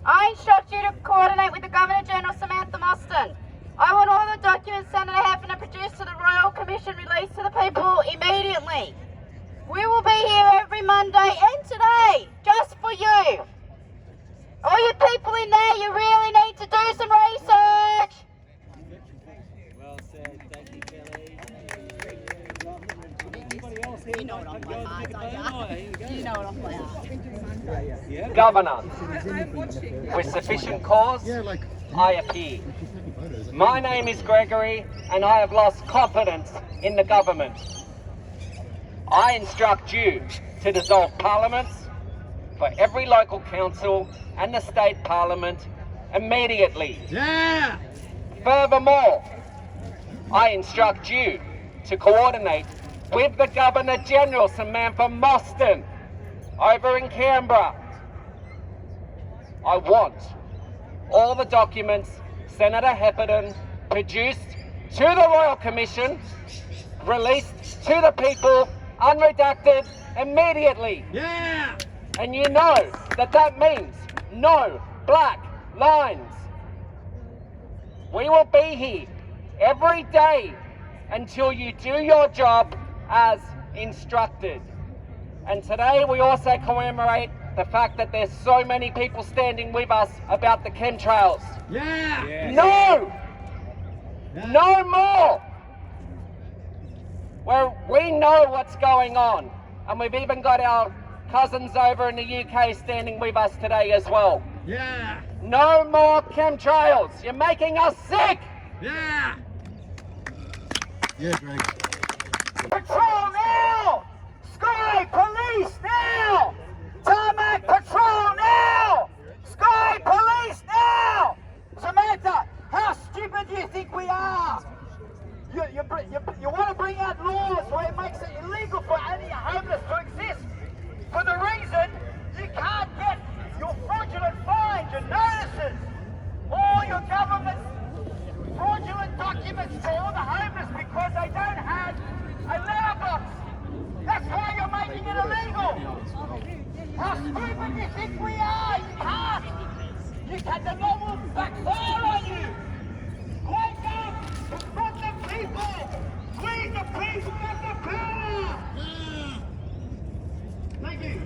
I instruct you to coordinate with the Governor General, Samantha Monston. I want all the documents Senator Hepburn produced to the Royal Commission released to the people immediately. We will be here every Monday and today, just for you. All you people in there, you really need to do some research. Well said. Thank you, Kelly. Anybody else here? You know it off by heart, don't you? You know it off by heart. Governor, with sufficient cause, I appear. My name is Gregory, and I have lost confidence in the government. I instruct you to dissolve parliaments for every local council and the state parliament immediately. Yeah! Furthermore, I instruct you to coordinate with the Governor General, Samantha Monston, over in Canberra. I want all the documents Senator Hepburn produced to the Royal Commission, released to the people, unredacted immediately. Yeah! And you know that means no black lines. We will be here every day until you do your job as instructed. And today we also commemorate the fact that there's so many people standing with us about the chemtrails. Yeah! Yes. No! Yeah. No more! Well, we know what's going on, and we've even got our cousins over in the UK standing with us today as well. Yeah. No more chemtrails. You're making us sick. Yeah. Yeah, Greg. Patrol now. Sky police now. Tarmac patrol now. Sky police now. Samantha, how stupid do you think we are? You want to bring out laws where it makes it illegal for any homeless to exist for the reason you can't get your fraudulent fines, your notices, all your government fraudulent documents to all the homeless because they don't have a letterbox. That's why you're making it illegal. How stupid do you think we are? You can't. The law will backfire on you. Wake up! Confront the people! We the people have the power! Thank you.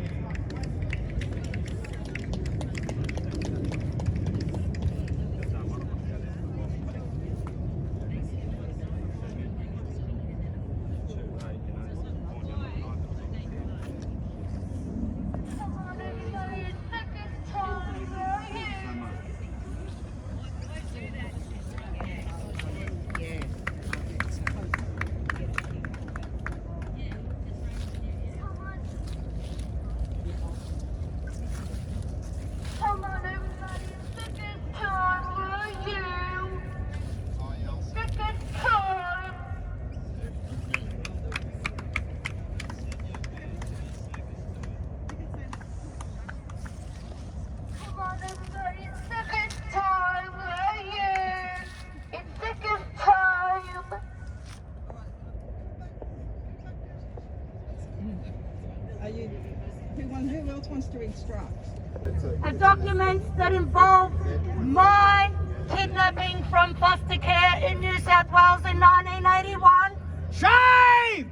Who else wants to instruct? The documents that involve my kidnapping from foster care in New South Wales in 1981. Shame!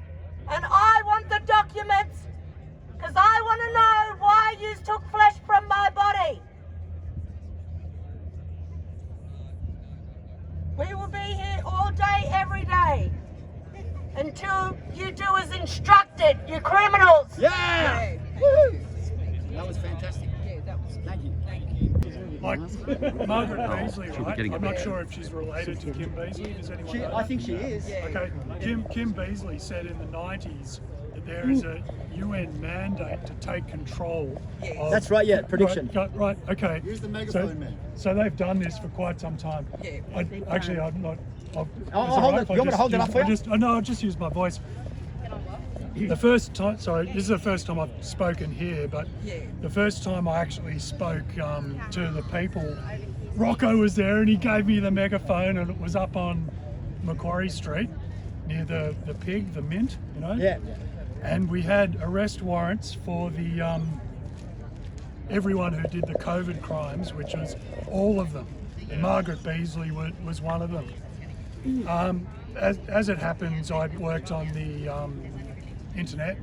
And I want the documents because I want to know why you took flesh from my body. We will be here all day, every day, until you do as instructed, you criminals. Yeah! Woo! That was fantastic. Thank you. Like Margaret Beasley, right? I'm not sure if she's related to Kim Beasley. Does anyone know? I think she is. Okay. Kim Beasley said in the 90s that there is a UN mandate to take control of... That's right, yeah, prediction. Right, okay. Here's the megaphone man. So they've done this for quite some time. I'm not... I'll hold it. You want me to hold it up for you? I'll just use my voice. The first time, sorry, this is the first time I've spoken here, but the first time I actually spoke to the people, Rocco was there and he gave me the megaphone, and it was up on Macquarie Street near the pig, the mint, you know? Yeah. And we had arrest warrants for the everyone who did the COVID crimes, which was all of them. And Margaret Beasley was one of them. As it happens, I worked on the internet,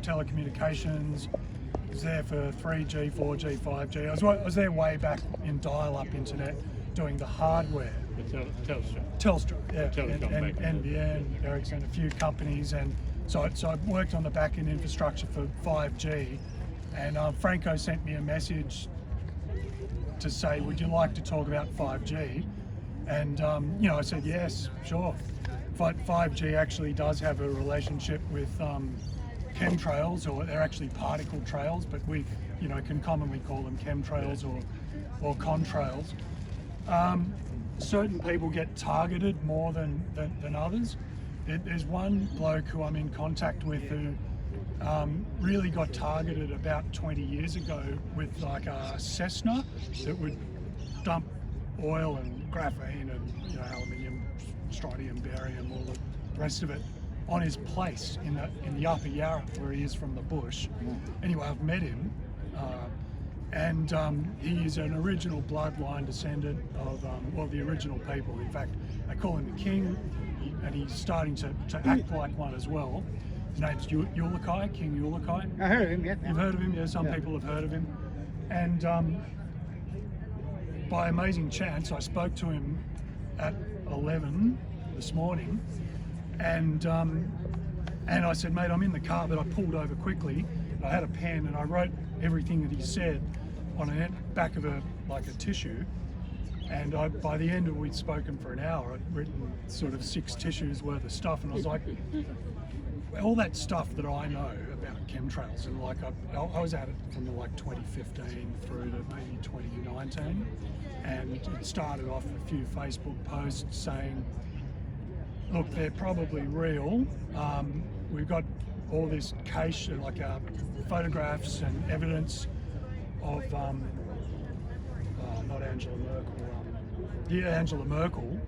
telecommunications. I was there for 3G, 4G, 5G. I was there way back in dial-up internet doing the hardware. Telstra, yeah, and NBN, Ericsson, a few companies, and so I worked on the back-end infrastructure for 5G, and Franco sent me a message to say, would you like to talk about 5G? And you know, I said yes, sure. 5G actually does have a relationship with chemtrails, or they're actually particle trails, but we, you know, can commonly call them chemtrails or contrails. Certain people get targeted more than others. There's one bloke who I'm in contact with who really got targeted about 20 years ago with like a Cessna that would dump oil and graphene and, you know, aluminium, strontium, barium, all the rest of it on his place in the Upper Yarra, where he is from the bush. Anyway, I've met him, and he is an original bloodline descendant of well, the original people. In fact, they call him the King, and he's starting to act like one as well. His name's Ulakai, King Ulakai. I heard of him, yeah. You've heard of him? Yeah, some people have heard of him. And by amazing chance, I spoke to him at 11 this morning, and I said, mate, I'm in the car, but I pulled over quickly. I had a pen and I wrote everything that he said, on a back of a tissue, and by the end of we'd spoken for an hour, I'd written sort of 6 tissues worth of stuff, and I was like, all that stuff that I know about chemtrails, and like I was at it from like 2015 through to maybe 2019, and it started off with a few Facebook posts saying, look, they're probably real. We've got all this case, like photographs and evidence of not Angela Merkel, Angela Merkel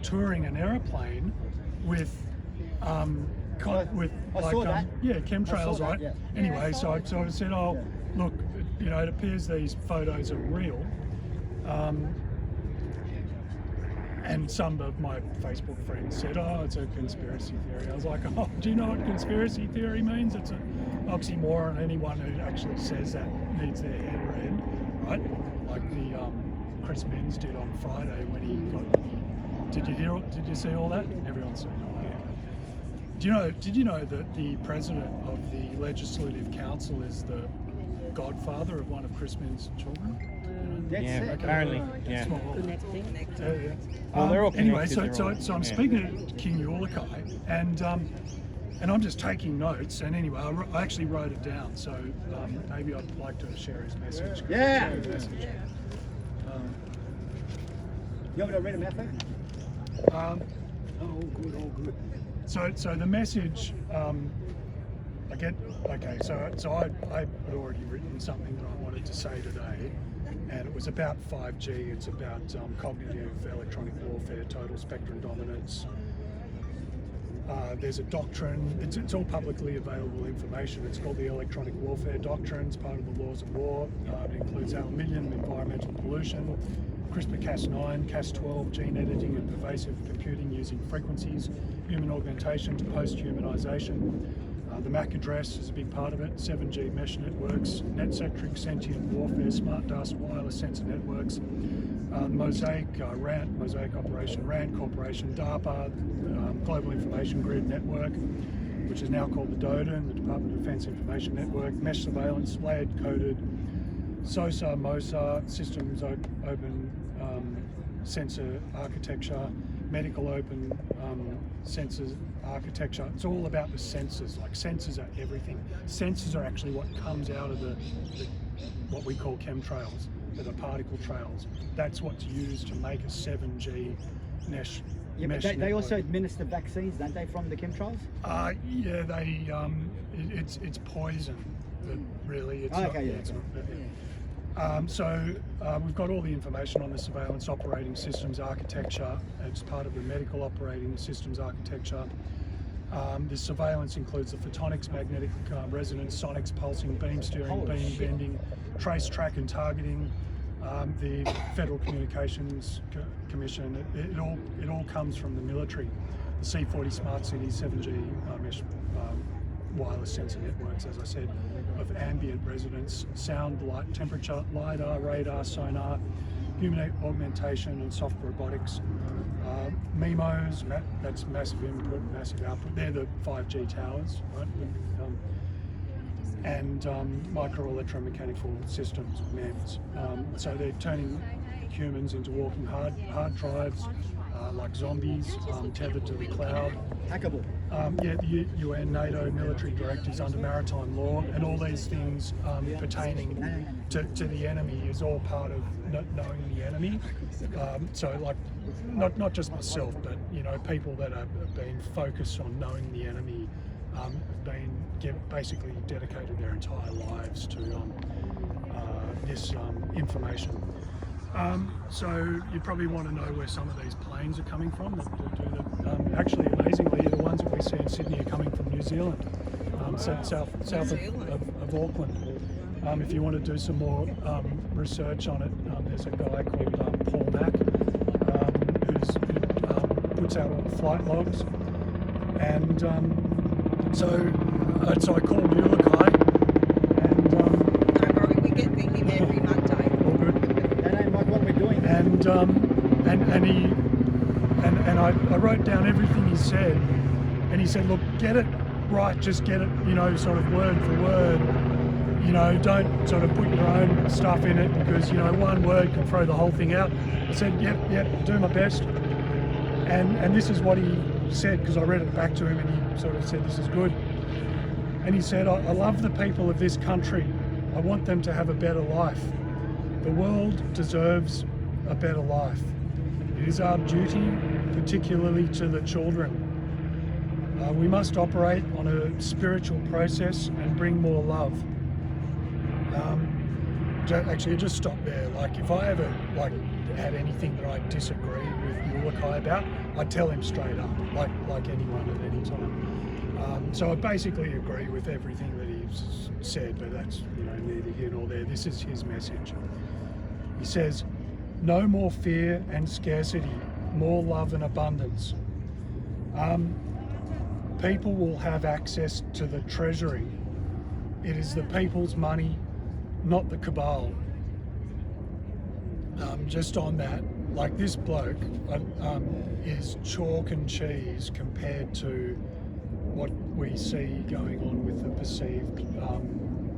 touring an aeroplane with chemtrails, right? Yeah. Anyway, so I said, oh, look, you know, it appears these photos are real. And some of my Facebook friends said, oh, it's a conspiracy theory. I was like, oh, do you know what conspiracy theory means? It's an oxymoron. Anyone who actually says that needs their head read, right? Like the Chris Minns did on Friday when he got. Did you see all that? Everyone's seen all that. Did you know that the president of the Legislative Council is the godfather of one of Chris Minns' children? Apparently. Yeah. Well, they're all anyway, connected, so I'm speaking to King Ulikai, and I'm just taking notes. And anyway, I actually wrote it down. So maybe I'd like to share his message. Yeah. You want me to read him out there? All good. So the message, I get. Okay, so I had already written something that I wanted to say today. And it was about 5G, it's about cognitive electronic warfare, total spectrum dominance. There's a doctrine, it's all publicly available information. It's called the Electronic Warfare Doctrine. It's part of the laws of war. It includes aluminium, environmental pollution, CRISPR-Cas9, Cas12, gene editing and pervasive computing using frequencies, human augmentation to post-humanization. The MAC address is a big part of it, 7G mesh networks, net-centric sentient warfare, smart dust, wireless sensor networks, Mosaic, Mosaic Operation, RAND Corporation, DARPA, Global Information Grid Network, which is now called the DODIN, the Department of Defense Information Network, mesh surveillance, layered coded, SOSA, MOSA, systems open sensor architecture, medical open sensors architecture. It's all about the sensors. Like, sensors are everything. Sensors are actually what comes out of the what we call chemtrails, the particle trails. That's what's used to make a 7G mesh. Yeah, but they also administer vaccines, don't they, from the chemtrails? Yeah, they. It's poison, but really it's not. It's not. We've got all the information on the surveillance operating systems architecture. It's part of the medical operating systems architecture. This surveillance includes the photonics, magnetic resonance, sonics, pulsing, beam steering, beam bending, trace, track and targeting, the Federal Communications Commission. It all comes from the military. The C40 Smart Cities, 7G mesh wireless sensor networks, as I said, of ambient resonance, sound, light, temperature, LiDAR, radar, sonar, human augmentation and soft robotics, MIMOs, that's massive input, massive output. They're the 5G towers, right? And micro electromechanical systems, MEMS. So they're turning humans into walking hard drives, like zombies, tethered to the cloud. Hackable. The UN, NATO military directives under maritime law, and all these things pertaining to the enemy is all part of knowing the enemy. So, like, not just myself, but people that have been focused on knowing the enemy have been basically dedicated their entire lives to this information. So you probably want to know where some of these planes are coming from that do that. Actually, amazingly, the ones that we see in Sydney are coming from New Zealand, south of Auckland. If you want to do some more research on it, there's a guy called Paul Mack who puts out all the flight logs. And so I called Ulikai, and don't worry, we get him every Monday. All good. That ain't like what we're doing. And I wrote down everything he said, and he said, look, get it right, just get it, sort of word for word. you know, don't sort of put your own stuff in it because, you know, one word can throw the whole thing out. I said, yep, do my best. And this is what he said, because I read it back to him and he sort of said, this is good. And he said, I love the people of this country. I want them to have a better life. The world deserves a better life. It is our duty, particularly to the children. We must operate on a spiritual process and bring more love. Actually, just stop there. Like, if I ever had anything that I disagree with Ulikai about, I'd tell him straight up, like anyone at any time. So I basically agree with everything that he's said, but that's, you know, neither here nor there. This is his message. He says, no more fear and scarcity, more love and abundance. People will have access to the treasury. It is the people's money, not the cabal. Just on that, like, this bloke is chalk and cheese compared to what we see going on with the perceived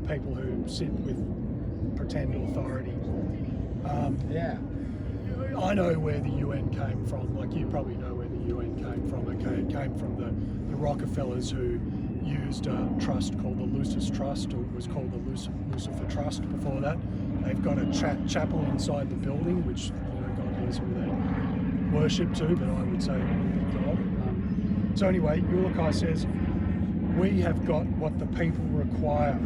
people who sit with pretend authority. I know where the UN came from. Like, you probably know where the UN came from. Okay, it came from the Rockefellers who used a trust called the Lucis Trust, or it was called the Lucifer Trust before that. They've got a chapel inside the building, which, you know, God knows who they worship to, but I would say God. So anyway, Ulikai says, we have got what the people require.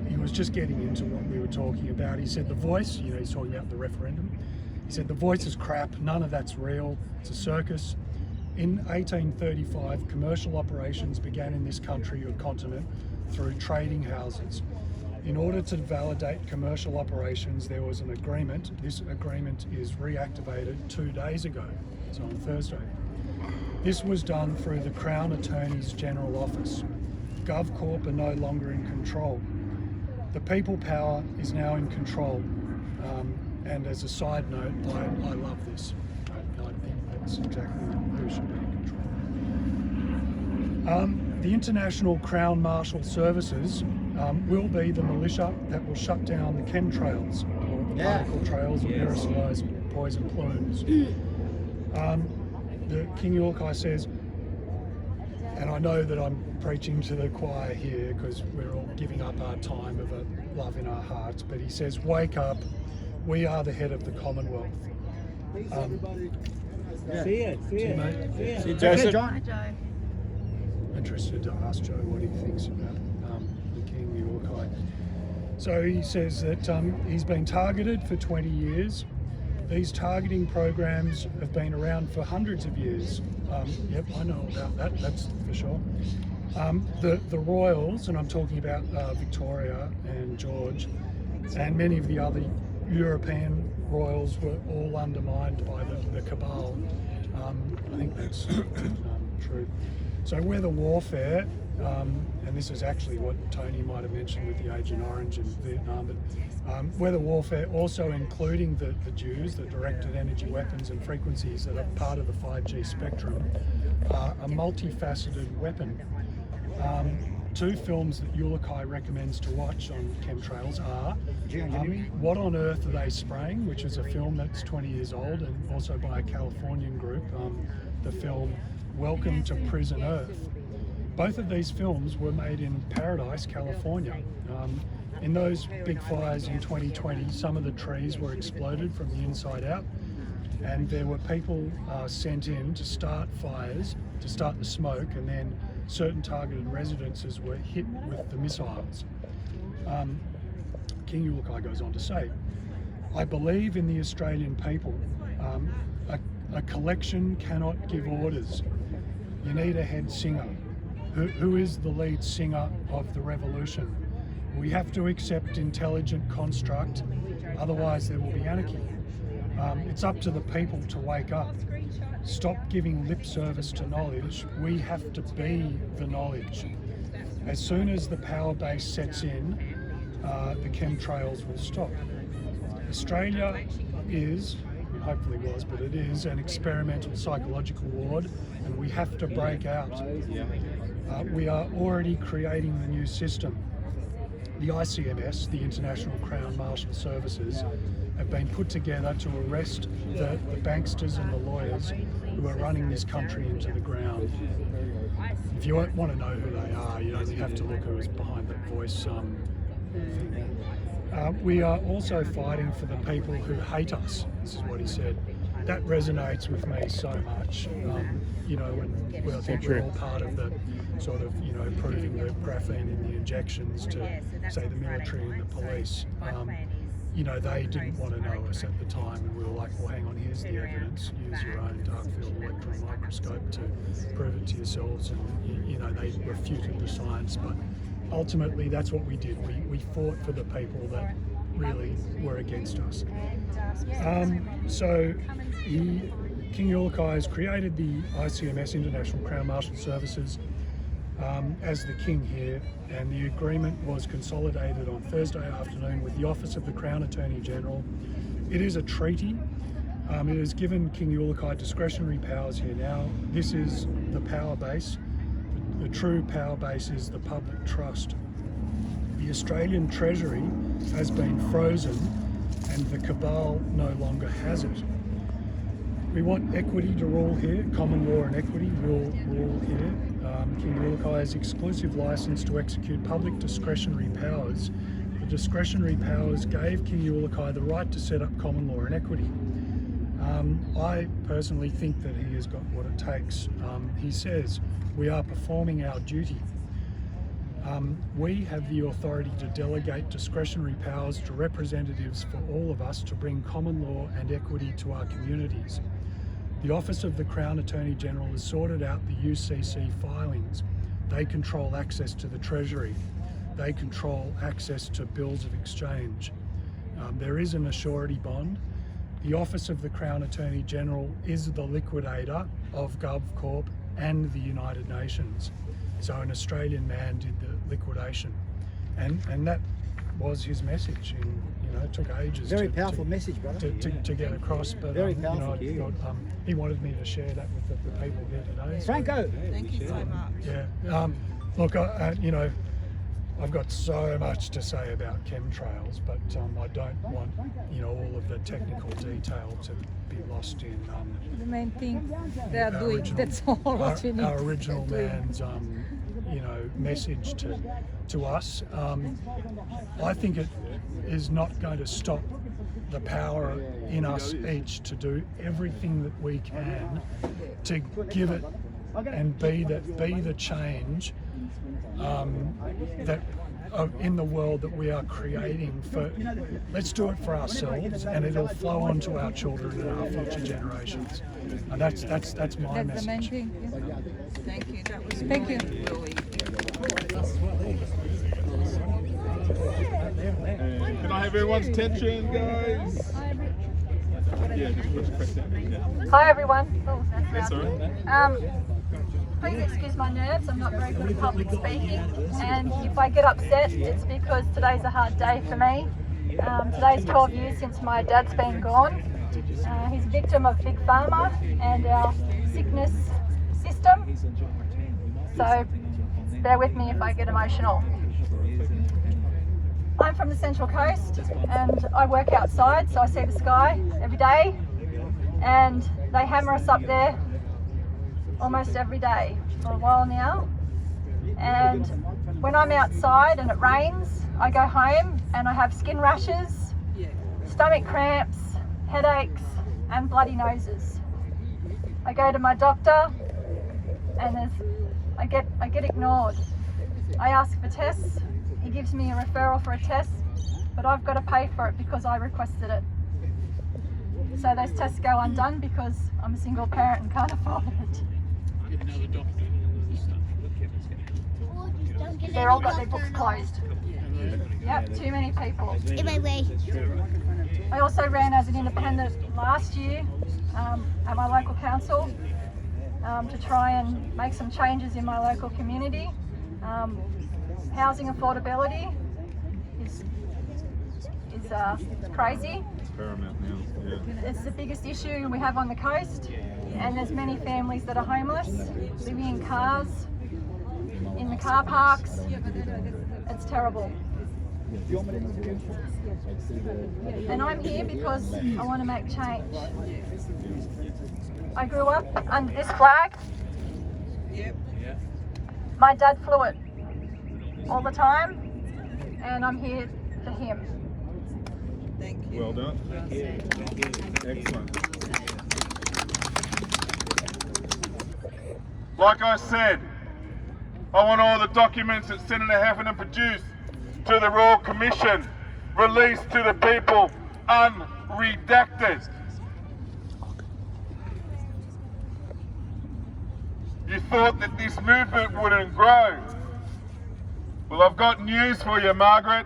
He was just getting into what we were talking about. He said the voice, you know, he's talking about the referendum. He said the voice is crap, none of that's real, it's a circus. In 1835, commercial operations began in this country or continent through trading houses. In order to validate commercial operations, there was an agreement. This agreement is reactivated 2 days ago, so on Thursday. This was done through the Crown Attorney's General Office. GovCorp are no longer in control. The people power is now in control. And as a side note, I love this. I think that's exactly who should be in control. The International Crown Martial Services will be the militia that will shut down the chemtrails, or the particle trails, or aerosolized poison plumes. The King Ulikai says, and I know that I'm preaching to the choir here because we're all giving up our time of a love in our hearts, but he says, wake up, we are the head of the Commonwealth. See you, mate. See you, Joseph. Hi, Joe. Interested to ask Joe what he thinks about the King Ulikai. So he says that he's been targeted for 20 years. These targeting programs have been around for hundreds of years. Yep, I know about that, that's for sure. The royals, and I'm talking about Victoria and George, and many of the other European royals were all undermined by the cabal. I think that's true. So weather warfare, and this is actually what Tony might have mentioned with the Agent Orange in Vietnam, but weather warfare also including the Jews, the directed energy weapons and frequencies that are part of the 5G spectrum, a multifaceted weapon. Two films that Ulikai recommends to watch on chemtrails are What on Earth Are They Spraying?, which is a film that's 20 years old, and also by a Californian group, the film Welcome to Prison Earth. Both of these films were made in Paradise, California. In those big fires in 2020, some of the trees were exploded from the inside out, and there were people sent in to start fires, to start the smoke, and then certain targeted residences were hit with the missiles. King Ulikai goes on to say, I believe in the Australian people. A collection cannot give orders. You need a head singer. Who is the lead singer of the revolution? We have to accept intelligent construct, otherwise there will be anarchy. It's up to the people to wake up. Stop giving lip service to knowledge. We have to be the knowledge. As soon as the power base sets in, the chemtrails will stop. Australia is, hopefully was, but it is an experimental psychological ward, and we have to break out. We are already creating the new system. The ICMS, the International Crown Marshal Services, have been put together to arrest the banksters and the lawyers who are running this country into the ground. If you want to know who they are, you only have to look who is behind that voice thing. We are also fighting for the people who hate us. This is what he said. That resonates with me so much. You know, when I think we're all part of the sort of, you know, proving the graphene in the injections to, say, the military and the police. You know, they didn't want to know us at the time, and we were like, well, hang on, here's the evidence. Use your own dark field electron microscope to prove it to yourselves. And, you know, they refuted the science, but ultimately that's what we did. We fought for the people that really were against us. So King Ulukai has created the ICMS, International Crown Marshal Services, as the King here, and the agreement was consolidated on Thursday afternoon with the Office of the Crown Attorney General. It is a treaty. It has given King Ulukai discretionary powers here now. This is the power base. The true power base is the public trust. The Australian Treasury has been frozen and the cabal no longer has it. We want equity to rule here, common law and equity will rule here. King Ulukai has exclusive licence to execute public discretionary powers. The discretionary powers gave King Ulukai the right to set up common law and equity. I personally think that he has got what it takes. He says, we are performing our duty. We have the authority to delegate discretionary powers to representatives for all of us to bring common law and equity to our communities. The Office of the Crown Attorney General has sorted out the UCC filings. They control access to the Treasury. They control access to bills of exchange. There is an assurity bond. The Office of the Crown Attorney General is the liquidator of GovCorp and the United Nations. So an Australian man did the liquidation, and that was his message. And, you know, it took ages. Very powerful message, brother. To get across, but very powerful. You know, he wanted me to share that with the people here today. Franco, thank you so much. Yeah. Look, you know, I've got so much to say about chemtrails, but I don't want, you know, all of the technical detail to be lost in. The main thing they are doing. That's all what we need. Our original man's, you know, message to us. I think it is not going to stop the power in us each to do everything that we can to give it and be the change that in the world that we are creating. Let's do it for ourselves, and it'll flow on to our children and our future generations. And that's my That's message. the main thing. Yeah. Thank you. That was Thank you. really. Can I have everyone's attention, guys? Yeah, just press that. Hi everyone. Oh, That's all right. Please excuse my nerves, I'm not very good at public speaking, and if I get upset it's because today's a hard day for me. Today's 12 years since my dad's been gone. He's a victim of Big Pharma and our sickness system, so bear with me if I get emotional. I'm from the Central Coast and I work outside, so I see the sky every day, and they hammer us up there almost every day for a while now. And when I'm outside and it rains, I go home and I have skin rashes, stomach cramps, headaches and bloody noses. I go to my doctor and I get ignored. I ask for tests, he gives me a referral for a test, but I've got to pay for it because I requested it. So those tests go undone because I'm a single parent and can't afford it. They're all got their books closed. Yep, too many people. I also ran as an independent last year at my local council to try and make some changes in my local community. Housing affordability is crazy. It's paramount now. Yeah. It's the biggest issue we have on the coast, and there's many families that are homeless, living in cars. in the car parks. It's terrible. And I'm here because I want to make change. I grew up under this flag. My dad flew it all the time, and I'm here for him. Thank you. Well done. Thank you. Excellent. Like I said, I want all the documents that Senator Heffernan produced to the Royal Commission released to the people unredacted. You thought that this movement wouldn't grow. Well, I've got news for you, Margaret.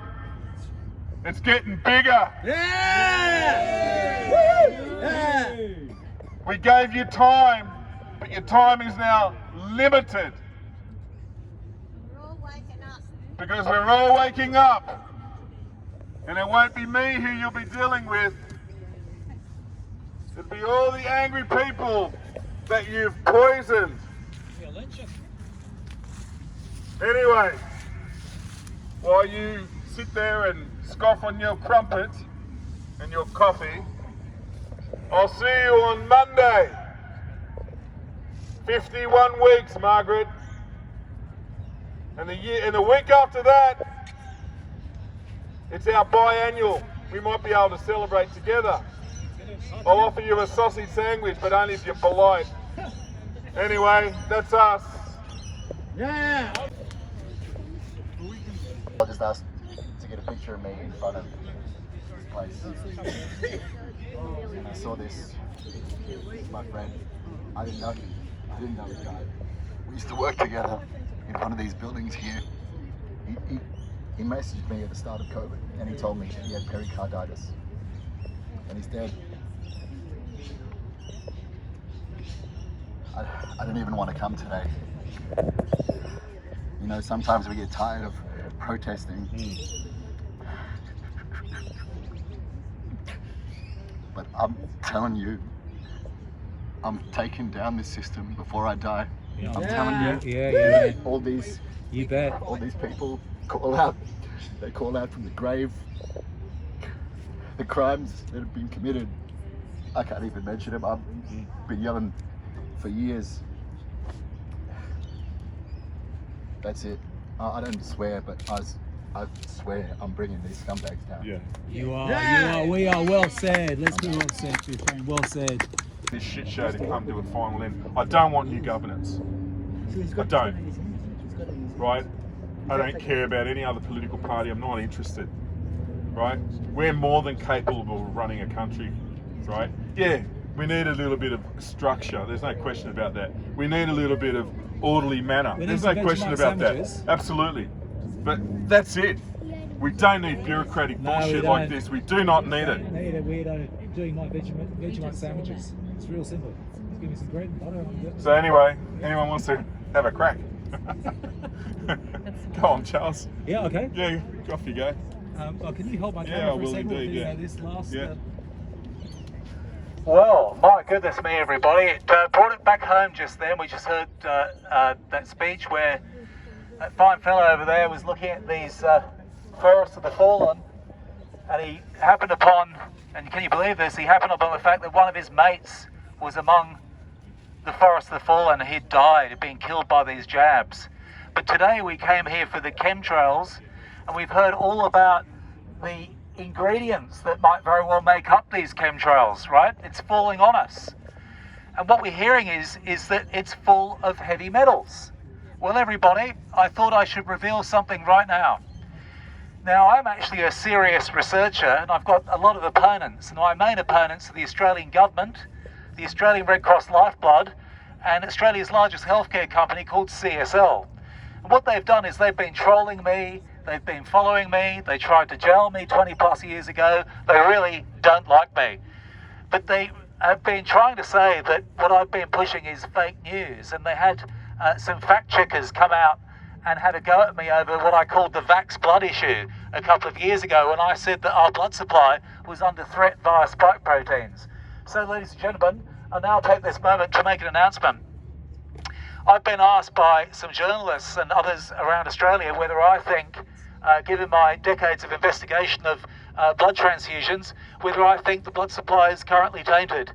It's getting bigger. Yeah! We gave you time, but your time is now limited. Because we're all waking up. And it won't be me who you'll be dealing with. It'll be all the angry people that you've poisoned. Anyway, while you sit there and scoff on your crumpet and your coffee, I'll see you on Monday. 51 weeks, Margaret. And the week after that, it's our biannual. We might be able to celebrate together. I'll offer you a sausage sandwich, but only if you're polite. Anyway, that's us. Yeah! I just asked to get a picture of me in front of this place. And I saw this, my friend. I didn't know him. I didn't know the guy. We used to work together in one of these buildings here. He messaged me at the start of COVID and he told me he had pericarditis and he's dead. I didn't even want to come today. You know, sometimes we get tired of protesting. But I'm telling you, I'm taking down this system before I die. I'm telling you. Yeah. All these, you bet. All these people call out. They call out from the grave. The crimes that have been committed. I can't even mention them. I've been yelling for years. That's it. I don't swear, but I swear I'm bringing these scumbags down. Yeah. You are. We are. Well said. Let's be well said, too, friend. Well said. This shit show to come to a final end. I don't want new governance. I don't. Right? I don't care about any other political party. I'm not interested. Right? We're more than capable of running a country. Right? Yeah, we need a little bit of structure. There's no question about that. We need a little bit of orderly manner. There's no question about that. Absolutely. But that's it. We don't need bureaucratic bullshit like this. We do not need it. We are doing my Vegemite sandwiches. It's real simple. Just give me some bread and butter. So anyway, anyone wants to have a crack? Go on, Charles. Yeah, okay. Yeah, off you go. Can you hold my camera for a second? Indeed, This last... Well, my goodness me, everybody. It brought it back home just then. We just heard that speech where that fine fellow over there was looking at these forests of the fallen, and he happened upon, and can you believe this, he happened upon the fact that one of his mates was among the forest of the fallen and he'd died, he'd been killed by these jabs. But today we came here for the chemtrails, and we've heard all about the ingredients that might very well make up these chemtrails, right? It's falling on us. And what we're hearing is that it's full of heavy metals. Well, everybody, I thought I should reveal something right now. Now, I'm actually a serious researcher, and I've got a lot of opponents. And my main opponents are the Australian government, the Australian Red Cross Lifeblood, and Australia's largest healthcare company called CSL. And what they've done is they've been trolling me, they've been following me, they tried to jail me 20 plus years ago. They really don't like me. But they have been trying to say that what I've been pushing is fake news, and they had some fact checkers come out and had a go at me over what I called the vax blood issue a couple of years ago when I said that our blood supply was under threat via spike proteins. So, ladies and gentlemen, I'll now take this moment to make an announcement. I've been asked by some journalists and others around Australia whether I think, given my decades of investigation of blood transfusions, whether I think the blood supply is currently tainted.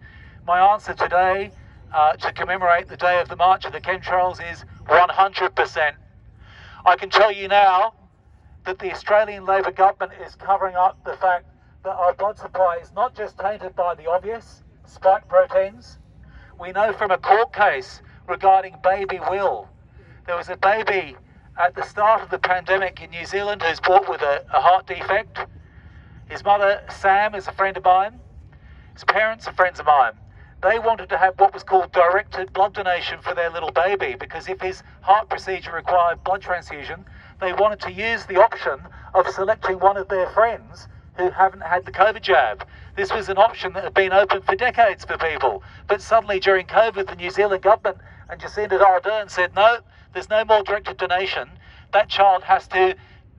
My answer today, to commemorate the day of the March of the Chemtrails, is 100%. I can tell you now that the Australian Labor government is covering up the fact that our blood supply is not just tainted by the obvious, spike proteins. We know from a court case regarding baby Will, there was a baby at the start of the pandemic in New Zealand who's born with a heart defect. His mother, Sam, is a friend of mine. His parents are friends of mine. They wanted to have what was called directed blood donation for their little baby, because if his heart procedure required blood transfusion, they wanted to use the option of selecting one of their friends who haven't had the COVID jab. This was an option that had been open for decades for people, but suddenly during COVID, the New Zealand government and Jacinda Ardern said, no, there's no more directed donation. That child has to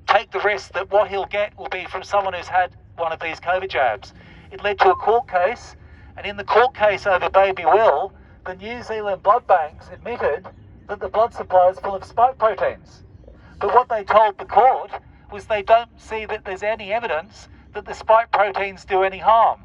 take the risk that what he'll get will be from someone who's had one of these COVID jabs. It led to a court case, and in the court case over baby Will, the New Zealand blood banks admitted that the blood supply is full of spike proteins. But what they told the court was they don't see that there's any evidence that the spike proteins do any harm.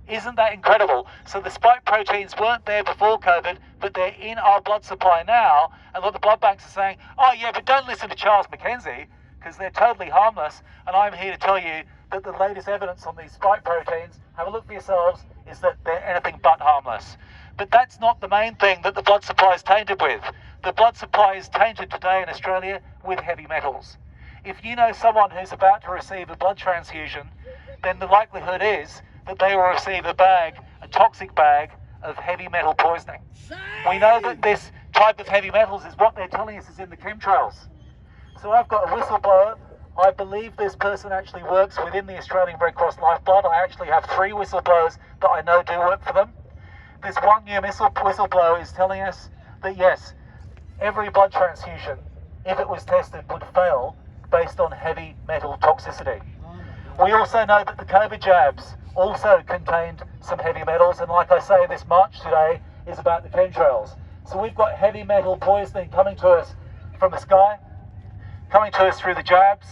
Isn't that incredible? So the spike proteins weren't there before COVID, but they're in our blood supply now, and what the blood banks are saying, oh yeah, but don't listen to Charles McKenzie, because they're totally harmless, and I'm here to tell you that the latest evidence on these spike proteins, have a look for yourselves, is that they're anything but harmless. But that's not the main thing that the blood supply is tainted with. The blood supply is tainted today in Australia with heavy metals. If you know someone who's about to receive a blood transfusion, then the likelihood is that they will receive a toxic bag of heavy metal poisoning. We know that this type of heavy metals is what they're telling us is in the chemtrails. So I've got a whistleblower. I believe this person actually works within the Australian Red Cross Lifeblood. I actually have 3 whistleblowers that I know do work for them. This one new whistleblower is telling us that yes, every blood transfusion, if it was tested, would fail based on heavy metal toxicity. We also know that the COVID jabs also contained some heavy metals, and like I say, this march today is about the chemtrails. So we've got heavy metal poisoning coming to us from the sky, coming to us through the jabs,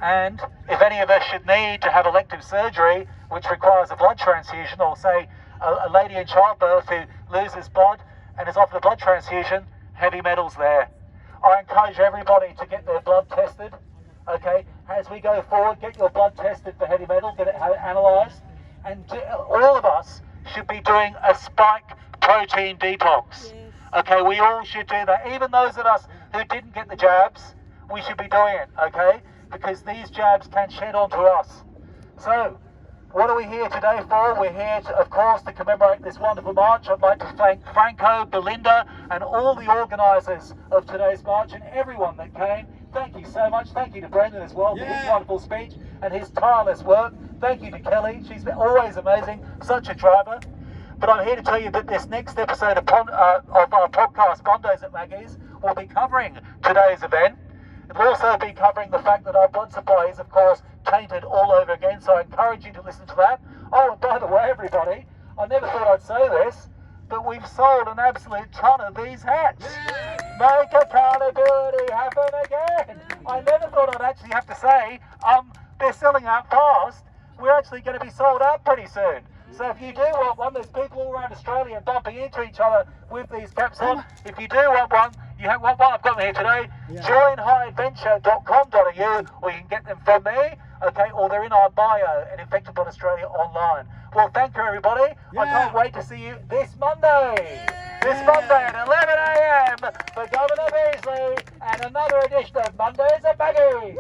and if any of us should need to have elective surgery, which requires a blood transfusion, or say a lady in childbirth who loses blood and is offered a blood transfusion, heavy metals there. I encourage everybody to get their blood tested, okay? As we go forward, get your blood tested for heavy metal, get it analysed, and all of us should be doing a spike protein detox. Okay, we all should do that. Even those of us who didn't get the jabs, we should be doing it, okay? Because these jabs can shed onto us. So, what are we here today for? We're here, of course, to commemorate this wonderful march. I'd like to thank Franco, Belinda, and all the organisers of today's march, and everyone that came. Thank you so much. Thank you to Brendan as well for his wonderful speech and his tireless work. Thank you to Kelly. She's been always amazing, such a driver. But I'm here to tell you that this next episode of our podcast, Mondays at Maggie's, will be covering today's event. It'll also be covering the fact that our blood supply is, of course, tainted all over again, so I encourage you to listen to that. Oh, and by the way, everybody, I never thought I'd say this, but we've sold an absolute ton of these hats. Make accountability happen again. I never thought I'd actually have to say, they're selling out fast. We're actually going to be sold out pretty soon. So if you do want one, there's people all around Australia bumping into each other with these caps on. If you do want one, you have one I've got them here today. Join hydeventure.com.au, or you can get them from me, okay, or they're in our bio at Infected Blood Australia online. Well, thank you, everybody. I can't wait to see you this Monday. This Monday at 11 a.m. for Governor Beasley and another edition of Mondays at Maggie.